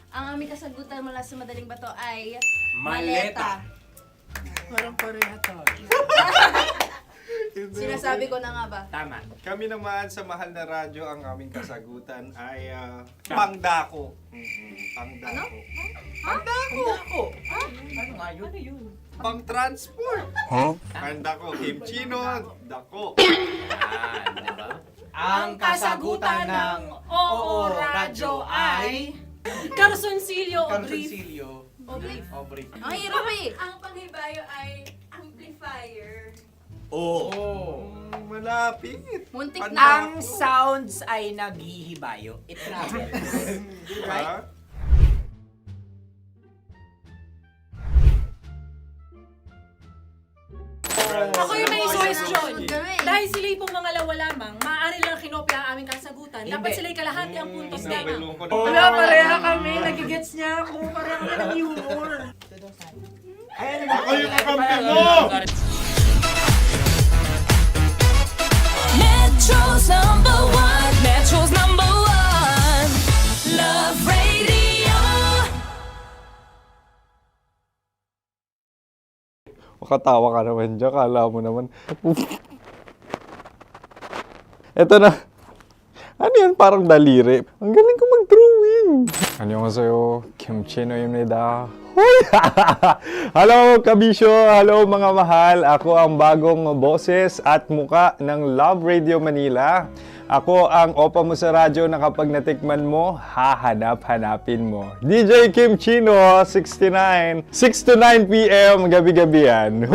S8: Ang aming kasagutan mula sa madaling bato ay
S10: Maleta.
S6: Parang pareha to.
S8: Sinasabi ko na nga ba?
S6: Tama.
S7: Kami naman sa mahal na radyo, ang aming kasagutan ay pangdako. Pangdako.
S6: Pangdako! Ano nga yun? Ano yun?
S7: Pang-transport. Pangdako, kimchino, dako.
S6: Yan, diba?
S13: Ang kasagutan ng Oo Radyo ay Carsoncillo Obrif.
S14: Carsoncillo.
S8: Oblique.
S14: Obrick.
S8: Ang hirap eh.
S3: Ang panghibayo ay amplifier.
S8: Amplifier.
S10: Oh. Malapit.
S8: Muntik
S6: Ang sounds ay naghihibayo. It travels. Right?
S13: Ako yung may suggestion. Dahil sila'y pong mga lawa lamang, maaari lang kinopya ang aming kasagutan. Dapat sila'y kalahati ang puntos lamang.
S6: Wala, pareha kami. Nagigets niya ako. Pareha kami ng humor.
S10: Ako yung kakampi mo!
S4: Metro's number one. Metro's number one. Love Radio.
S7: Makatawa ka naman dyan. Kala mo naman. Eto na. Ano yan? Parang daliri. Ang galing ko mag-drawing. 안녕하세요. 김치노입니다. Hello, kabisyo! Hello, mga mahal! Ako ang bagong boses at muka ng Love Radio Manila. Ako ang opa mo sa radyo na kapag natikman mo, hahanap-hanapin mo. DJ Kim Chino, 69. 6 to 9 p.m. gabi-gabi yan.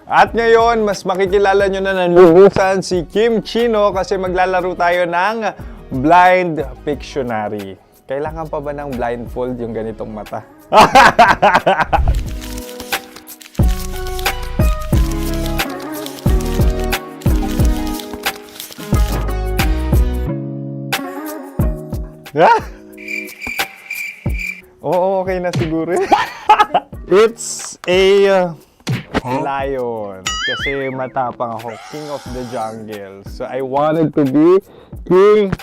S7: At ngayon, mas makikilala nyo na ng lubusan si Kim Chino kasi maglalaro tayo ng Blind Pictionary. Kailangan pa ba ng blindfold yung ganitong mata? Oo, okay na siguro. It's a lion. Kasi matapang ako. King of the jungle. So I wanted to be king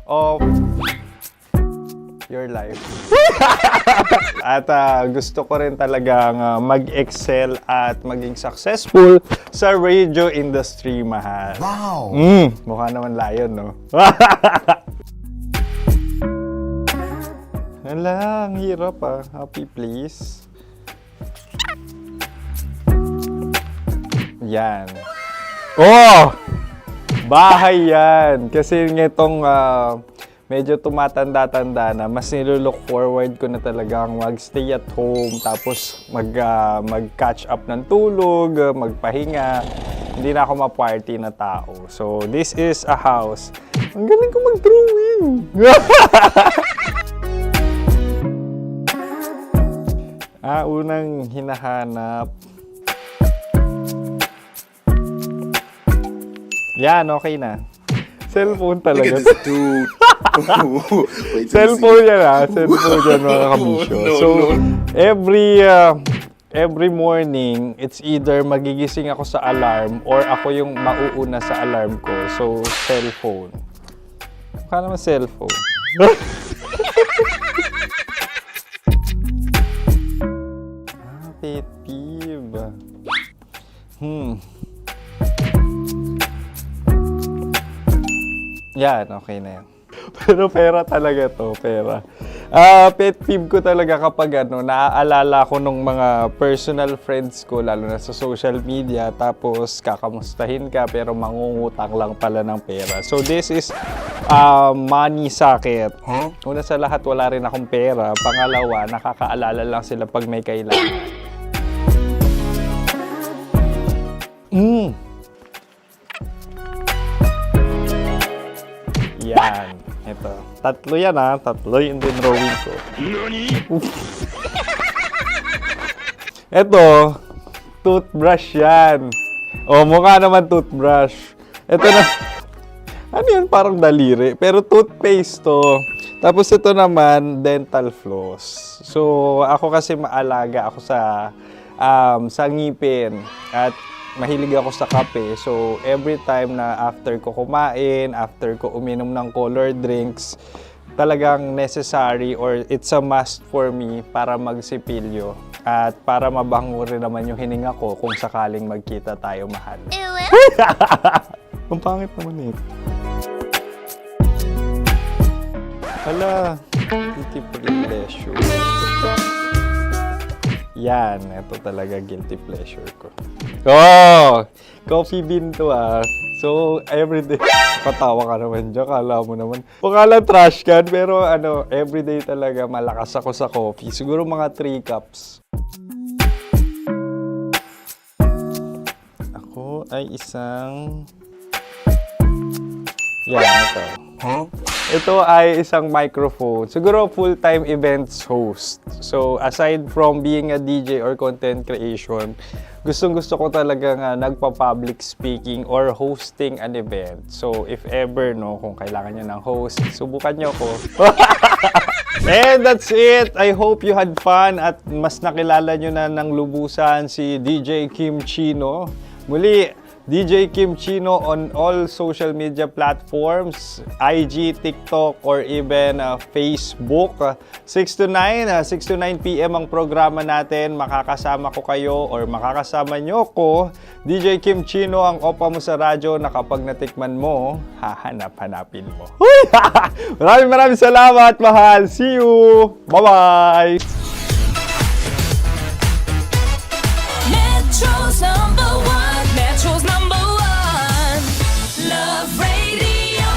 S7: of your life. At gusto ko rin talagang mag-excel at maging successful sa radio industry, mahal.
S2: Wow!
S7: Mukha naman lion, no? Hala, ang hirap ah. Happy, please. Yan. Oh! Bahay yan. Kasi nitong medyo tumatanda-tanda na, mas nilulook forward ko na talagang mag-stay at home, tapos mag-catch up ng tulog, magpahinga. Hindi na ako ma-party na tao. So, this is a house. Ang galing ko mag-drawing! Unang hinahanap. Yan, okay na. Cellphone talaga. Cellphone yan ha. Cellphone yan, mga kabisyo. So, every morning, it's either magigising ako sa alarm or ako yung mauuna sa alarm ko. So, cellphone. Mukha naman cellphone. Pet peeve. Yan, okay na yan. Pero pera talaga to, pera. Pet peeve ko talaga kapag naaalala ko nung mga personal friends ko, lalo na sa social media, tapos kakamustahin ka pero mangungutang lang pala ng pera. So this is money sakit. Una sa lahat, wala rin akong pera. Pangalawa, nakakaalala lang sila pag may kailangan. Yan. Ito. Tatlo yan ha. Tatlo yung dinrawing ko. Ito. Toothbrush yan. O, mukha naman toothbrush. Ito na. Ano yan? Parang daliri. Pero toothpaste to. Tapos ito naman, dental floss. So, ako kasi maalaga ako sa ngipin. At mahilig ako sa kape. So, every time na after ko kumain, after ko uminom ng colored drinks, talagang necessary or it's a must for me para magsipilyo. At para mabango rin naman yung hininga ko kung sakaling magkita tayo, mahal. Ang pangit naman ito. Hala, guilty pleasure. Yan, ito talaga guilty pleasure ko. Oh! Coffee bean to ah. So, everyday. Patawa ka naman dyan. Kala mo naman. Mukha lang trash can, pero everyday talaga malakas ako sa coffee. Siguro mga 3 cups. Ako ay isang... Yan, ito. Ito ay isang microphone. Siguro full-time events host. So, aside from being a DJ or content creation, gustong-gusto ko talaga nga nagpa-public speaking or hosting an event. So, if ever, no, kung kailangan nyo ng host, subukan nyo ko. And that's it. I hope you had fun at mas nakilala nyo na ng lubusan si DJ Kim Chino. Muli, DJ Kim Chino on all social media platforms, IG, TikTok, or even Facebook. 6 to 9 p.m. ang programa natin. Makakasama ko kayo or makakasama nyo ko. DJ Kim Chino, ang opa mo sa radyo na kapag natikman mo, hahanap-hanapin mo. Maraming salamat, mahal. See you! Bye-bye!
S4: Metro's number one. Metro's number one. Love Radio.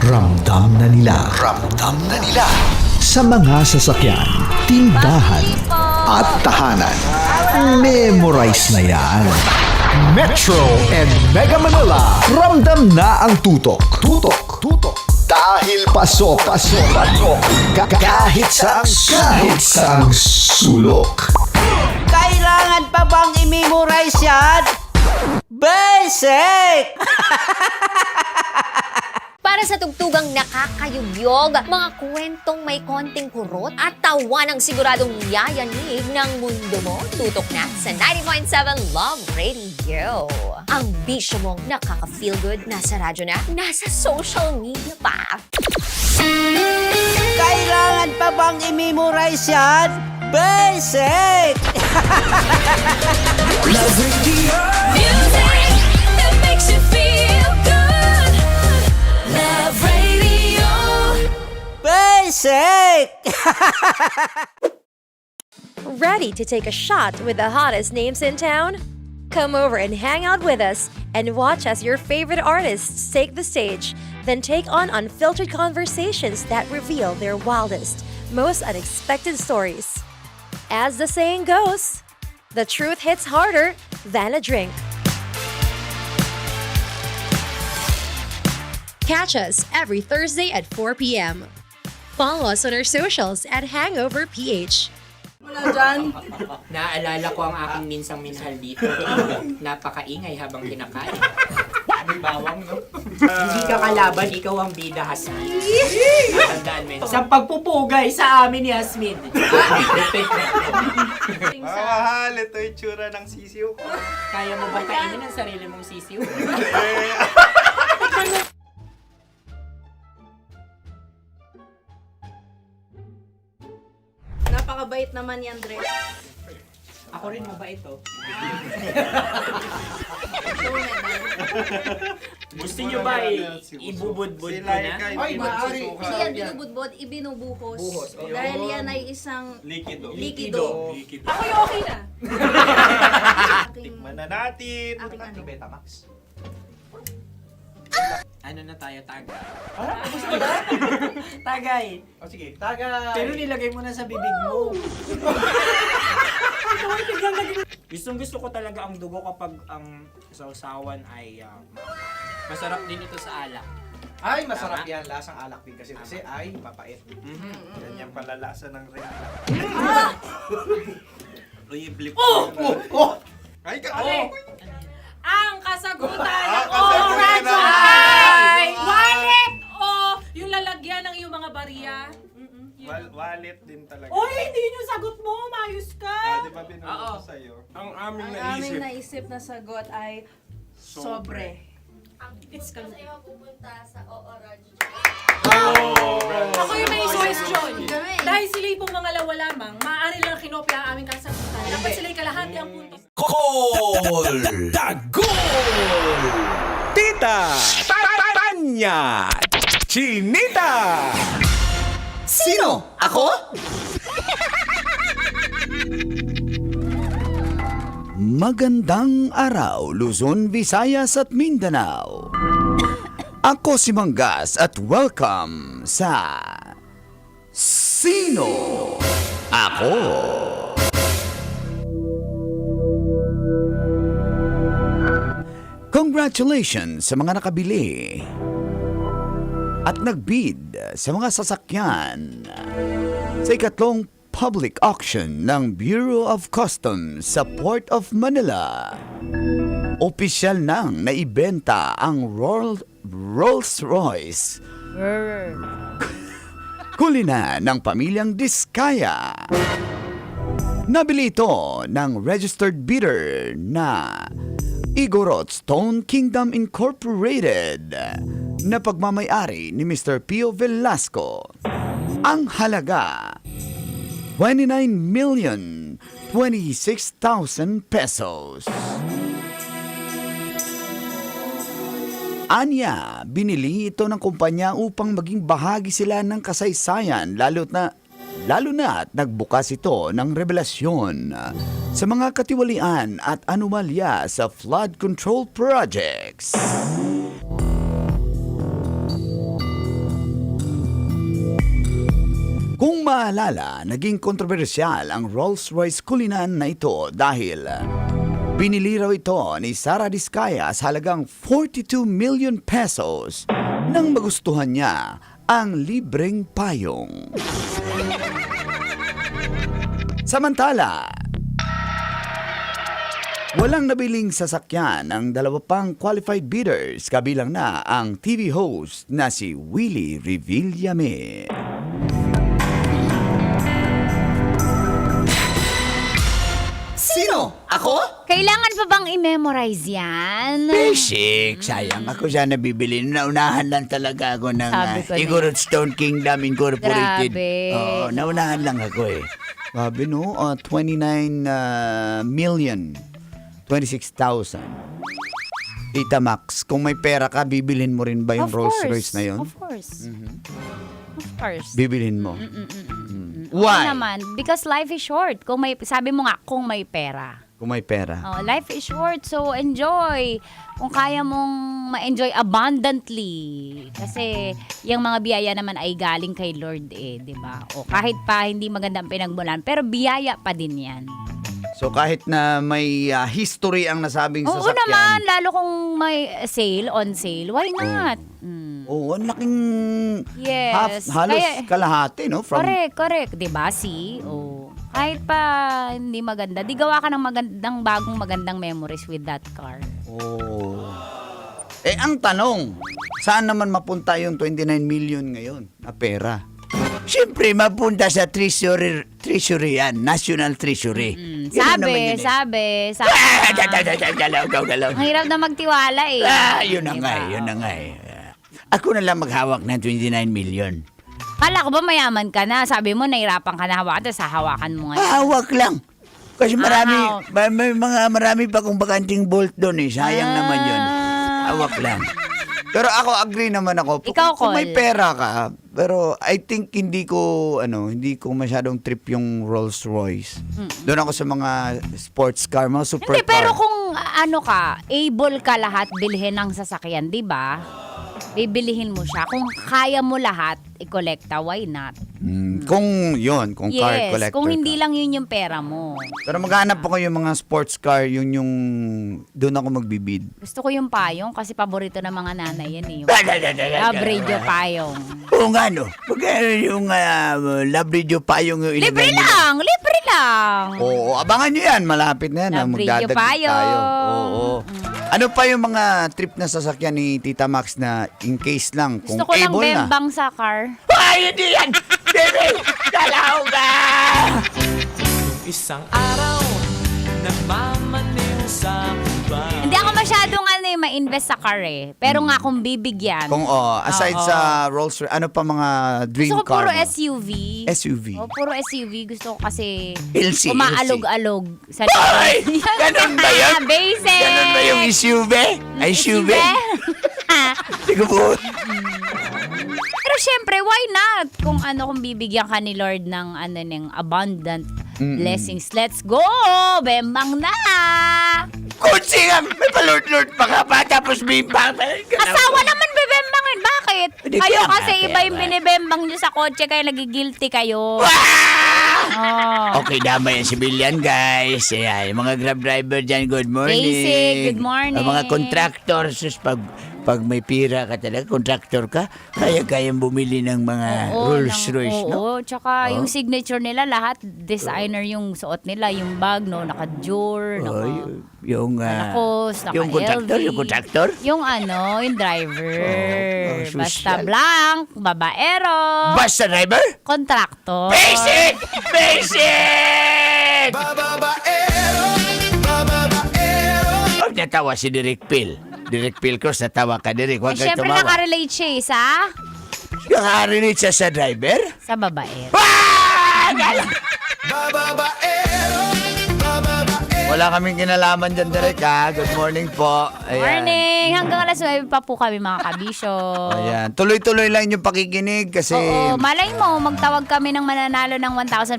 S2: Ramdam na nila sa mga sasakyan, tindahan at tahanan. Memorize na yan. Metro and Mega Manila, ramdam na ang tutok. Dahil pasok. Kahit saang sulok.
S1: Kailangan pa bang i-memorize yan? Basic!
S3: Para sa tugtugang nakakayugyog, mga kwentong may konting kurot at tawanang siguradong yayanig ng mundo mo, tutok na sa 90.7 Love Radio. Ang bisyo mong nakaka-feel good, nasa radyo na, nasa social media pa.
S1: Kailangan pa bang i-memorize yan? Basic!
S4: Love Radio. Music that makes you feel good. Love Radio.
S1: Basic!
S15: Ready to take a shot with the hottest names in town? Come over and hang out with us and watch as your favorite artists take the stage, then take on unfiltered conversations that reveal their wildest, most unexpected stories. As the saying goes, the truth hits harder than a drink. Catch us every Thursday at 4 p.m. Follow us on our socials at Hangover PH.
S16: Wala dyan. Naaalala ko ang aking minsang minahal dito. Napakaingay habang kinakain. May bawang, no? Hindi ka kalaban, ikaw ang bida, Hasmin. Tandaan mo. Sa pagpupugay sa amin ni Hasmin.
S7: Mahal, ito yung tsura ng sisiw ko.
S16: Kaya mo ba kainin ang sarili mong sisiw?
S8: Napakabait naman yan, Dre.
S16: Ako rin mabait, oh. Gusto nyo ba ibubudbud ko na?
S14: Ay, maaari.
S8: Hindi yan binubudbud, ibinubuhos.
S16: Buhos, oh.
S8: Dahil yan ay isang
S7: Likido.
S13: Ako yung okay na.
S7: Tikman na natin.
S14: Aking Betamax.
S16: Ano na tayo, tagay?
S14: Gusto mo na?
S16: Tagay!
S14: O sige, tagay.
S16: Pero nilagay mo na sa bibig mo. Gusto ko talaga ang dugo kapag ang sausawan ay masarap din ito sa alak.
S14: Ay, masarap yan. Lasang alak din kasi ay mapait.
S7: Ganyan pala lasa ng rin. Uy, blip.
S14: Oh!
S7: Ay,
S13: Ang kasagutan ng
S7: kasagutan
S13: oras ay wallet o yung lalagyan ng iyong mga barya.
S7: Wallet din talaga.
S13: Uy, hindi yun yung sagot mo. Mayos ka.
S7: Di ba binulong ko sa'yo? Ang aming
S8: Ang aming naisip na sagot ay sobre.
S13: It's ka.
S8: pupunta sa Ooradyo.
S13: Ako yung may suggestion. Dahil sila yung mga lawa lamang, maaari lang kinopya ang aming kasagutan. Dapat sila yung kalahati ang puntos.
S2: Call! Tagol! Tita! Tanya! Chinita! Sino? Ako?
S11: Magandang araw, Luzon, Visayas at Mindanao. Ako si Manggas at welcome sa Sino Ako? Congratulations sa mga nakabili at nagbid sa mga sasakyan sa ikatlong public auction ng Bureau of Customs sa Port of Manila. Opisyal nang naibenta ang Rolls-Royce kulina ng pamilyang Diskaya. Nabili ito ng registered bidder na Igorot Stone Kingdom Incorporated na pagmamayari ni Mr. Pio Velasco. Ang halaga, 29,026,000 pesos. Anya, binili ito ng kumpanya upang maging bahagi sila ng kasaysayan lalo na at nagbukas ito ng revelasyon sa mga katiwalian at anomalya sa flood control projects. Kung maalala, naging kontrobersyal ang Rolls-Royce kulinan na ito dahil binili raw ito ni Sara Diskaya sa halagang 42 million pesos nang magustuhan niya ang libreng payong. Samantala, walang nabiling sasakyan ang dalawa pang qualified bidders kabilang na ang TV host na si Willie Revillame. Sino? Ako?
S5: Kailangan pa bang i-memorize yan?
S11: Basic. Sayang ako siya nabibili. Naunahan lang talaga ako ng
S5: Sabi ko na
S11: Igorot Stone Kingdom Incorporated.
S5: Grabe.
S11: Oo, naunahan lang ako eh. Sabi no, 29 million. 26,000. Tita Max, kung may pera ka, bibilhin mo rin ba yung Rolls Royce na yun?
S5: Of course. Of course.
S11: Bibilhin mo?
S5: Why? Naman, because life is short. Kung may, sabi mo nga, kung may pera.
S11: Kung may pera.
S5: Oh, life is short, so enjoy. Kung kaya mong ma-enjoy abundantly. Kasi yung mga biyaya naman ay galing kay Lord eh, di ba? O kahit pa hindi magandang pinagmulan, pero biyaya pa din yan.
S11: So kahit na may history ang nasabing
S5: Oo
S11: sasakyan.
S5: naman, lalo kung may on sale, why not?
S11: Oo, ang laking
S5: Yes.
S11: halos
S5: Kaya-
S11: kalahati, no? From,
S5: Correct. Di ba? See? Oh. Kahit pa hindi maganda, di gawa ka ng bagong magandang memories with that car.
S11: Oh. Eh, ang tanong, saan naman mapunta yung 29 million ngayon na pera? Siyempre, mapunta sa treasury yan, National Treasury.
S5: Sabi.
S11: Galaw.
S5: Ang hirap na magtiwala eh.
S11: Yun na nga eh. Ako na lang maghawak ng 29 million.
S5: Kala ko ba mayaman ka na? Sabi mo, nahirapan ka na hawakan, tapos hahawakan mo ngayon.
S11: Hawak lang. Kasi marami pa kong bakanting bolt doon eh. Sayang naman yun. Hawak lang. Pero ako, agree naman ako.
S5: Ikaw,
S11: Kung may
S5: Col.
S11: pera ka, pero I think hindi ko masyadong trip yung Rolls Royce. Doon ako sa mga sports car, mga supercar.
S5: Hindi, pero kung able ka lahat bilhin ng sasakyan, di ba? Bibilihin mo siya. Kung kaya mo lahat, i-collecta, why not?
S11: Kung car collector
S5: kung hindi
S11: ka.
S5: lang yun yung pera mo.
S11: Pero maghanap ako yung mga sports car, yung doon ako magbibid.
S5: Gusto ko yung payong kasi paborito ng mga nanay yan eh. Yung Labrador payong.
S11: Oo nga no. Magkano yung Labrador payong yung
S5: Libre lang.
S11: Oo, abangan nyo yan. Malapit na yan.
S5: Labrador
S11: Magdadagdag
S5: payong.
S11: tayo. Oo. Ano pa yung mga trip na sasakyan ni Tita Max na in case lang, kung
S5: Gusto ko lang
S11: able na?
S5: bembang sa car.
S11: Ay, hindi yan! Baby! Kalaw ka!
S4: Isang araw, nagmamaneho sa kuba.
S5: Hindi ako masyadong ma-invest sa car eh. Pero nga kung bibigyan.
S11: Kung aside sa Rolls Royce, ano pa mga dream
S5: Gusto ko
S11: car
S5: puro
S11: mo?
S5: SUV.
S11: SUV?
S5: Puro SUV. Gusto ko kasi
S11: LC.
S5: umaalog-alog. Sa
S11: Ay! Ganun ba yun?
S5: Basic!
S11: Ganun ba yung SUV? SUV? Siguro.
S5: Pero syempre, why not? Kung bibigyan ka ni Lord ng ng abundant blessings. Let's go! Bembang na!
S11: Kutsi nga! May palord-lord pa ka pa, tapos bimbang.
S5: Asawa naman bebembangin. Bakit?
S11: Hindi,
S5: Kayo
S11: kaya nga,
S5: kasi iba yung binibembang nyo sa kotse kaya nagigilty kayo. Oh.
S17: Okay, damay ang civilian, guys. Ayan, yung mga grab driver dyan, good morning.
S5: Basic, good morning.
S17: Ang mga contractor, sus, pag may pira ka talaga, contractor ka, kaya-kayang bumili ng mga Rolls Royce, no?
S5: Oo, tsaka
S17: Oo.
S5: yung signature nila, lahat designer yung suot nila, yung bag, no, naka-Dior,
S17: Oh, yung
S5: Lacoste,
S17: yung contractor,
S5: naka-LV.
S17: yung contractor.
S5: Yung yung driver.
S17: Oh,
S5: Basta
S17: social.
S5: blank, babaero.
S17: Basta driver?
S5: Contractor.
S17: Basic! Basic! Huwag natawa si Direk Phil. Direk Phil Cruz, natawa ka, Direk. Huwag kang
S5: Siyempre
S17: tumawa.
S5: nakarelate siya sa
S17: Nakarinig siya sa driver?
S5: sa babaero.
S17: Wala kaming kinalaman dyan, Direk, ha? Good morning po. Ayan.
S5: Morning! Hanggang alas 9 pa po kami mga kabisyo.
S17: Ayan. Tuloy-tuloy lang yung pakikinig kasi...
S5: Oo, malay mo, magtawag kami ng mananalo ng 1,500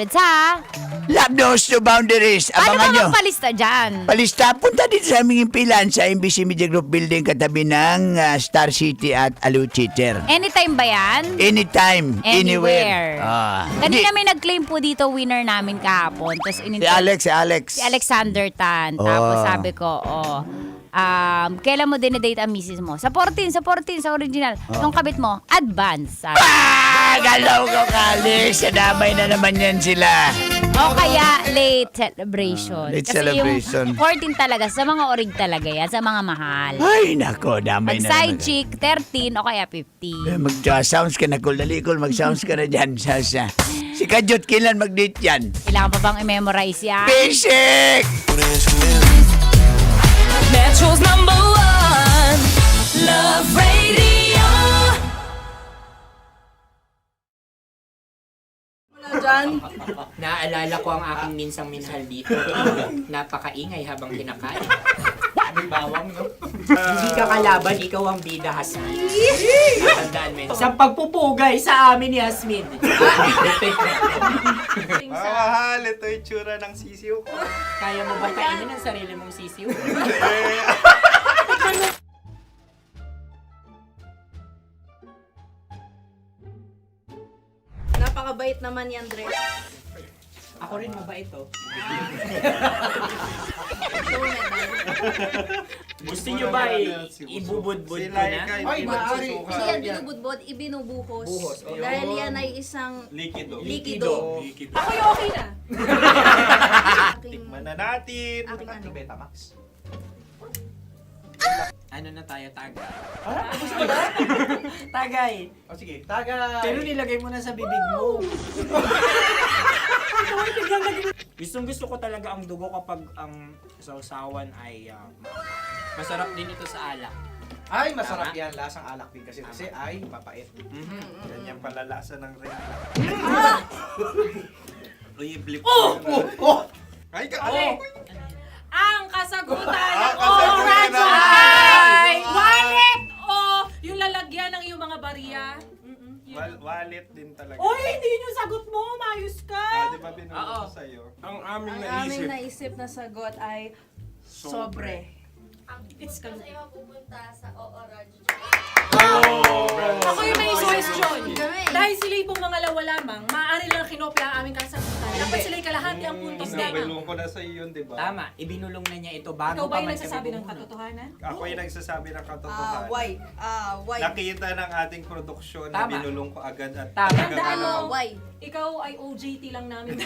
S5: sa...
S17: Love knows no boundaries.
S5: Paano
S17: Abangan
S5: ba
S17: nyo.
S5: magpalista dyan?
S17: Palista, punta dito sa aming impilan sa MBC Media Group Building katabi ng Star City at Aliw Theater.
S5: Anytime ba yan?
S17: Anytime,
S5: Anywhere.
S17: anywhere. Ah.
S5: Kanina may nag-claim po dito winner namin kahapon. Tapos
S17: Si Alex.
S5: Si Alexander Tan.
S17: Oh.
S5: Tapos sabi ko, kailan mo dinedate ang misis mo? Sa 14, sa original. Yung kabit mo, advance. Sabi.
S17: Galaw ko, Alex. Nadamay na naman yan sila.
S5: O kaya late celebration.
S17: Late
S5: Kasi
S17: celebration.
S5: yung 14 talaga, sa mga orig talaga yan, sa mga mahal.
S17: Ay, nako, damay
S5: Pag
S17: na
S5: side
S17: naman.
S5: chick, 13 o kaya 15.
S17: Mag-sounds ka na, Dali, mag-sounds ka na dyan. Si Kajot, kailan mag-date yan?
S5: Kailangan pa bang i-memorize yan?
S17: Basic!
S4: Metro's number one, Love Radio.
S16: Naalala ko ang aking minsang minahal dito. Napakaingay habang kinakain. May bawang, no? Hindi ka kalaban, ikaw ang bida, Hasmin. Tandaan mo. Sa pagpupugay sa amin ni Hasmin.
S7: Mahal, ito yung tsura ng sisiw ko.
S16: Kaya mo ba kainin ang sarili mong sisiw?
S8: Napakabait naman ni Andres.
S16: Ako rin mabait, oh. Gusto nyo ba ibubudbud ko na?
S14: Ay, maaari.
S8: Hindi yan binubudbod, ibinubuhos.
S16: Buhos, oh.
S8: Dahil yan ay isang
S7: Likido.
S8: likido.
S13: Ako yung okay na.
S7: Tikman na natin.
S8: Aking ano?
S14: Betamax.
S16: Ano na tayo, tagay? Tagay.
S14: O sige, tagay.
S16: Pero nilagay mo na sa bibig mo. Gustong gusto ko talaga ang dugo kapag ang sausawan ay masarap din ito sa alak.
S14: Ay, masarap yan. Lasang alak din kasi ay mapait.
S7: Ganyan pala lasa ng rin. Uy, blip. Ay,
S13: Okay. Ang kasagutan ng
S7: kasagutan
S13: oras
S7: ng-
S13: ay wallet o yung lalagyan ng iyong mga barya.
S7: Wallet din talaga.
S13: Oy, hindi yun yung sagot mo. Mayos ka.
S7: Di ba binulong ko sa'yo? Ang aming
S8: Ang aming naisip na sagot ay sobre.
S13: It's ka.
S7: Oh!
S13: Ako yung may suggestion. Dahil sila pong mga lawa lamang, maaari lang kinopya ang aming kasagutan. Dapat sila'y kalahati ang puntos lamang.
S7: Binulong ko na sa'yo yun, di ba?
S16: Tama, ibinulong na niya ito bago
S13: Ikaw ba
S16: pa
S13: yung
S16: man
S13: nagsasabi
S16: kami
S13: ng
S16: bumuno.
S13: katotohanan?
S7: Ako yung nagsasabi ng katotohanan.
S8: Why?
S7: Nakita ng ating produksyon na
S16: Tama.
S7: binulong ko agad at
S16: Tama.
S13: Tandaan mo,
S8: Why?
S13: ikaw ay OJT lang namin.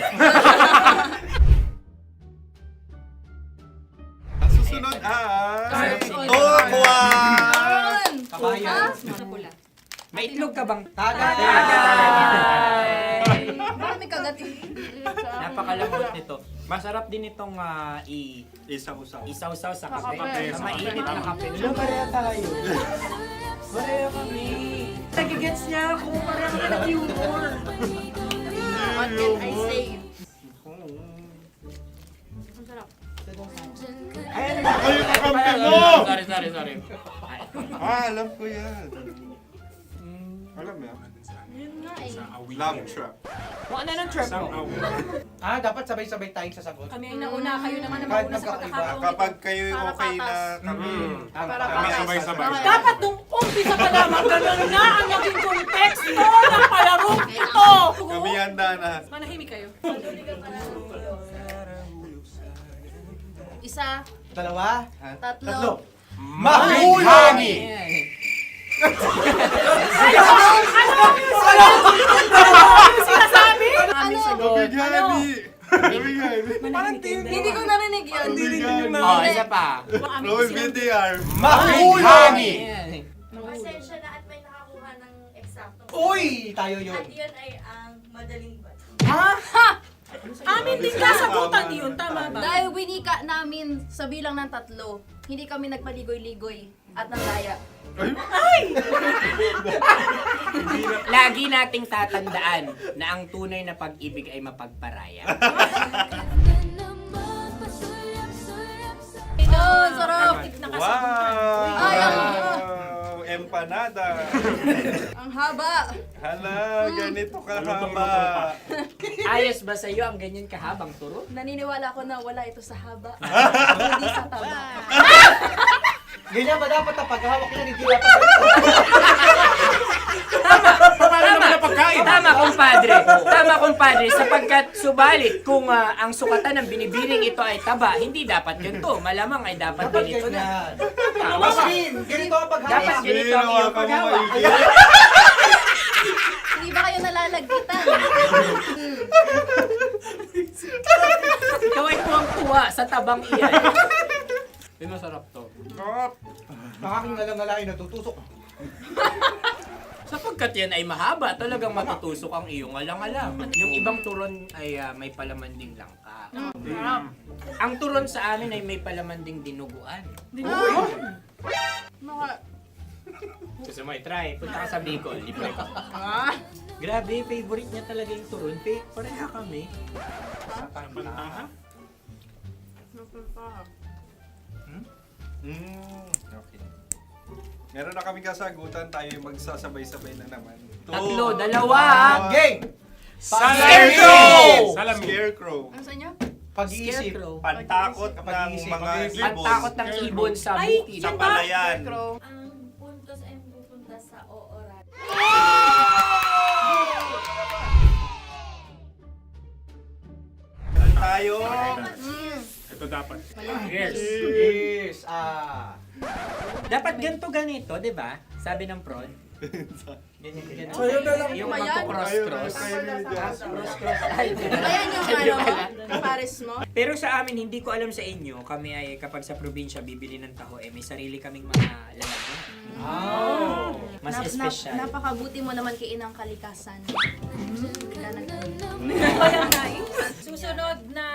S7: Ang susunod ay...
S13: Cards.
S7: Oh, buwan!
S16: Kabayan.
S13: Na pula.
S16: May itlog ka bang?
S8: Bakit may kagat
S16: Napakalambot nito. Masarap din itong
S7: Isaw-saw.
S16: isaw-saw sa kape.
S7: Kape.
S16: Sa mainit na kape. Ano pareha tayo? Pareha kami.
S13: Nagigets niya ako. Parang ka ng humor.
S8: What can I say?
S13: Ang sarap.
S7: Ay, yung kakampi mo!
S16: Sorry.
S7: Ah, alam ko yan. Alam mo yan?
S8: Yun nga eh.
S7: Love trap.
S16: Kung ano ng trap mo?
S14: Dapat sabay-sabay tayong sasagot.
S13: Kami ang nauna, kayo naman ang
S14: Kahit
S13: mauna sa
S14: magkakaiba.
S13: pagkakataon.
S7: Kapag kayo okay na kami, kami sabay-sabay.
S13: Dapat nung umpisa pa lamang ganun na ang naging konteksto ng palarong ito.
S7: Kami handa na.
S13: Manahimik kayo.
S18: Isa,
S14: Dalawa.
S18: tatlo.
S14: Mahuli!
S13: Sinasabi?
S18: Ano? Hindi ko narinig yun.
S16: Oh, isa pa.
S7: Roll VTR.
S14: Mahuli!
S18: Pasensya na at may nakakuha ng eksaktong.
S14: Uy! Tayo yun.
S18: At yun ay ang madaling ba?
S13: Amin din kasagutan yun, tama ba?
S18: Dahil winika namin sa bilang ng 3, hindi kami nagpaligoy-ligoy at nandaya.
S16: Lagi nating tatandaan na ang tunay na pag-ibig ay mapagparaya.
S18: Oh, sarap!
S7: Wow! Empanada.
S18: Ang haba!
S7: Hala, ganito kahaba.
S16: Ayos ba sa'yo ang ganyan kahabang turo?
S18: Naniniwala ko na wala ito sa haba. Hindi sa taba.
S14: Ganyan ba dapat ang paghahawak niya? Hindi dapat
S16: Tama, kumpadre. Sapagkat subalit kung ang sukatan ng binibining ito ay taba, hindi dapat ganito. Malamang ay dapat ganito na.
S14: Ganito ang paghahawak.
S16: Dapat ganito ang iyong paghawak.
S18: Hindi ba kayo nalalagkitan?
S16: Ikaw ay tuwang-tuwa sa tabang iyan. Ay, masarap to.
S14: Nakaking nalang-nalain, natutusok.
S16: Sapagkat yan ay mahaba, talagang matutusok ang iyong alang-alang. Yung ibang turon ay may palaman ding langka. Ang turon sa amin ay may palaman ding dinuguan. Gusto mo i-try? Punta ka sa Bicol, libre ko. Grabe, favorite niya talaga yung turon. Pareha kami.
S7: Okay. Meron na kami kasagutan, tayo yung magsasabay-sabay na naman.
S16: 3, 2.
S14: Game!
S7: Scarecrow! Scarecrow.
S18: Ano sa inyo?
S14: Pag-iisip.
S7: Pantakot ng mga ibon.
S16: Pantakot ng ibon sa bukid.
S7: Sa palayan.
S18: Ang puntos ay pupunta sa ooran.
S7: Tayo.
S10: Ito dapat.
S14: Yes.
S16: Dapat ganito, di ba? Sabi ng prod. Ganyan. Yung magko-cross-cross. Cross-cross.
S18: Ayan yung pares mo.
S16: Pero sa amin, hindi ko alam sa inyo, kami ay kapag sa probinsya bibili ng taho, may sarili kaming mga lalagyan. Mas espesyal.
S18: Napakabuti mo naman kay Inang Kalikasan.
S13: Susunod na.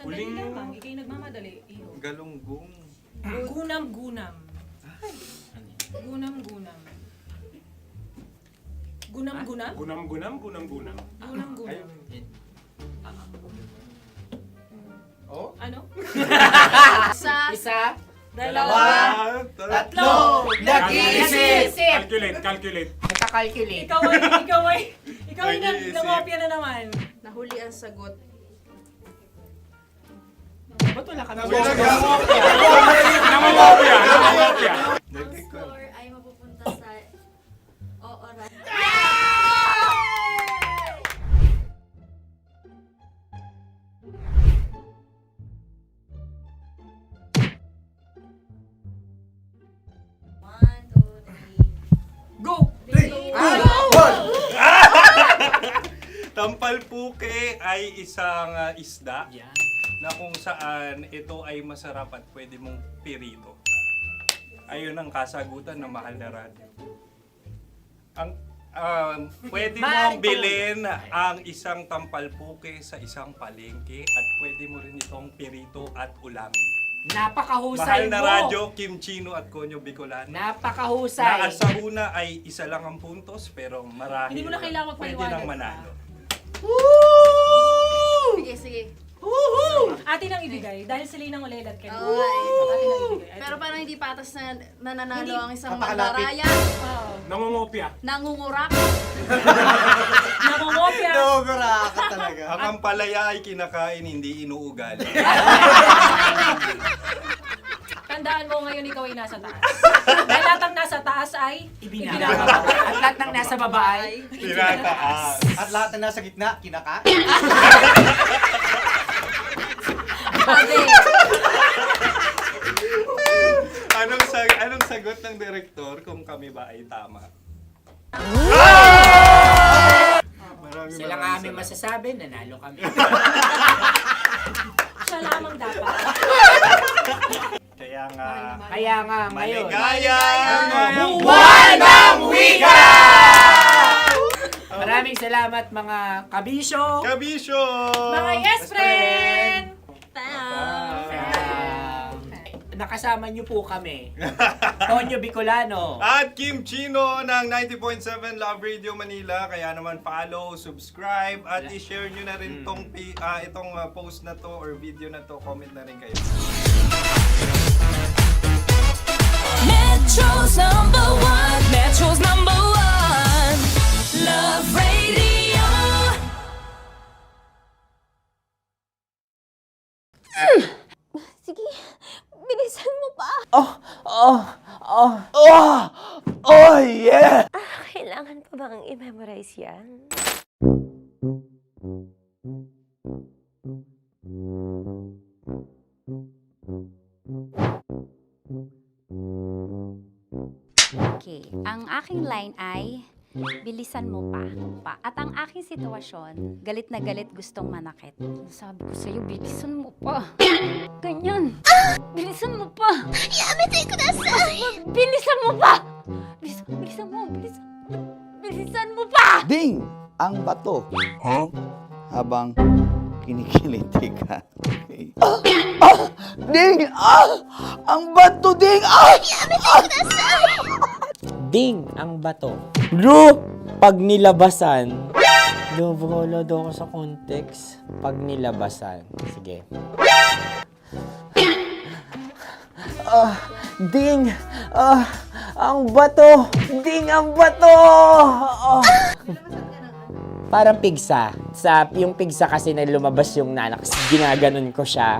S13: Sandali lamang, ikay nagmamadali.
S7: Galunggong.
S13: Gunam-gunam. Gunam-gunam. Gunam-gunam?
S10: Gunam-gunam.
S13: Gunam-gunam.
S14: Oh?
S13: Ano?
S16: Isa.
S13: Dalawa.
S14: Tatlo. Nag-iisip.
S10: Calculate.
S16: Nagka-calculate.
S13: Ikaw ay nangopya na naman.
S18: Nahuli ang sagot.
S16: Ba't wala ka na?
S10: Namamopya.
S18: Ang score ay mapupunta sa ooran.
S13: Go!
S7: Tampalpuke ay isang isda na kung saan ito ay masarap at pwede mong pirito. Ayun ang kasagutan ng Mahal na Radyo. Ang pwede mong bilhin ang isang tampalpuke sa isang palengke at pwede mo rin itong pirito at ulamin.
S16: Napakahusay
S7: Mahal na
S16: mo.
S7: Radyo, Kim Chino at Konyo Bicolano.
S16: Napakahusay.
S7: Na sa una ay isa lang ang puntos pero marahil
S13: Hindi mo na kailangan
S7: pwede
S13: magpaliwanag
S7: nang
S13: pa.
S7: manalo.
S18: Sige.
S13: Atin ang ibibigay. Dahil sila yung nangulelat kayo.
S18: Oo nga eh.
S13: Atin na ibibigay.
S18: Pero parang hindi patas na nananalo
S13: Hindi.
S18: ang isang
S14: Papakalapit.
S18: mandaraya.
S10: Nangungopia.
S18: Nangungurak.
S13: Nangungopia.
S14: Naguraka talaga.
S7: Ang ampalaya ay kinakain, hindi inuugali.
S13: Tandaan mo ngayon ikaw ay nasa taas. Dahil lahat ng nasa taas ay
S16: Ibinababa. At lahat ng nasa baba ay
S7: Tinataas.
S14: At lahat na nasa gitna, kinaka.
S7: Anong sagot ng direktor kung kami ba ay tama?
S16: Sila nga aming masasabi, nanalo kami.
S13: siya lamang dapat.
S7: Kaya nga
S16: ngayon.
S7: maligaya
S16: Buwan ng Wika! Maraming salamat mga kabisyo.
S7: Kabisyo!
S13: Mga yes friend!
S16: Nakasama niyo po kami. Tonyo Bicolano.
S7: At Kim Chino ng 90.7 Love Radio Manila. Kaya naman follow, subscribe, at i-share nyo na rin itong post na to or video na to. Comment na rin kayo.
S4: Metro's #1, Metro's #1, Love Radio.
S3: Sige, bilisan mo pa.
S2: Oh, yeah!
S15: Kailangan pa bang i-memorize yan?
S5: Okay, ang aking line ay, bilisan mo pa. At ang aking sitwasyon, galit na galit gustong manakit. Sabi ko sa'yo, bilisan mo pa. Ganyan. Bilisan mo pa.
S3: Yamitay ko na sa...
S5: Bilisan mo pa! Bilisan mo pa!
S11: Ding! Ang bato. Habang kinikiliti ka. Okay.
S2: Ding! Ang bato, Ding!
S6: Ding ang bato. Bro! Pag nilabasan. Wala daw ako sa context. Pag nilabasan. Sige. Ding! Ang bato! Ding ang bato! Parang pigsa. Yung pigsa kasi na lumabas yung nanak. Ginaganon ko siya.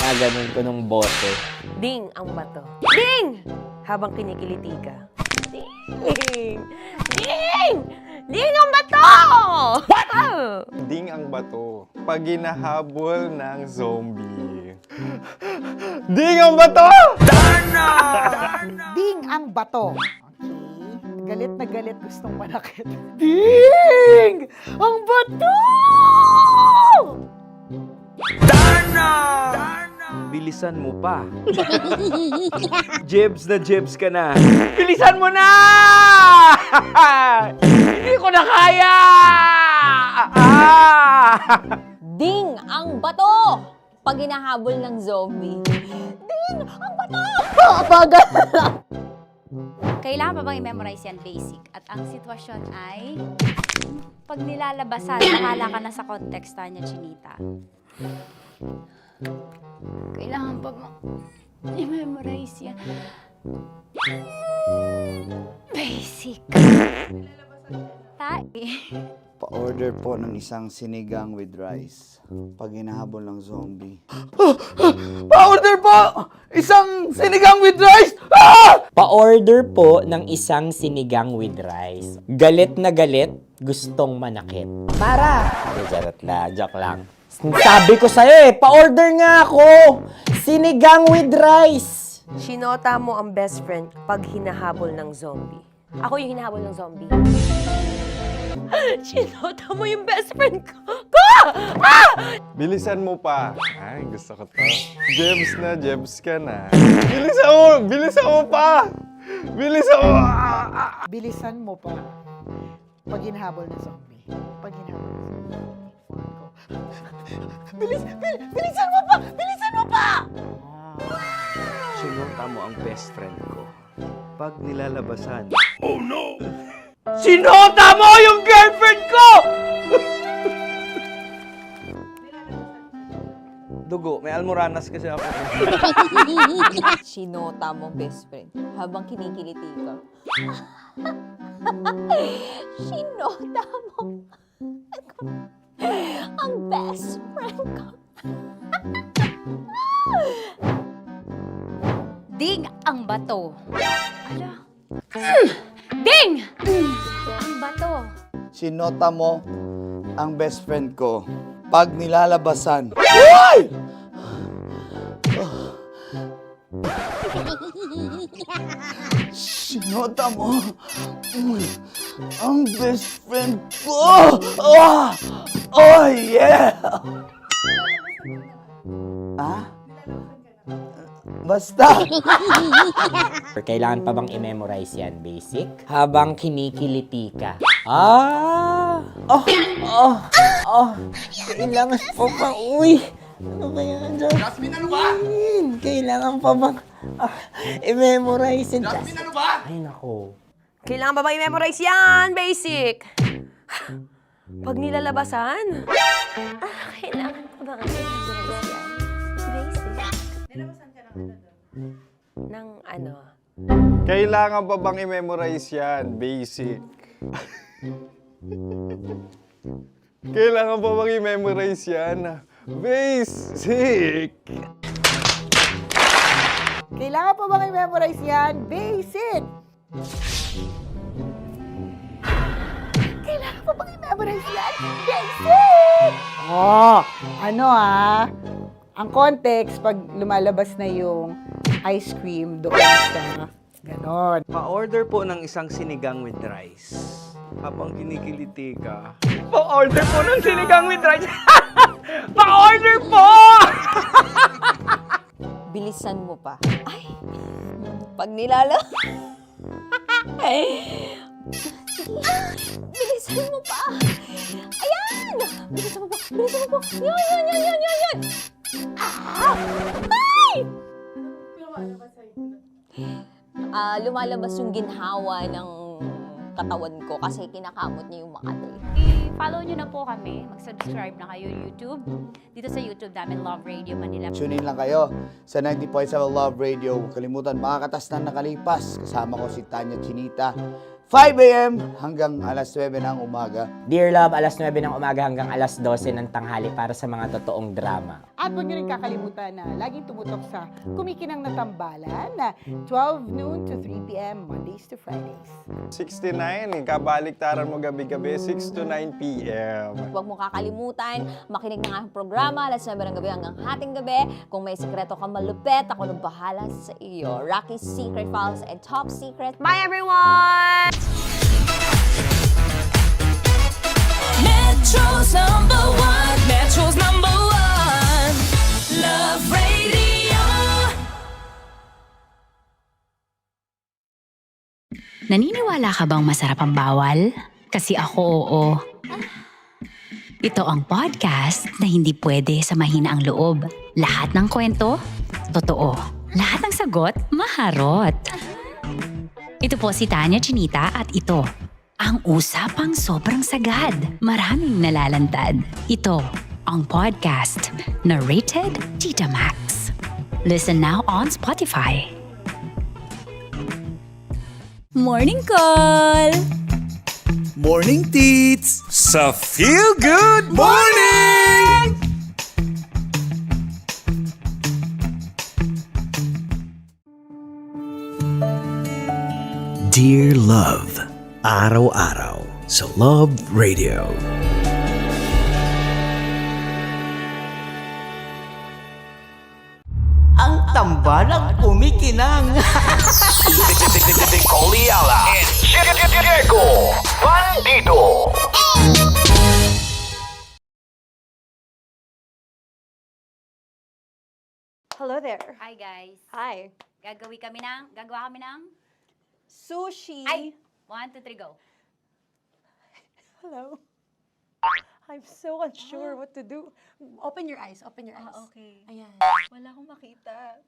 S6: Ginaganon ko nung bote.
S15: Ding ang bato. Ding! Habang kinikiliti ka. Ding! Ding! Ding ang bato! What?
S7: Ding ang bato. Pag hinahabol ng zombie. Ding ang bato!
S19: Ding ang bato. Okay. Galit na galit gustong manakit. Ding! Ang bato!
S6: Bilisan mo pa. Jebs ka na. Bilisan mo na! Hindi ko na kaya!
S3: Ding ang bato! Pag hinahabol ng zombie. Ding ang bato! Bagal!
S5: Kailangan pa bang i-memorize yan basic? At ang sitwasyon ay, pag nilalabasan, nakala ka na sa konteksta niya, Chinita. Kailangan pa bang i-memorize yan? Basic.
S11: Pa-order po ng isang sinigang with rice. Pag hinahabol ng zombie.
S2: Pa-order po! Isang sinigang with rice!
S6: Pa-order po ng isang sinigang with rice. Galit na galit, gustong manakit. Para! Joke lang. Sabi ko sa'yo pa-order nga ako! Sinigang with rice!
S15: Sinota mo ang best friend pag hinahabol ng zombie. Ako yung hinahabol ng zombie. Sinota mo yung best friend ko!
S7: Bilisan mo pa. Ay, gusto ko to. Jebs ka na. Bilisan mo pa!
S19: Bilisan mo pa. Pag hinahabol ng zombie. Pag hinahabol ng zombie. Bilisan mo pa! Bilisan mo pa!
S6: Sinota mo ang best friend ko. Pag nilalabasan.
S2: Oh no! Sinota mo yung girlfriend ko!
S9: dugo. May almoranas kasi ako.
S3: Sinota mo, best friend, habang kinikiliti ka. Sinota mo. Ang best friend ko.
S5: Ding ang bato. Ala. Ding! Ang bato.
S11: Sinota mo ang best friend ko pag nilalabasan. Uy! Sinota mo ang best friend ko. Oh yeah! Ah? Basta.
S16: Kailangan pa bang i-memorize yan, basic? Habang kinikiliti ka. Ah! Kailangan pa bang, uy! Ano ba yan, Jasmine?
S14: Jasmine, ano ba?
S16: Kailangan pa bang i-memorize yan,
S14: Jasmine, ano ba?
S16: Ay, nako.
S15: Kailangan ba i-memorize yan, basic? Pag nilalabasan? Kailangan ba i-memorize yan, basic? Nilalabasan ka ng ano?
S7: Kailangan pa bang i-memorize yan? Basic. Kailangan pa bang i-memorize yan? Basic.
S19: Kailangan pa bang i-memorize yan? Basic! Kailangan pa bang i-memorize yan? Basic! Oh, ano ang context pag lumalabas na yung ice cream doon sa ganon.
S9: Pa-order po ng isang sinigang with rice. Habang kinikiliti ka. Pa-order po ng sinigang with rice! Pa-order po!
S3: Bilisan mo pa. Ay! Pag nilala... Bilisan mo pa! Ayan! Bilisan mo pa! Bilisan mo pa! Yan! Ay! Lumalabas yung ginhawa ng katawan ko kasi kinakamot niya yung Makati.
S5: I-follow nyo na po kami. Mag-subscribe na kayo YouTube. Dito sa YouTube namin, Love Radio Manila.
S11: Tune in lang kayo sa 90.7 Love Radio. Huwag kalimutan, makakatas na nakalipas. Kasama ko si Tanya Chinita. 5 a.m. hanggang alas 9 ng umaga.
S16: Dear Love, alas 9 ng umaga hanggang alas 12 ng tanghali para sa mga totoong drama.
S19: At huwag niyo rin kakalimutan na laging tumutok sa Kumikinang na Tambalan na 12 noon to 3 p.m. Mondays to Fridays.
S7: 69, kabaliktaran mo gabi-gabi, 6 to 9 p.m.
S3: Huwag mo kakalimutan, makinig ng aking programa, alas 9 ng gabi hanggang hating gabi. Kung may sekreto kang malupet, ako nang bahala sa iyo. Rocky's Secret Files and Top Secret.
S15: Bye, everyone!
S4: Metro's number one. Metro's number one. Love Radio.
S5: Naniniwala ka bang masarap ang bawal? Kasi ako, oo. Ito ang podcast na hindi pwede sa mahina ang loob. Lahat ng kwento, totoo. Lahat ng sagot, maharot. Ito po si Tanya Chinita at ito, ang usapang sobrang sagad. Maraming nalalantad. Ito, ang podcast na Rated Tita Max. Listen now on Spotify. Morning Call!
S2: Morning Teats! Sa Feel Good Morning! Dear Love, araw-araw sa Love Radio.
S1: Ang tambalang kumikinang.
S2: Coliala and Diego Bandido.
S15: Hello there.
S5: Hi guys.
S15: Hi.
S5: Gagawa kami ng
S15: Sushi.
S5: Ay! 1, 2, 3, go.
S15: Hello. I'm so unsure what to do. Open your eyes. Open your eyes.
S18: Okay.
S15: Ayan.
S18: Wala akong makita.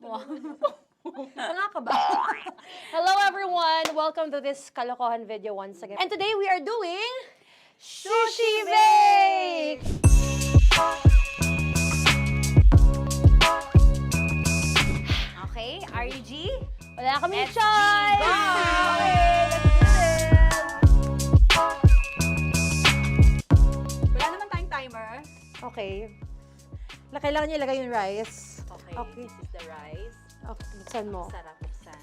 S15: Tanga ka ba? Hello everyone! Welcome to this kalokohan video once again. And today we are doing Sushi Bake! Mami
S3: SG,
S15: Choy!
S3: go!
S18: Wala naman tayong timer.
S15: Okay. Kailangan niyo ilagay yung rice.
S18: Okay,
S15: Okay.
S18: this is the rice.
S15: Okay, buksan mo.
S18: Sarap buksan.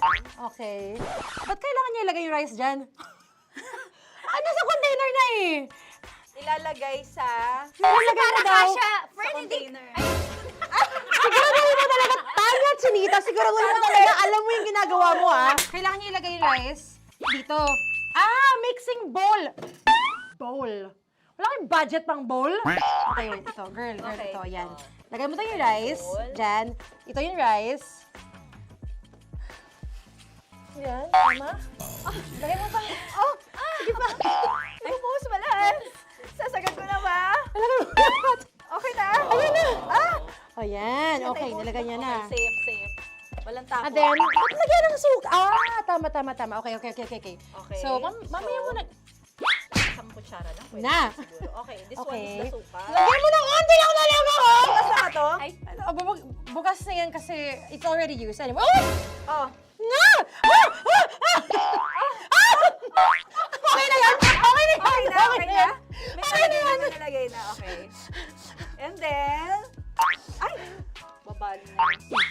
S15: Okay. Ba't kailangan niya ilagay yung rice dyan? Sa container na eh.
S18: Ilalagay sa...
S15: Ilalagay mo daw.
S18: container.
S15: Siguraduhin mo talaga, Tanya at Chinita, siguraduhin mo talaga, alam mo yung ginagawa mo Kailangan niya ilagay yung rice dito. Mixing bowl. Bowl. Wala kayong budget pang bowl? Okay, wait, ito. Girl,
S18: Okay.
S15: ito, yan. Lagay mo to yung rice. Dyan. Ito yung rice. Yan, tama? Lagay mo pa. Sige pa.
S18: Bumuhos malas. Sasagad ko na ba?
S15: Lagay mo.
S18: Okay na.
S15: Ayan na. Ayan, okay, nilagay niya na.
S18: Okay, safe. Walang tapo.
S15: And then, ba't lagyan ng suka? Tama. Okay. So, mamaya mo na.
S18: Isang kutsara lang. Pwede
S15: Na.
S18: siguro. Okay, this one
S15: Okay.
S18: is the suka.
S15: Lagyan mo ng onti lang talaga
S18: Bukas na to?
S15: Ay, bukas na yan kasi it's already used. Anyway.
S18: Oh.
S15: Nga! Okay na yan! Okay na yan!
S18: Okay na? May
S15: Okay na
S18: nalagay
S15: yan!
S18: na, nalagay na. Okay. And then... Ay! Babali na.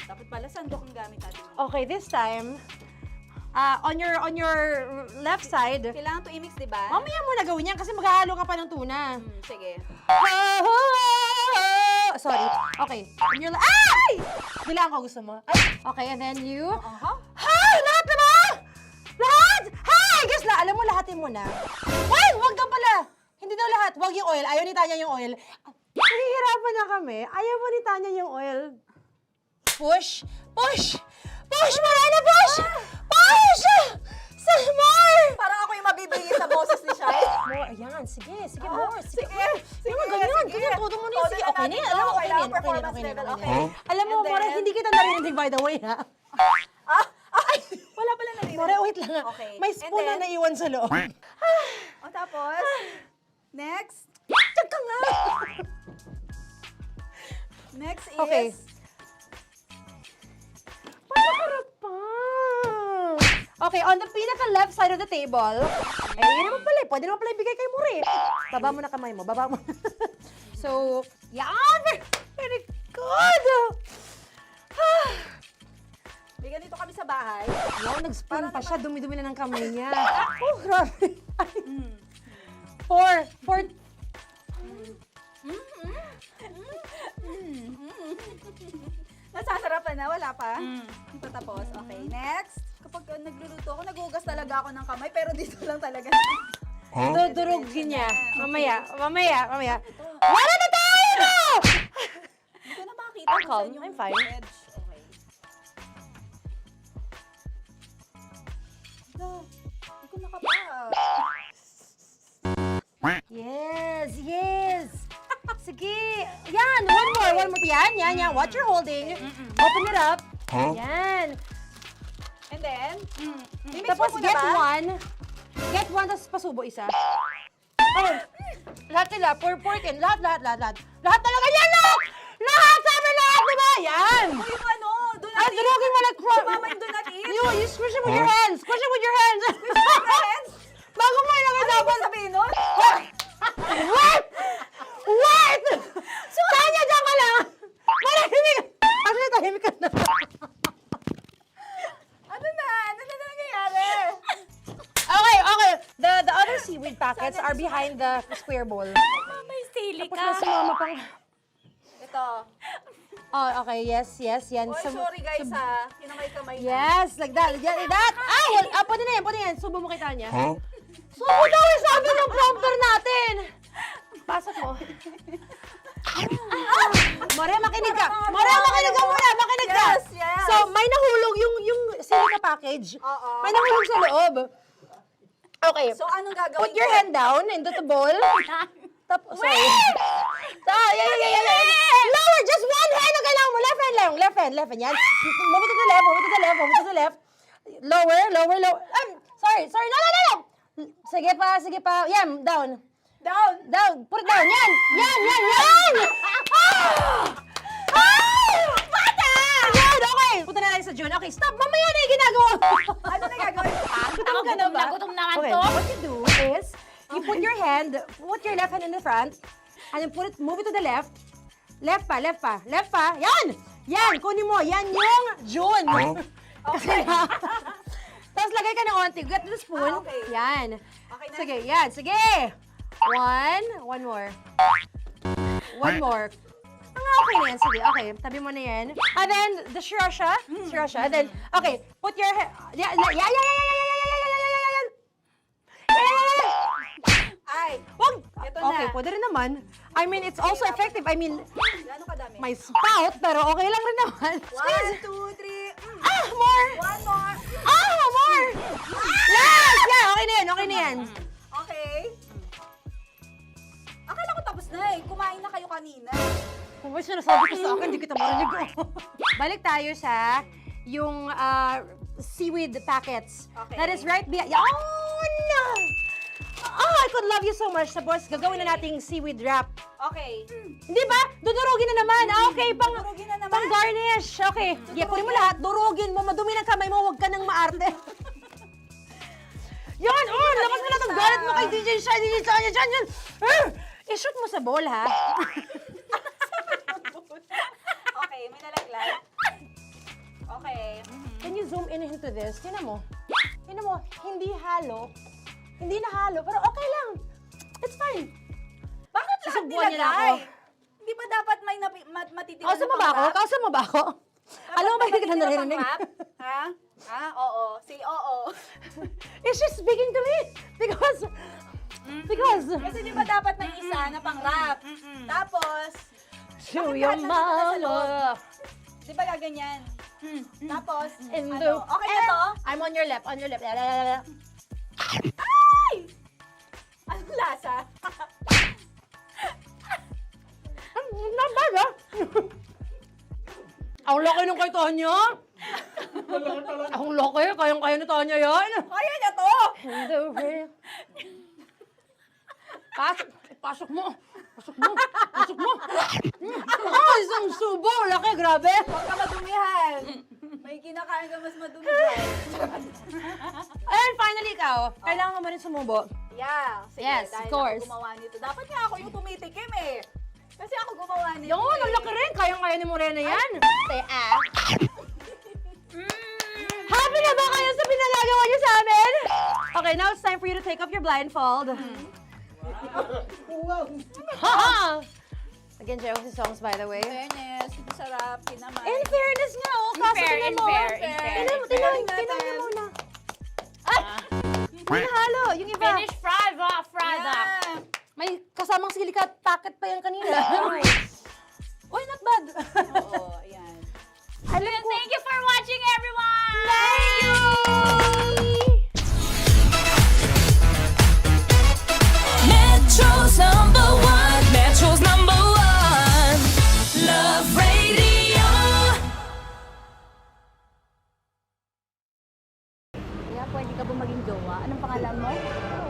S18: Dapat pala sandok ang gamit natin.
S15: Okay, this time, on your left side,
S18: Kailangan to i-mix, di ba?
S15: mamaya mo na gawin yan kasi maghahalo ka pa ng tuna.
S18: Sige.
S15: Sorry. Okay. On your ay! Bilang ko gusto mo. Ay! Okay, and then you... Hay! Lahat na ba? Lahat! Hay! Guess la, alam mo, lahatin mo na. Ay! Wag daw pala! Hindi daw lahat. Wag yung oil. Ayaw ni Tanya yung oil. Nahihirapan na kami. Ayaw mo ni Tanya yung oil. Push! Push! Push! Marana! Push! Push! Some more!
S18: Parang ako yung mabibigay sa boses ni Shai.
S15: More. Ayan. Sige. Sige, more. Sige.
S18: Sige,
S15: Ganyan.
S18: sige.
S15: Ganyan. Todo mo na.
S18: Todo
S15: Sige.
S18: na
S15: Okay na
S18: natin
S15: yan.
S18: to.
S15: Alam mo, okay na yan.
S18: Kailangan performance
S15: Okay na yan.
S18: level.
S15: Okay na yan.
S18: Okay.
S15: Alam mo,
S18: And then-
S15: More, hindi kita narinig by the way, ha?
S18: Ay! Wala pala na rin.
S15: More, wait lang.
S18: Okay.
S15: May
S18: And
S15: spoon na
S18: then-
S15: naiwan sa loob.
S18: O tapos, next.
S15: Tsaka nga.
S18: Next is...
S15: Okay. Panakarap pa. Okay, on the pinaka-left side of the table, yun naman pala, pwede naman pala ibigay kay More. Baba mo na kamay mo, baba mo. So, yan! Very good!
S18: May ganito kami sa bahay.
S15: Wow, nag-spoon pa siya, dumi-dumi na ng kamay niya. Oh, grabe. Four.
S18: Nasasarapan na, wala pa. Patapos. Okay, next. Kapag nagluluto ako, nagugas talaga ako ng kamay, pero dito lang talaga.
S15: Dudurugin niya. Mamaya. Wala na tayo!
S18: Hindi ko na makita
S15: I'm
S18: kung
S15: calm.
S18: saan yung
S15: I'm fine.
S18: edge. Okay. Hindi ko nakapa.
S15: Yes. Sige. Yan, one more. Yan. What you're holding. Open it up. Yan.
S18: And then, i-mix
S15: Tapos
S18: mo muna
S15: get
S18: ba?
S15: one. Get one, tapos pasubo isa. Oh, lahat sila. Pour it in. Lahat. Lahat talaga yan, lahat! Lahat! Sabi lahat, diba? Yan!
S18: O yung ano, do not
S15: Ay,
S18: eat.
S15: durugin mo like
S18: Sumama yung do not eat.
S15: You squish it with your hands. Squish it with your hands.
S18: Friends,
S15: Bago mo ilagay
S18: ano
S15: dapat.
S18: yung sabihin nun?
S15: Wait! Tanya, dyan ka lang! Marahimik! Actually, tahimik ka na.
S18: Ano na nangyayari?
S15: Okay. The other seaweed packets are behind the square bowl.
S3: May sili
S15: Tapos
S3: ka.
S15: na sumama pang...
S18: Ito.
S15: Oh, okay. Yes. Yan.
S18: Oy, sorry guys ha. Kinamay-kamay na.
S15: Yes, like that. Ay, pwede na yan. Subo mo kay Tanya. Subo daw yung sabi ng prompter natin. Pasok mo. More, makinig ka. Makinig ka.
S18: Yes.
S15: So, may nahulog yung silica package.
S18: Oo.
S15: May nahulog sa loob. Okay.
S18: So, anong gagawin
S15: Put your
S18: ko?
S15: hand down into the bowl. Tapos, sorry. Yeah. Lower, just one hand ang kailangan mo. Left hand. Yan. Move it to the left. Lower. Sorry. No. Sige pa. Yan, down. Put it down. Yan. Bata! Yan, okay. Punta na tayo sa June. Okay, stop. Mamaya na yung ginagawa. hand, put your left hand in the front, and then move it to the left. Left pa. Yan! Yan, kunin mo. Yan yung June. Okay. Tapos lagay ka ng onti. Get the spoon.
S18: Okay.
S15: Yan.
S18: Okay na.
S15: Sige, yan. Sige. One more. One more. Okay na yan. Sige, okay. Tabi mo na yan. And then, the sriracha. And then, okay. Put your head. Yan.
S18: Ay,
S15: Wag!
S18: Ito na.
S15: Okay, pwede rin naman. I mean, it's also effective. I mean,
S18: Gano'ng kadami?
S15: my spout, pero okay lang rin naman.
S18: 1, 2, 3.
S15: More!
S18: 1 more.
S15: More! Yes! Yeah, okay na yan.
S18: Okay. Akala ko tapos na eh. Kumain na kayo kanina.
S15: Kung may sinasabi ko sa akin, hindi kita marinig. Balik tayo sa yung seaweed packets.
S18: Okay.
S15: That is right behind. Yun! Oh, I could love you so much. Tapos, gagawin na nating seaweed wrap.
S18: Okay.
S15: Hindi ba? Dudurugin na naman. Okay,
S18: Dudurugin na naman?
S15: pang garnish. Okay. Yeah, kunin mo lahat. Durugin mo. Madumi ng kamay mo. Huwag ka nang maarte. Yan! Oh, lakas na lang ang galit mo kay DJ Shine. Yan. I-shoot mo sa bowl, ha?
S18: Okay, may nalaglag. Okay.
S15: Can you zoom in into this? Tingnan mo. Hindi halo. Hindi na halo, pero okay lang. It's fine.
S18: Bakit lahat
S15: Susubuan niya na
S18: nilagay?
S15: ako.
S18: Hindi ba dapat may matitira
S15: Kausa mo ba ako? Alam mo ba hindi kita naririnig?
S18: Ha? Oo. Say oo.
S15: Is she speaking to me? Because...
S18: Kasi di ba dapat may isa na pang-rap? Tapos,
S15: To
S18: bakit
S15: your
S18: lahat nandito na sa loob?
S15: mama.
S18: Di ba gaganyan? Tapos,
S15: In
S18: ano?
S15: the...
S18: Okay na to?
S15: I'm on your left.
S18: Ay! Anong lasa?
S15: Not bad, ha? Ang laki nung kay Tonya. Ang laki. Kayang-kaya ni Tonya yan.
S18: Kaya niya to!
S15: In the rain. Pasok mo. Isang subo. Laki, grabe.
S18: Huwag ka madumihan. May kinakain ka mas madumi dyan.
S15: And finally, ikaw. Kailangan mo rin sumubo.
S18: Yeah. Sige,
S15: Yes,
S18: dahil
S15: of course.
S18: ako gumawa nito. Dapat nga ako yung tumitikim eh. Kasi ako gumawa nito.
S15: Yun, ang laki rin. Kayang-kaya ni Morena yan. Happy na ba kayo sa pinagagawa niyo sa amin? Okay, now it's time for you to take off your blindfold. Again, Jay Oxy songs, by the way.
S18: Fairness, sarap, kinamay.
S15: In fairness nga, kaso tingnan mo. Tingnan mo muna. Ay! Hindi nahalo, yung iba.
S3: Finish fried up.
S15: May kasamang silika at packet pa yan kanina. Uy, not bad.
S18: Oo, ayan.
S3: Thank you for watching, everyone!
S15: Thank you!
S4: Metro's number one, Love Radio.
S3: Kaya pwede ka ba maging jowa? Anong pangalan mo?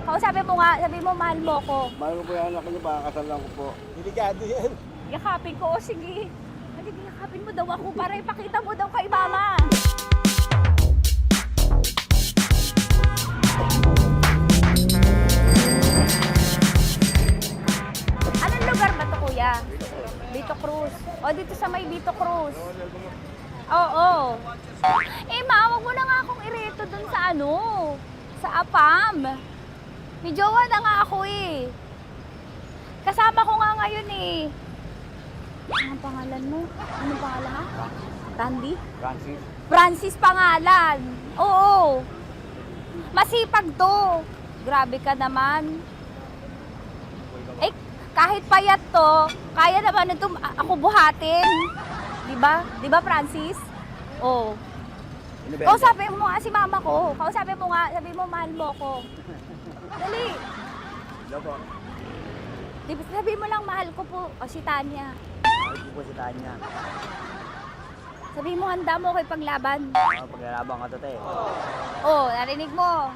S3: Kausapin mo nga, sabi mo mahal mo ko.
S9: Mahal ko po yung anak niyo, baka kasalan ko po. Delikado yan.
S3: Yakapin ko, o sige. Hindi, yakapin mo daw ako para ipakita mo daw kay mama. Anong lugar ba to, kuya? Vito Cruz. O, dito sa may Vito Cruz. Oo. Eh, ma, wag mo na nga akong ireto dun sa sa APAM. May jowa na nga ako eh. Kasama ko nga ngayon eh. Anong pangalan mo? Anong pangalan ha? Randy? Francis pangalan. Oo. Masipag to. Grabe ka naman. Eh, kahit payat to, kaya naman ito ako buhatin. Diba? Diba, Francis? Oo. Kausapin mo nga si mama ko. Kausapin mo nga, sabi mo mahal mo ko. Dali.
S9: Hello po.
S3: Sabi mo lang mahal ko po. O si Tanya.
S9: Mahal ko po si Tanya.
S3: Sabi mo handa mo ko ipaglaban.
S9: Paglalabang ka to, te.
S3: Oh, narinig mo.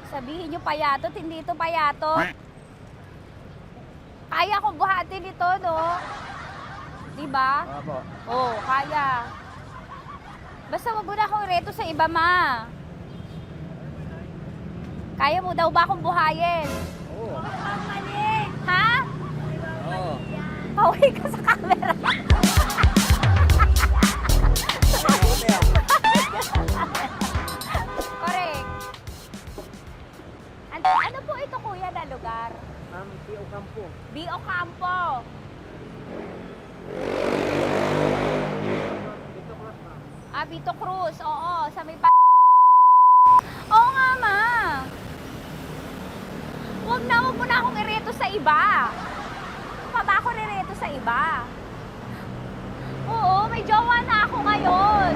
S3: Sabihin nyo payatot, hindi ito payatot. Kaya ko buhatin ito, no? Diba?
S9: Opo.
S3: Oh, kaya. Basta wag mo na akong reto sa iba, ma. Kaya mo daw ba akong buhayin?
S9: Oo.
S18: Kaway ka sa camera. Correct. Ano po ito, kuya, na lugar?
S16: B.O. Campo.
S18: B.O. Campo. Vito Cruz. Oo, sa may Oo nga, ma. Huwag mo na akong ireto sa iba. Pa ba ako ireto sa iba? Oo, may jowa na ako ngayon.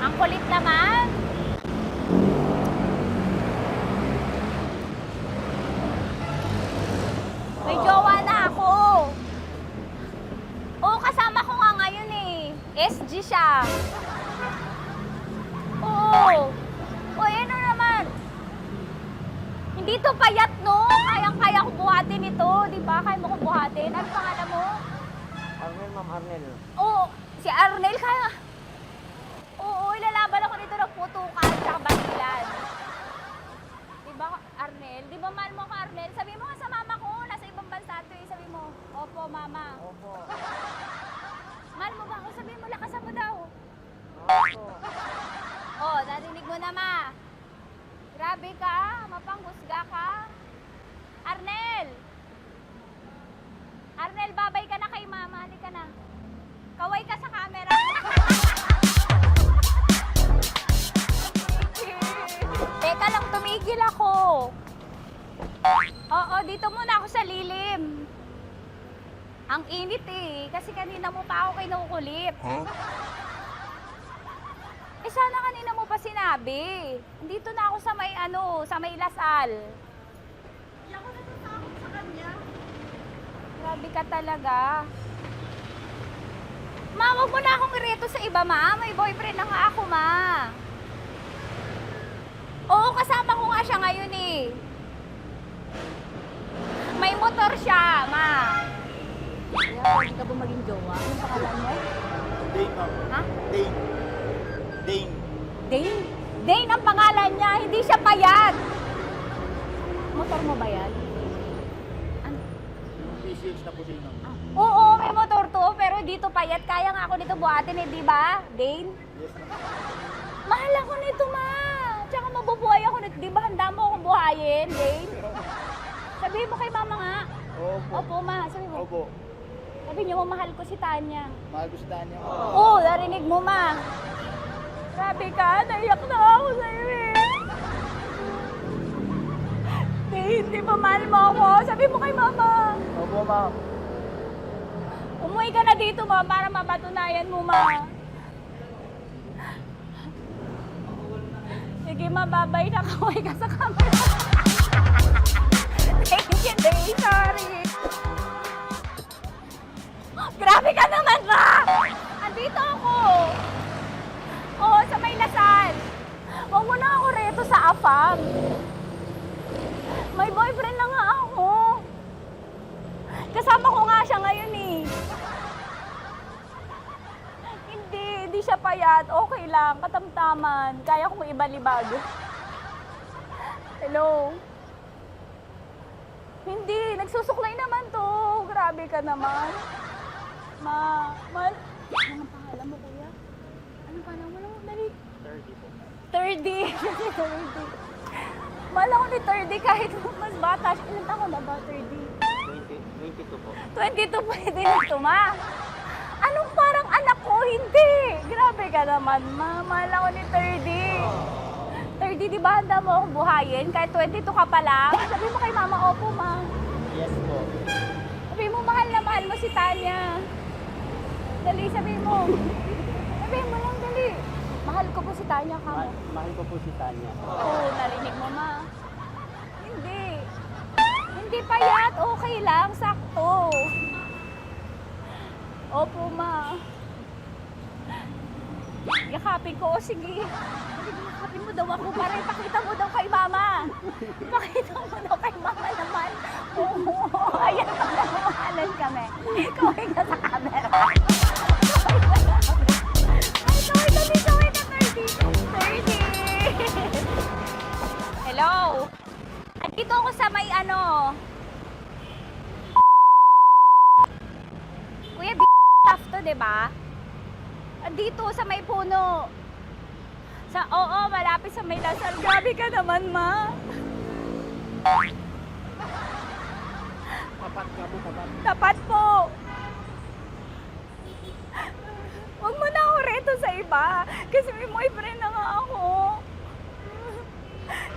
S18: Ang kulit naman. May jowa na ako. Oo, kasama ko nga ngayon eh. SG siya. Oo. O, ano naman? Hindi to payat, no? Kayang-kaya ko buhatin ito, di ba? Kaya mo ko buhatin. Ano pangalan mo?
S16: Arnel, Ma'am Arnel.
S18: Oo, si Arnel kaya. Oo, ilalaban ako dito ng putukan sa basilan. Di ba, Arnel? Di ba mahal mo ka, Arnel? Sabi mo nga sa mama ko, nasa ibang bansa to eh. Sabi mo, opo, mama.
S16: Opo.
S18: Mahal mo ba ako? Sabi mo, lakasan mo daw.
S16: Opo.
S18: Oh, narinig mo na, ma. Grabe ka, mapanghusga ka. Arnel! Arnel, babay ka na kay mama. Halika na. Kaway ka sa camera. Teka lang, tumigil ako. Oo, dito muna ako sa lilim. Ang init eh, kasi kanina mo pa ako kinukulit. Eh sana kanina mo pa sinabi. Dito na ako sa may sa may Lasal. Hindi ako natatakot sa kanya. Grabe ka talaga. Ma, wag mo na akong ireto sa iba, ma. May boyfriend na nga ako, ma. Oo, kasama ko nga siya ngayon eh. May motor siya, ma. Kaya, hindi ka ba maging jowa? Anong pangalan mo?
S14: Dane, ma'am.
S18: Ha?
S14: Dane. Dane.
S18: Dane? Dane ang pangalan niya, hindi siya payat. Motor mo ba yan? Ano?
S14: Yung PCH na puti, ma'am.
S18: Oo, may motor to, pero dito payat. Kaya nga ako nito buhatin eh, di ba? Dane?
S14: Yes, ma'am.
S18: Mahal ako nito, ma. Tsaka mabubuhay ako nito. Di ba handa mo akong buhayin, Dane? Sabihin mo kay mama nga.
S14: Opo.
S18: Opo, ma. Sabi mo.
S14: Opo.
S18: Sabi niyo, mahal ko si Tanya.
S14: Mahal ko si Tanya.
S18: Oo, narinig mo, ma. Grabe ka, naiyak na ako sa'yo eh. Hindi ba mahal mo ako? Sabi mo kay mama.
S14: Opo, ma'am.
S18: Umuwi ka na dito, ma, para mapatunayan mo, ma. Sige, ma, babay na. Kaway ka sa camera. Thank you, Day. Sorry. Grabe ka naman, ma! Andito ako. Oo, sa may Lasal. Huwag mo na ako reto sa afam. May boyfriend na nga ako. Kasama ko nga siya ngayon eh. Hindi siya payat. Okay lang, katamtaman. Kaya kong ibalibag. Hello? Hindi, nagsusuklay naman to. Grabe ka naman. Anong pangalan mo, kuya? Anong pangalan mo? Dali.
S16: 30 po.
S18: 30. 30. Mahal ako ni 30 kahit mas bata siya. Ilan taon na ba, 30?
S16: 22 po.
S18: 22 pwede na ito, ma. Anong parang anak ko? Hindi. Grabe ka naman, ma. Mahal ako ni 30. 30, di ba handa mo akong buhayin? Kahit 22 ka pa lang. Sabi mo kay mama, opo, ma.
S16: Yes po.
S18: Sabi mo, mahal na mahal mo si Tanya. Dali, sabi mo. Sabi mo lang, dali. Mahal ko po si Tanya ka mo.
S16: Mahal ko po si Tanya.
S18: Oo, narinig mo, ma. Hindi. Hindi payat. Okay lang. Sakto. Opo, ma. Yakapin ko. O, sige. Yakapin mo daw ako para ipakita mo daw kay mama. Ipakita mo daw kay mama naman. Oo. Ayan, magmamahalan kami. Kaway ka sa camera. Kaway ka, 30. Hello. Andito ako sa may Tough to, di ba? Dito sa may puno. Oo, malapit sa may Lasal. Grabe ka naman, ma.
S9: Tapat ka mo, tapat.
S18: Tapat po. Huwag mo na ako reto sa iba. Kasi may boyfriend na nga ako.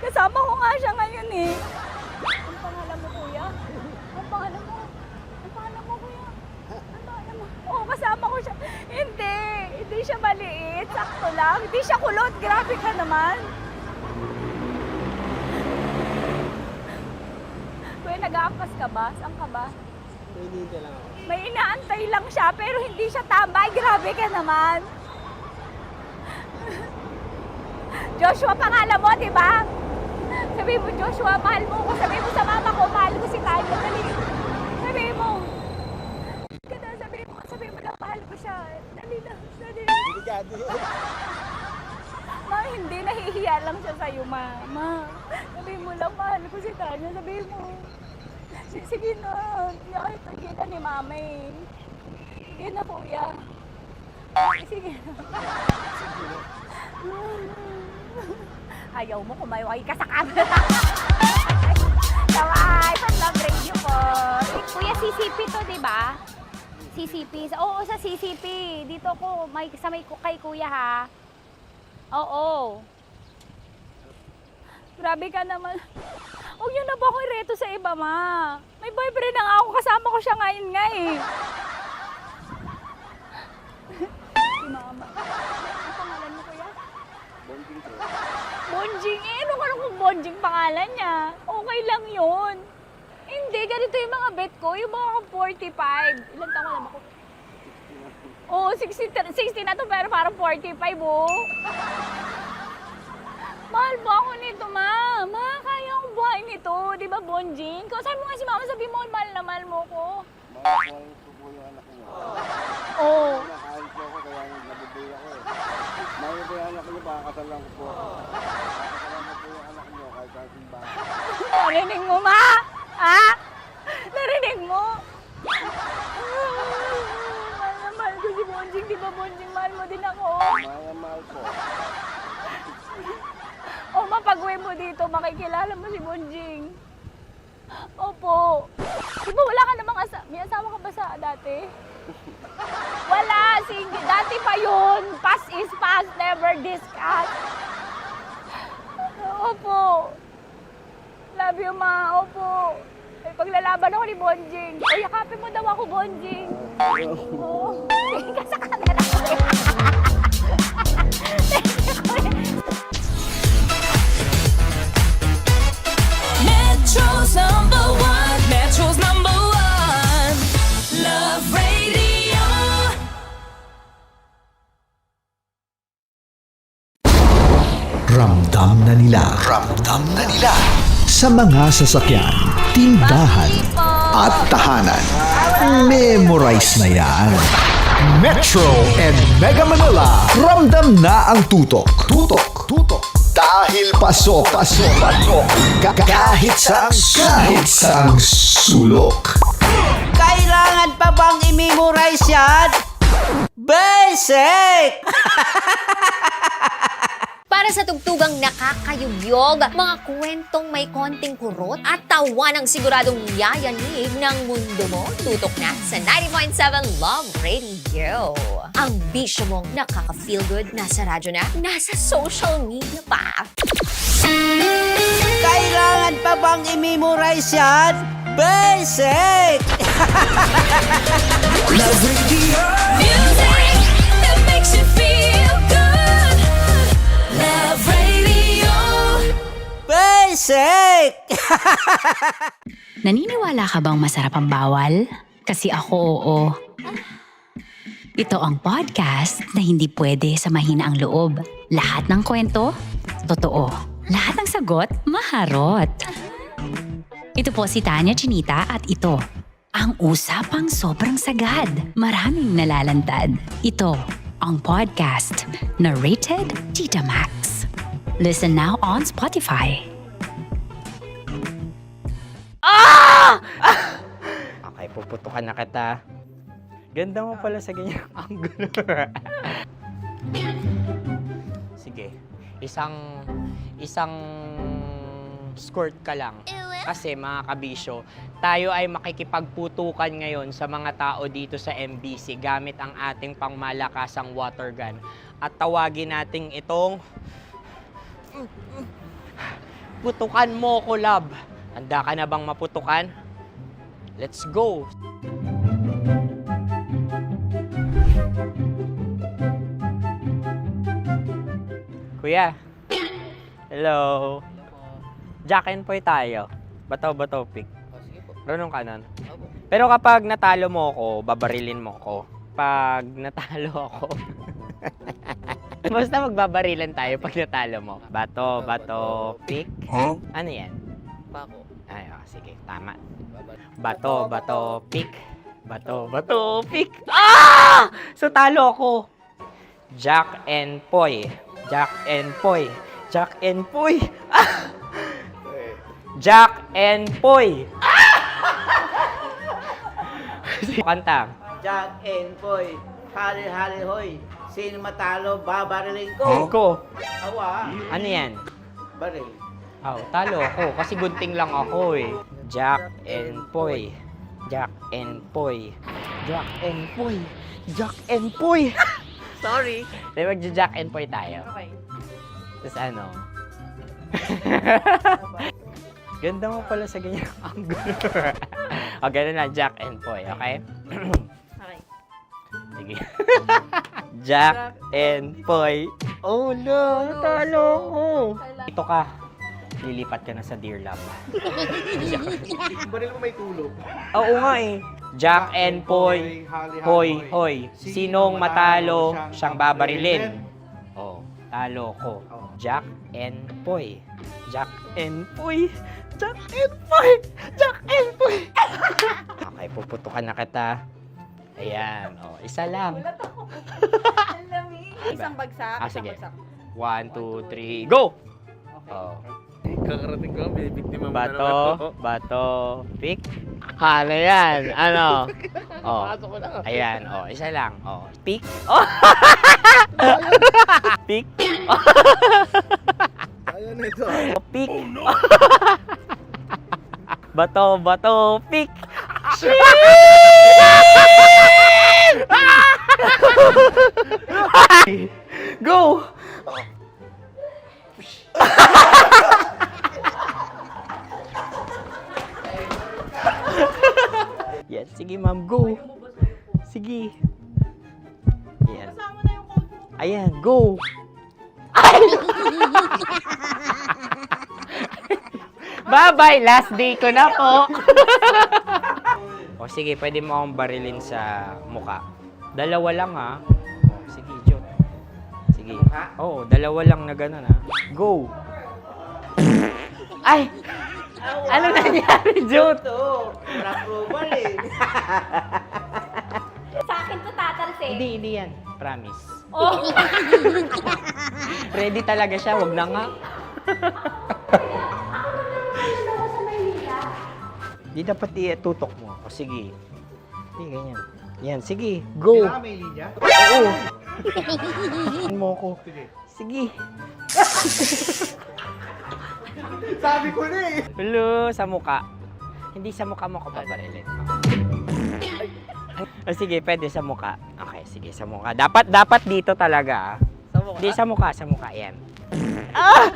S18: Kasama ko nga siya ngayon eh. Ang pangalan mo, kuya? Ang pangalan mo? Ang pangalan mo, kuya? Ang pangalan mo? Oo, kasama ko siya. Hindi siya maliit. Sakto lang. Hindi siya kulot. Grabe ka naman. Kuya, nag-aangkas ka ba? Saan ka ba?
S9: Hindi lang ako.
S18: May inaantay lang siya, pero hindi siya tambay. Grabe ka naman. Joshua, pangalan mo, di ba? Sabi mo, Joshua, mahal mo ko. Sabi mo sa mama ko, mahal ko si Tanya. Dali. Sabi mo. Sabi mo lang, mahal ko siya. Dali na. Ma, hindi. Nahihiya lang siya sa'yo, ma. Sabi mo lang, mahal ko si Tanya. Sabi mo. Sige na. Sige na ni mama eh. Sige na, kuya. Sige na. Ayaw mo kumayaway ka sa camera. Kawai, Love Radio po. Kuya, CCP to, di ba? CCP. Oo, sa CCP. Dito ko, sa may kay kuya ha. Oo. Grabe ka naman. Huwag niyo na ba ako ireto sa iba, ma? May boyfriend na nga ako. Kasama ko siya ngayon nga eh. Si mama. Ang pangalan mo, kuya?
S9: Bonjing ko.
S18: Bonjing? Ano kung Bonjing pangalan niya? Okay lang yun. Hindi, ganito yung mga bet ko. Yung mga 45. Ilan taon alam ako? Oo, 60 na to pero parang 45, oh. Mahal mo ako nito, ma. Ma, kaya akong buhay nito. Di ba, Bonjing? Sabi mo nga si mama, sabi mo, mahal na mahal mo ko.
S9: Mahal ko po yung anak niyo.
S18: Oo.
S9: Nakahal po ako, kaya nabubuhay ako eh. Mahal ko yung anak niyo, pakakasalan ko po. Pakakasalan ko po yung anak niyo, kahit sa simbahan.
S18: Narinig mo, ma? Ha? Narinig mo? Mahal na mahal ko si Bonjing. Di ba, Bonjing, mahal mo din ako?
S9: Mahal po.
S18: O, mapag-uwi mo dito, makikilala mo si Bonjing. Opo. Di ba wala ka namang may asawa ka ba sa dati? Wala, sige. Dati pa yun. Past is past, never discuss. Opo. Love you, ma. Opo. Eh, paglalaban ako ni Bonjing. O, yakapin mo daw ako, Bonjing. Oo. Tingin ka sa camera.
S4: Metro's number one, Love Radio.
S2: Ramdam na nila sa mga sasakyan, tindahan at tahanan. Memorize na yan. Metro and Mega Manila, ramdam na ang tutok. Dahil pasok. Kahit sa sulok.
S1: Kailangan pa bang i-memorize yan? Basic!
S3: Para sa tugtugang nakakayugyog, mga kwentong may konting kurot at tawa ng siguradong yayanig ng mundo mo, tutok na sa 90.7 Love Radio. Ang bisyo mong nakaka-feel good, nasa radyo na, nasa social media pa.
S1: Kailangan pa bang i-memorize yan? Basic!
S4: Love Radio. Music that makes you feel good. Love Radio.
S1: Basic!
S5: Naniniwala ka bang masarap ang bawal? Kasi ako, oo. Ito ang podcast na hindi pwede sa mahina ang loob. Lahat ng kwento, totoo. Lahat ng sagot, maharot. Ito po si Tanya Chinita at ito, ang usapang sobrang sagad. Maraming nalalantad. Ito, ang podcast na rated Tita Max. Listen now on Spotify.
S6: Okay, puputukan na kita. Ganda mo pala sa ganyang angulo. Sige. Isang skirt ka lang. Kasi mga kabisyo, tayo ay makikipagputukan ngayon sa mga tao dito sa MBC gamit ang ating pangmalakasang water gun. At tawagin natin itong putukan mo ko, love. Handa ka na bang maputukan? Let's go! Kuya. Hello. Jack and Poy tayo. Bato-bato pick. Runong ka nun. Pero kapag natalo mo ako, babarilin mo ako. Pag natalo ako, basta magbabarilan tayo pag natalo mo. Bato, pick. Ano yan?
S16: Pako.
S6: Ay, sige, tama. Bato, pick. Bato, pick. Ah! So talo ako. Jack and Poy. Jack and Poy. Jack and Poy. Ah! Jack and Poy. Kanta.
S1: Jack and Poy, hali-hali hoy. Sino matalo, babariling ko.
S6: Ko.
S1: Awa.
S6: Ano yan?
S1: Baril.
S6: Oh, talo ako kasi gunting lang ako eh. Jack and Poy. Jack and Poy. Jack and Poy. Jack and Poy. Sorry. Di ba Jack and Poy tayo?
S8: Okay.
S6: Tapos ano? Ganda mo pala sa ganyang angulo. O, ganun lang, Jack and Poy, okay?
S8: Okay.
S6: Sige. Jack and Poy. Oh no, talo ko. Ito ka. Lilipat ka na sa Dear Love.
S14: Baril mo may tulog.
S6: Oo nga eh. Jack and Poy. Hoy, hoy. Sinong matalo, siyang babarilin. Oh, talo ko. Jack and Poy. Jack and Poy. Jack and Poy. Jack and Poy. Okay, puputukan na kita. Ayan. Oh, isa lang.
S8: Isang bagsak.
S6: Sige. 1, 2, 3, go! Oh.
S10: Kakarating ko, binibiktima mo na naman to.
S6: Bato, pick. Ano yan? Ano? Oh. Ayan, oh, isa lang. Oh, pick. Oh. Pick.
S10: Ayaw na ito.
S6: Oh, pick. Oh, no. Bato, pick. Go! Yan, sige ma'am, go. Sige. Ayan. Ayan, go. Bye-bye, last day ko na po. O sige, pwede mo akong barilin sa muka. Dalawa lang ha. O, sige, Jot. Sige. Oo, dalawa lang na gano'n ha. Go. Ay! Ano nangyari, Jot?
S1: Approval eh.
S18: Sa akin to tatalsin.
S6: Hindi yan. Promise.
S18: Oh.
S6: Ready talaga siya, wag na nga. Di dapat itutok mo. O sige. Hindi, ganyan. Yan, sige. Go.
S14: Kailangan may linya?
S6: Oo. Mo ko. Sige.
S14: Sabi ko na eh.
S6: Hello, sa muka. Hindi sa muka mo ko paparilin. O sige, pwede sa muka. Okay, sige, sa muka. Dapat dito talaga. Sa muka? Hindi, sa muka. Yan. Ah!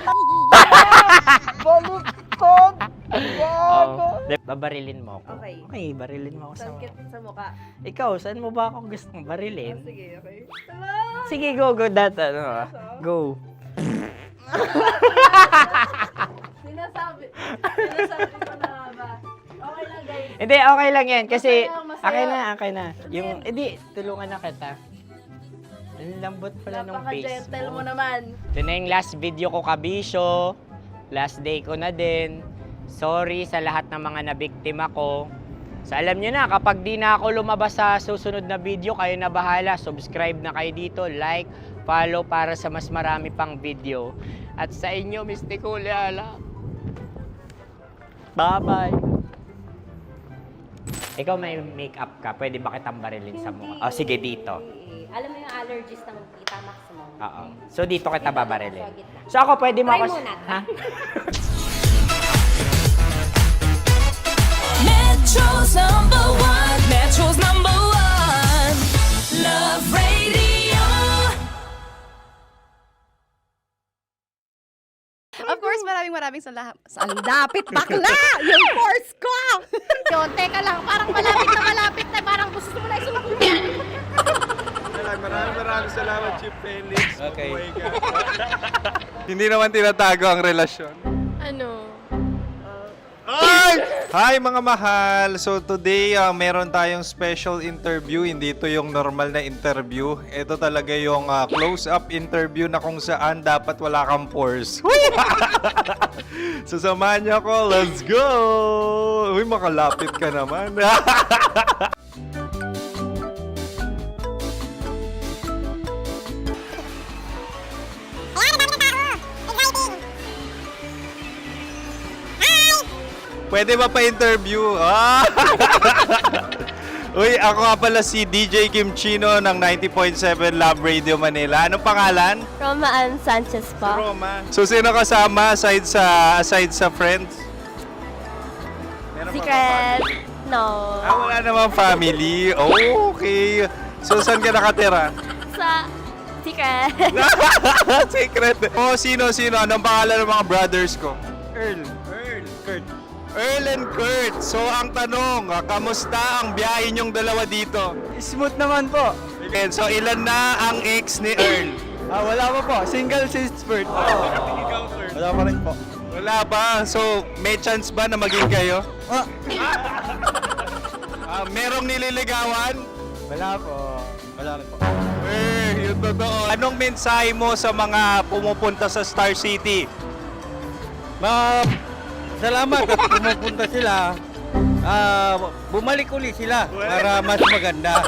S19: Baluktot!
S6: Oh, babarilin mo ako.
S8: Okay.
S6: Okay, barilin mo ako sa muka.
S8: Sa mukha.
S6: Ikaw, saan mo ba ako gustong barilin?
S8: Sige, okay.
S6: Sige, go. Go.
S8: Sinasabi ko na ba? Okay lang, guys.
S6: Hindi, okay lang yan. Kasi,
S8: Masaya.
S6: okay na. Yung, hindi, tulungan na kita. Ang lambot pala ng face
S8: Napaka-gentle
S6: mo.
S8: mo naman.
S6: Ito na yung last video ko, kabisyo. Last day ko na din. Sorry sa lahat ng mga nabiktima ko. So alam nyo na, kapag di na ako lumabas sa susunod na video, kayo na bahala. Subscribe na kayo dito, like, follow para sa mas marami pang video. At sa inyo, Mistiko Leala. Bye-bye. Ikaw may makeup ka, pwede ba kitang barilin sa mukha? O, sige, dito.
S15: Alam mo yung allergies ng Itamax mo.
S6: Oo. So, dito kita babarilin. So, ako pwede mo
S15: Try
S6: ako...
S15: muna.
S6: Ha?
S4: Metro's number one. Metro's number one. Love Radio.
S8: Of course, maraming salamat. Lapit bakla! Yung course ko! Yun, teka lang, parang malapit na, parang gusto mo na isubukan.
S7: Maraming salamat, Chief Felix.
S14: Okay.
S7: Oh my God. Hindi naman tinatago ang relasyon.
S8: Ano?
S7: Ay! Hi mga mahal! So today, meron tayong special interview. Hindi ito yung normal na interview. Ito talaga yung close-up interview na kung saan dapat wala kang pores. So samahan niyo ako. Let's go! Uy, makalapit ka naman. Pwede ba pa-interview? Ah! Uy, ako nga pala si DJ Kim Chino ng 90.7 Love Radio Manila. Anong pangalan?
S15: Roma Ann Sanchez po.
S7: Roma. So, sino kasama aside sa friends? Meron ba
S15: Secret. No.
S7: wala namang family. Oh, okay. So, saan ka nakatira?
S15: Sa Secret.
S7: Secret. Oh, sino? Anong pangalan ng mga brothers ko? Kurt. Earl and Kurt. So, ang tanong, kamusta ang biyahe niyong dalawa dito?
S9: Smooth naman po.
S7: Okay, so, ilan na ang ex ni Earl?
S9: Wala pa po. Single since birth. Wala pa rin po.
S7: Wala pa. So, may chance ba na maging kayo? Merong nililigawan?
S9: Wala po. Wala rin po.
S7: Yung totoo. Anong mensahe mo sa mga pumupunta sa Star City?
S9: Salamat at pumupunta sila. Bumalik uli sila para mas maganda.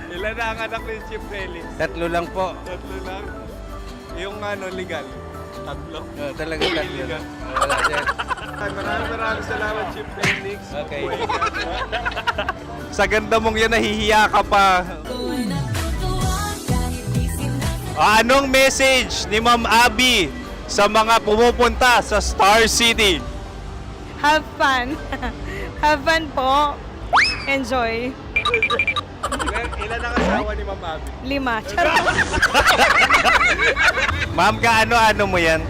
S7: Ilan na ang anak ni Chief Felix?
S9: 3 lang po.
S7: 3 lang? Yung legal? 3?
S9: Talaga 3 lang. Wala sir.
S7: Maraming salamat, Chief Felix.
S9: Okay.
S7: Sa ganda mong yan, nahihiya ka pa. Anong message ni Ma'am Abby sa mga pumupunta sa Star City?
S8: Have fun. Have fun po. Enjoy.
S7: Ilan ang asawa ni Ma'am Abby?
S8: 5. Charot.
S7: Ma'am, kaano-ano mo yan?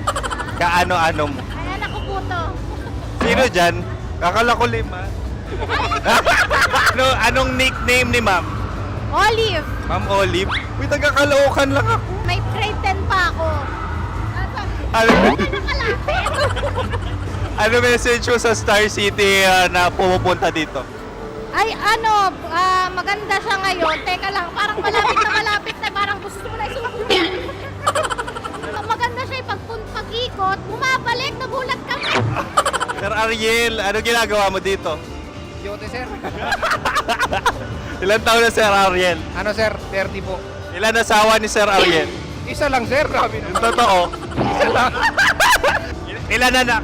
S7: Kaano-ano mo?
S18: Ay, anak ko po to.
S7: Sino dyan? Kakala ko 5. Anong nickname ni Ma'am?
S18: Olive,
S7: Ma'am Olive? Uy, taga-Caloocan lang ako.
S18: may grade 10 pa ako.
S7: Ano,
S18: Nakalapit.
S7: ano message mo sa Star City na pumupunta dito?
S18: Ay, maganda siya ngayon. Teka lang, parang malapit na, parang gusto mo na isubukan. Maganda siya pag-ikot, bumabalik, nagulat ka.
S7: Sir Ariel, ano ginagawa mo dito?
S14: Yote, sir.
S7: Ilan taon na Sir Ariel?
S14: Ano, sir? 30 po.
S7: Ilan asawa ni Sir Ariel?
S14: Isa lang, sir. Grabe
S7: Yung totoo.
S14: Isa lang.
S7: Ilan anak?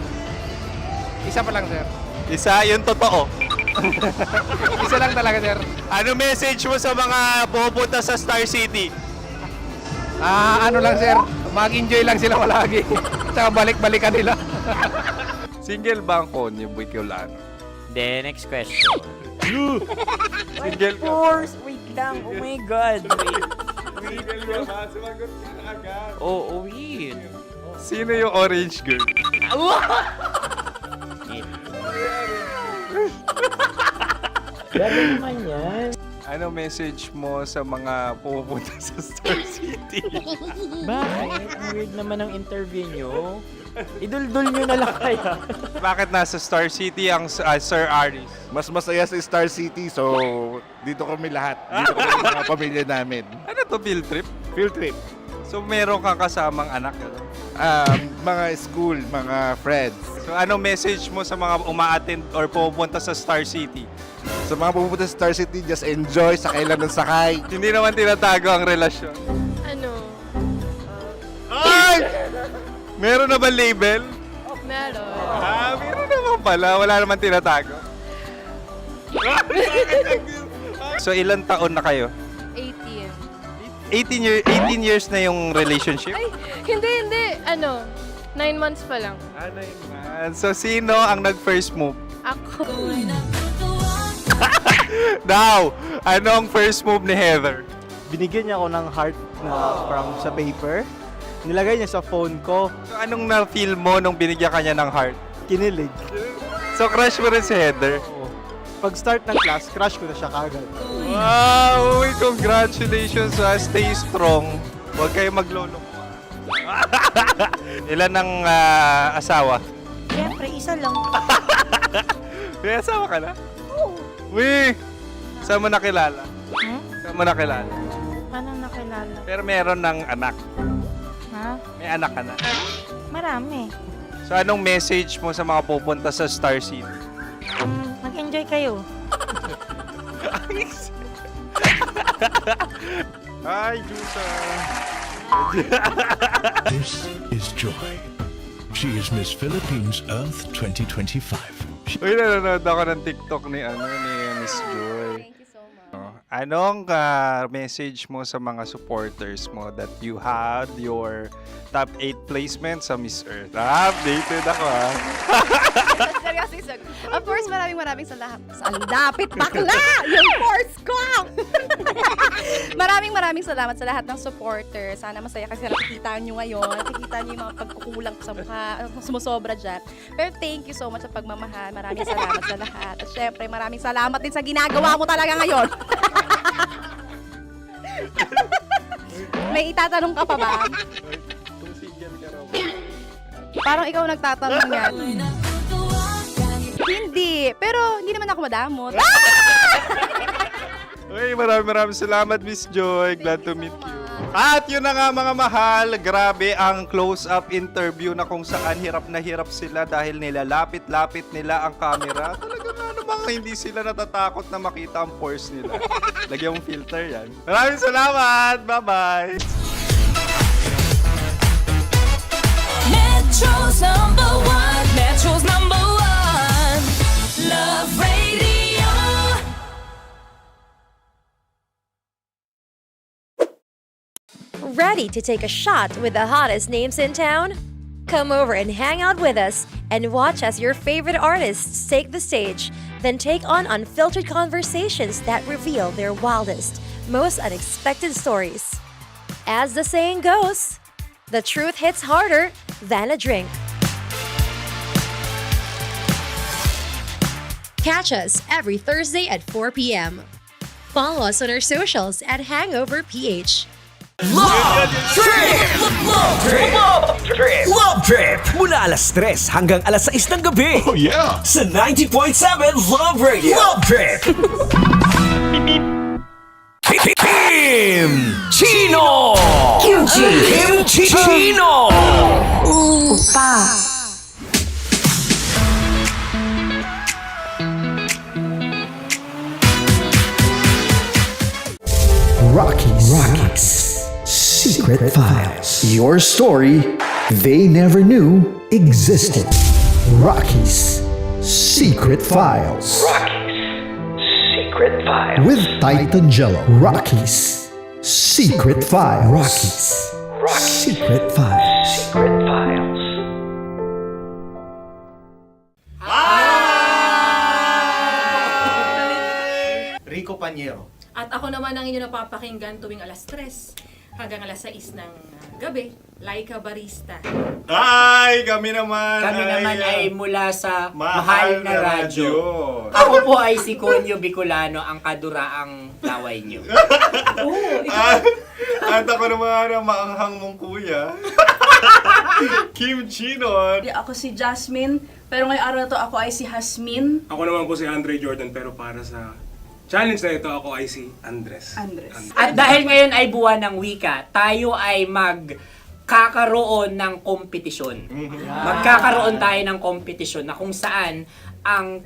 S14: Isa pa lang, sir.
S7: Isa, yung totoo.
S14: Isa lang talaga, sir.
S7: Ano message mo sa mga pumupunta sa Star City?
S14: Ano lang, sir. Mag-enjoy lang sila palagi. Tsaka balik-balikan nila.
S7: Single ba ang Konyo Bicolano?
S6: Then, next question.
S7: Single ka?
S6: Wait lang. Oh my God.
S7: Single ka ba? Sumagot ka na agad.
S6: Oo, wait.
S7: Sino yung orange girl?
S6: Grabe naman yan.
S7: Ano message mo sa mga pumupunta sa Star City?
S6: Bakit? Ang weird naman ang interview nyo. Idul-dul nyo na lang kaya.
S7: Bakit nasa Star City ang Sir Aris?
S10: Mas masaya sa Star City, so dito kami lahat. Dito kami mga pamilya namin.
S7: Ano to, field trip?
S10: Field trip.
S7: So meron kang kasamang anak? Ano?
S10: Mga school, mga friends.
S7: So ano message mo sa mga uma-attend or pupunta sa Star City?
S10: Sa mga pupunta sa Star City, just enjoy, sakay lang ng sakay.
S7: Hindi naman tinatago ang relasyon.
S8: Ano?
S7: Ay! Meron na ba label?
S8: Meron.
S7: Meron naman pala. Wala naman tinatago. So ilan taon na kayo?
S8: 18.
S7: 18 years na yung relationship?
S8: Ay, hindi. 9 months pa lang.
S7: So sino ang nag-first move?
S8: Ako.
S7: Now, anong first move ni Heather?
S9: Binigyan niya ako ng heart na from sa paper. Nilagay niya sa phone ko.
S7: So anong na-feel mo nung binigyan ka niya ng heart?
S9: Kinilig.
S7: So crush mo rin si Heather?
S9: Pag start ng class, crush ko na siya kagad.
S7: Wow! Uy, congratulations! Stay strong. Huwag kayo maglolo. Ilan ang asawa?
S18: Siyempre, isa lang.
S7: May asawa ka na? Oo. Uy! Saan mo nakilala? Saan mo nakilala?
S18: Paano nakilala?
S7: Pero meron ng anak.
S18: Ha?
S7: May anak ka na.
S18: Marami.
S7: So anong message mo sa mga pupunta sa Star City?
S18: Mag-enjoy kayo.
S7: Hi, Jusa!
S12: This is Joy. She is Miss Philippines Earth 2025.
S7: Uy, nanonood ako ng TikTok ni Miss Joy.
S8: Thank you so much.
S7: Anong message mo sa mga supporters mo that you had your top 8 placement sa Miss Earth? Updated ako
S8: Seryoso. Of course, maraming salamat. Ang dapit bakla! Yung course ko! maraming salamat sa lahat ng supporter. Sana masaya kasi nakikita nyo ngayon. Nakikita nyo yung mga pagkukulang ko sa mukha. Sumusobra dyan. Pero thank you so much sa pagmamahal. Maraming salamat sa lahat. At syempre, maraming salamat din sa ginagawa mo talaga ngayon. May itatanong ka pa ba? Parang ikaw nagtatanong yan. Hindi. Pero hindi naman ako madamot.
S7: Uy, maraming salamat, Miss Joy. Glad to meet you. At yun na nga mga mahal, grabe ang close-up interview na kung saan hirap na hirap sila dahil nilalapit-lapit nila ang camera. Talaga nga namang hindi sila natatakot na makita ang pores nila. Lagyan mong filter yan. Maraming salamat! Bye-bye!
S4: Metro's number one. Metro's number one. Love Radio.
S15: Ready to take a shot with the hottest names in town? Come over and hang out with us and watch as your favorite artists take the stage, then take on unfiltered conversations that reveal their wildest, most unexpected stories. As the saying goes, the truth hits harder than a drink. Catch us every Thursday at 4 p.m. Follow us on our socials at Hangover PH.
S2: Love Trip! Love Trip! Love Trip! Love Trip! Mula alas 3 hanggang alas 6 ng gabi. Oh yeah! Sa 90.7 Love Radio. Love Trip! Kim Chino! Kimchi Chino!
S18: Opa!
S2: Rockies. Secret Files. Your story they never knew existed. Rockies. Secret Files. Secret Files. With Titan Jello. Rockies. Secret Files. Rockies. Secret Files. Secret Files.
S20: Rico Panyero.
S13: At ako naman ang inyo napapakinggan tuwing alas 3 hanggang alas 6 ng gabi, Laika Barista.
S7: Hi! Kami naman
S16: ay mula sa Mahal na Radyo. Ako po ay si Conyo Bicolano, ang kaduraang laway nyo.
S7: At ako naman ang maanghang mong kuya. Kim Chino.
S21: Ako si Jasmine, pero ngayong araw na to ako ay si Hasmin.
S22: Ako naman po si Andre Jordan, pero para sa challenge na ito, ako ay si Andres.
S16: At dahil ngayon ay buwan ng wika, tayo ay magkakaroon ng kompetisyon. Magkakaroon tayo ng kompetisyon na kung saan ang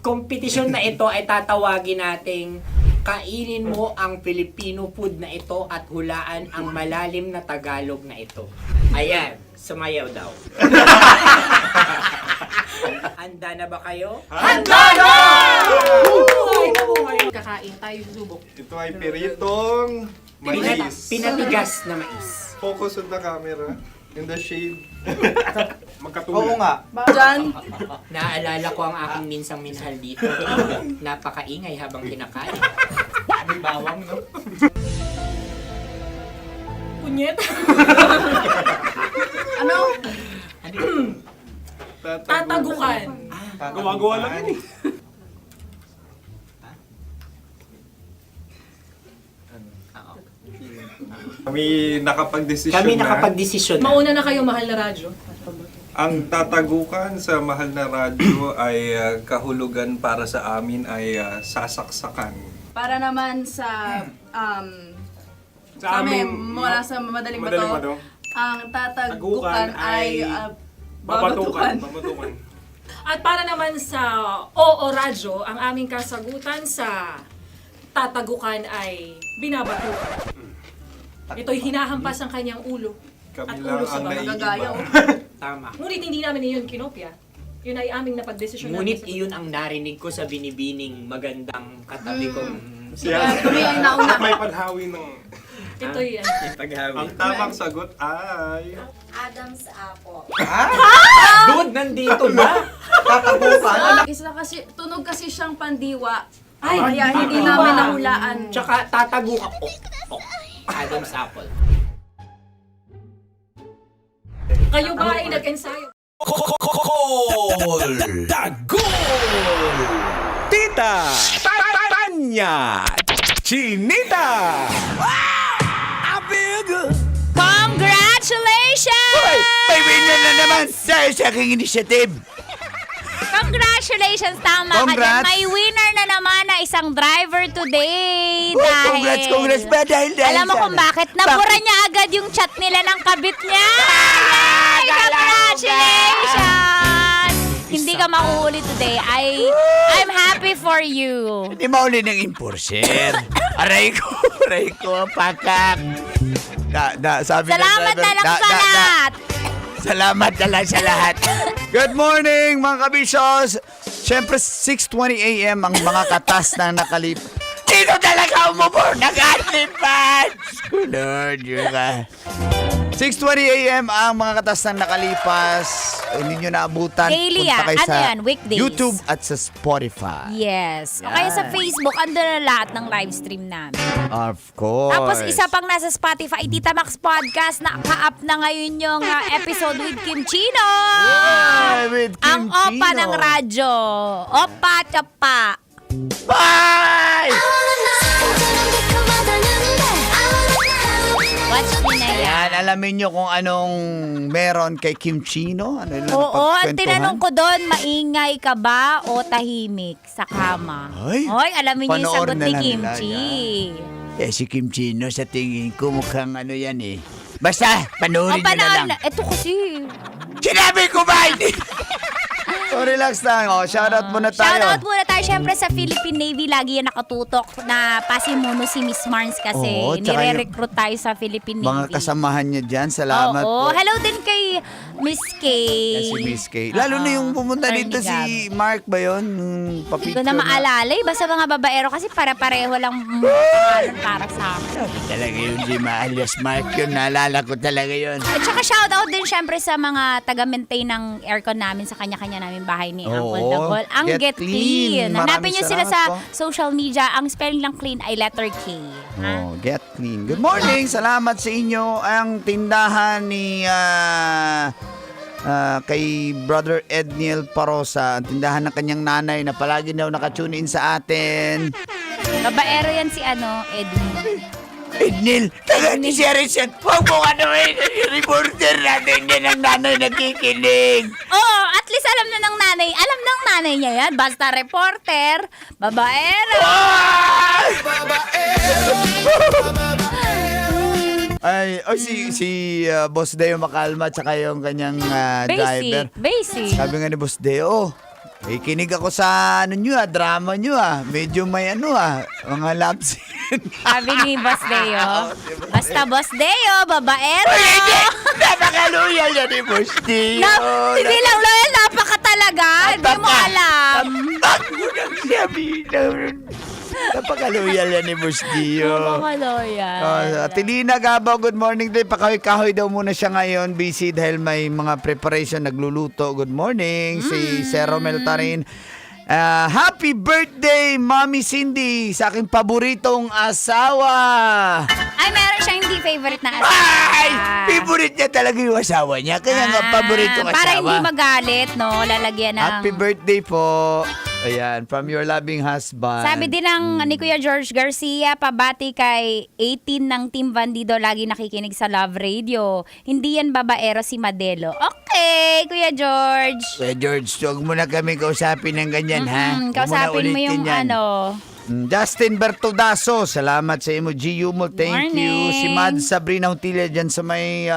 S16: kompetisyon na ito ay tatawagin nating kainin mo ang Filipino food na ito at hulaan ang malalim na Tagalog na ito. Ayan, sumayaw daw. Handa na ba kayo?
S22: Handa na!
S13: Kakain tayo subok.
S7: Ito ay piritong mais.
S16: Pinatigas na mais.
S7: Focus on the camera. In the shade.
S22: Magkatulad.
S7: Oo nga.
S21: Diyan.
S16: Naalala ko ang aking minsang minahal dito. Napakaingay habang kinakain. May bawang, no?
S13: Punyet.
S21: Ano?
S13: Tatagukan.
S22: Gawa-gawa lang yun eh.
S7: Kami nakapag-desisyon
S16: Kami
S7: na.
S16: nakapag-desisyon na.
S13: Mauna na kayo, mahal na radyo.
S7: Ang tatagukan sa mahal na radyo ay kahulugan para sa amin ay sasaksakan.
S21: Para naman sa
S22: Sa
S21: kami
S22: amin,
S21: mula sa madaling
S22: Madaling
S21: bato,
S22: Bato.
S21: ang tatagukan ay
S22: Babatukan.
S21: babatukan.
S13: At para naman sa Oo Radyo, ang aming kasagutan sa tatagukan ay binabatukan. Ito'y hinahampas ang kanyang ulo.
S7: Kami
S13: At
S7: lang
S13: ulo sa
S7: ang
S13: mga
S7: naiiba.
S13: gagaya.
S16: Tama.
S13: Ngunit hindi namin iyon kinopya. Yun ay aming napagdesisyon
S16: Ngunit
S13: namin.
S16: iyon ang narinig ko sa binibining magandang katabi kong...
S21: Kami ang nauna.
S22: May panhawi ng...
S13: Ito'y
S7: Ang tamang sagot ay...
S3: Adam's apple.
S16: Dude, nandito ba?
S21: Isa kasi, tunog kasi siyang pandiwa.
S13: Ay,
S21: Kaya hindi namin nahulaan.
S16: Tsaka tatago ka. Adam's apple.
S13: kayo ba ay nag-ensayo?
S2: Tita Tanya Chinita.
S3: Congratulations!
S2: May winner na naman sa aking initiative.
S3: Congratulations! Tama ka dyan.
S2: Congrats.
S3: May winner na naman na isang driver today.
S2: Oh,
S3: dahil...
S2: congrats ba? Dahil
S3: Alam mo kung bakit? Nabura niya agad yung chat nila ng kabit niya. Yay! Congratulations! Hindi ka makuhuli today. I'm happy for you.
S2: Hindi mauli ng enforcer. Aray ko, pakak. Sabi ng
S3: Salamat
S2: driver,
S3: na lang sa lahat.
S2: Salamat na lang sa lahat. Good morning, mga kabisyos. Siyempre, 6:20 a.m. ang mga katas na nakalip. Dito talaga umubor ng ating fans. Lord, yun ka. 6:20 a.m. ang mga katas na nakalipas. Hindi nyo naabutan.
S3: Daily
S2: Punta kayo
S3: ano
S2: sa
S3: yan? Weekdays.
S2: YouTube at sa Spotify.
S3: Yes. O kaya sa Facebook, andun na lahat ng live stream namin.
S2: Of course.
S3: Tapos isa pang nasa Spotify, Tita Max Podcast, naka-up na ngayon yung episode with Kim Chino.
S2: Yeah, with Kim
S3: Ang opa
S2: Chino.
S3: ng radyo. Opa Chapa.
S2: Bye!
S3: Watch nyo na yan.
S2: Yan, alamin nyo kung anong meron kay Kim Chino. Ano yun,
S3: Oo, ang
S2: pagkwentuhan?
S3: tinanong ko doon, maingay ka ba o tahimik sa kama?
S2: Ay,
S3: Hoy, alamin niyo yung
S2: panoorin
S3: sagot
S2: na
S3: ni
S2: lang
S3: Kim
S2: nila
S3: Chi.
S2: Si Kim Chino sa tingin ko mukhang ano yan eh. Basta, panoorin nyo na lang.
S3: Ito kasi.
S2: Sinabi ko ba hindi? So, relax lang. Shoutout muna tayo.
S3: Shoutout muna tayo syempre sa Philippine Navy. Lagi yan nakatutok na pasimuno si Miss Marns kasi
S2: Oo, tsaka
S3: nire-recruit tayo sa Philippine Navy.
S2: Mga kasamahan niya dyan. Salamat
S3: Oo.
S2: po.
S3: Hello din kay Miss Kay.
S2: Yan si Miss Kay. Lalo na yung pumunta dito si Mark ba yun?
S3: Hindi
S2: Papicture
S3: ko na maalala eh. Basta mga babaero kasi para-pareho lang pangalan para sa akin.
S2: Talaga yun si alias Mark yun. Naalala ko talaga yun.
S3: At saka shoutout din syempre sa mga taga-maintain ng aircon namin sa kanya-kanya namin bahay ni
S2: Oo.
S3: Uncle Dagol. Ang
S2: Get
S3: Get
S2: Clean.
S3: Clean.
S2: Maraming
S3: Hanapin nyo sila sa
S2: salamat po.
S3: social media. Ang spelling lang clean ay letter K.
S2: Oh, Get Clean. Good morning. Salamat sa inyo. Ang tindahan ni kay Brother Edniel Parosa, ang tindahan ng kanyang nanay na palagi daw nakatune in sa atin.
S3: Babaero yan si Edwin.
S2: Edniel, taga ni Sherry yan. Huwag mo reporter natin yan ang nanay nakikinig.
S3: Oo, at least alam na ng nanay. Alam ng nanay niya yan. Basta reporter, babaero.
S2: Si Boss Deo Macalma tsaka yung kanyang driver.
S3: Basic.
S2: Sabi nga ni Boss Deo, kinig ako sa drama nyo Medyo may mga love scene.
S3: Sabi ni Boss Deo. Basta Boss Deo, babaero.
S2: Napakaluya yan ni Boss Deo.
S3: Hindi lang loyal, napakatalim
S5: talaga? Hindi mo alam.
S2: Ako nang sabi na napakaloyal yan ni Boss Gio.
S5: Napakaloyal.
S2: Tilina Gabaw, good morning din. Pakahoy-kahoy daw muna siya ngayon. Busy dahil may mga preparation, nagluluto. Good morning. Si Sir Romel Tarin. Happy birthday, Mommy Cindy, sa aking paboritong asawa.
S5: Ay, meron siyang hindi favorite na asawa.
S2: Ay! Favorite niya talaga yung asawa niya. Kaya nga paboritong asawa.
S5: Para hindi magalit, no? Lalagyan ng...
S2: Happy birthday po. Ayan, from your loving husband.
S5: Sabi din ng ni Kuya George Garcia, pabati kay 18 ng Team Bandido, lagi nakikinig sa Love Radio. Hindi yan babaero si Madelo. Okay, Kuya George.
S2: Kuya George, huwag mo na kami kausapin ng ganyan, ha? Huwag mo na
S5: Kausapin mo
S2: ulitin
S5: yung
S2: yan. Justin Bertodaso, salamat sa imo, G. Yumol, thank you. Si Mad Sabrina Untilla dyan sa may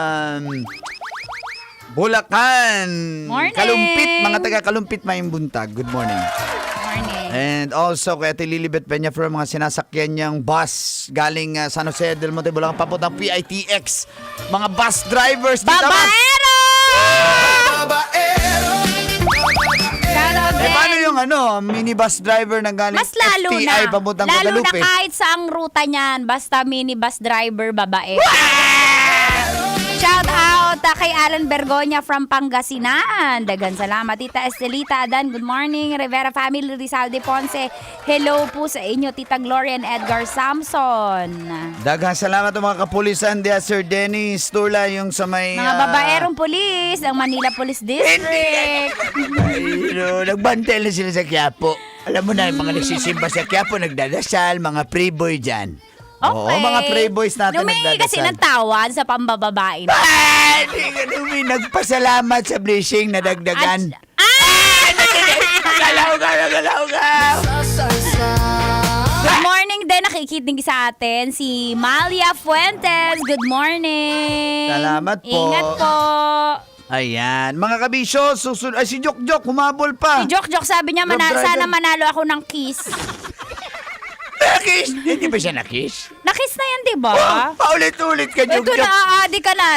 S2: Bulacan.
S5: Morning.
S2: Kalumpit, mga taga-Kalumpit, may buntag. Good morning.
S5: Morning.
S2: And also kay Ate Lilibet Peña from mga sinasakyan niyang bus galing San Jose del Monte, Bulacan, papuntang PITX. Mga bus drivers.
S5: Babaero!
S2: Paano yung minibus driver na galing
S5: Mas lalo
S2: FTI
S5: na.
S2: papuntang
S5: Lalo na
S2: Guadalupe?
S5: kahit saang ruta niyan, basta minibus driver, babae. Shout out kay Alan Bergonya from Pangasinan. Dagan salamat. Tita Estelita Adan, good morning. Rivera family, Rizal de Ponce. Hello po sa inyo, Tita Gloria and Edgar Samson.
S2: Daghang salamat mga kapulisan diya, Sir Dennis Turla, yung sa may...
S5: Mga babaerong pulis, ang Manila Police District.
S2: Nagbantel na sila sa Quiapo. Alam mo na, yung mga nagsisimba sa Quiapo, nagdadasal, mga pre-boy dyan. Oo, mga playboys natin
S5: Humingi
S2: nagdadasal.
S5: kasi ng tawad sa pambababae.
S2: Hindi ka nagpasalamat sa blessing na dagdagan. Galaw ka!
S5: Good morning din, nakikinig sa atin si Malia Fuentes. Good morning.
S2: Salamat po.
S5: Ingat po.
S2: Ayan, mga kabisyo, susunod. Ay, si Jok, humabol pa.
S5: Si Jok sabi niya,
S2: Love driver.
S5: sana manalo ako ng kiss.
S2: Nakis? Hindi ba siya nakis?
S5: Nakis na yan, di ba?
S2: Paulit-ulit ka, Jok.
S5: Ito na, aadi ka na.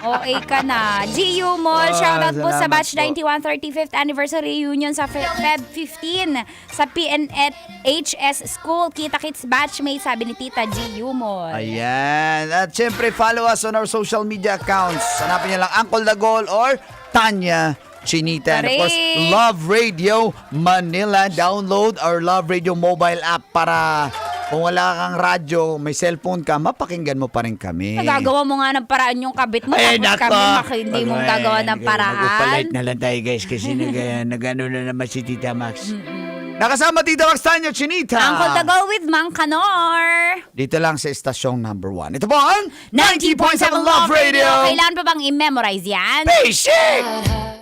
S5: OA ka na. GU Mall, shoutout po sa Batch
S2: salamat po.
S5: 91 35th Anniversary Reunion sa Feb 15 sa PNHS School. Kita-kits batchmate, sabi ni Tita GU Mall.
S2: Ayan. At syempre, follow us on our social media accounts. Hanapin niyo lang Uncle Dagol or Tanya Chinita. And of course,
S5: Correct.
S2: Love Radio Manila. Download our Love Radio mobile app para kung wala kang radyo, may cellphone ka, mapakinggan mo pa rin kami.
S5: Nagagawa mo nga ng paraan yung kabit mo.
S2: Ay,
S5: Tapos
S2: nako.
S5: kami hindi mong gagawa ng paraan.
S2: Magpapalit na lang tayo, guys, kasi nagano na naman si Tita Max. Nakasama Tita Max Tanyo Chinita.
S5: Uncle Dago with Mang Kanor.
S2: Dito lang sa estasyong number 1. Ito po ang
S5: 90.7 Love Radio.
S2: Radio.
S5: Kailan pa bang i-memorize yan?
S2: Basic!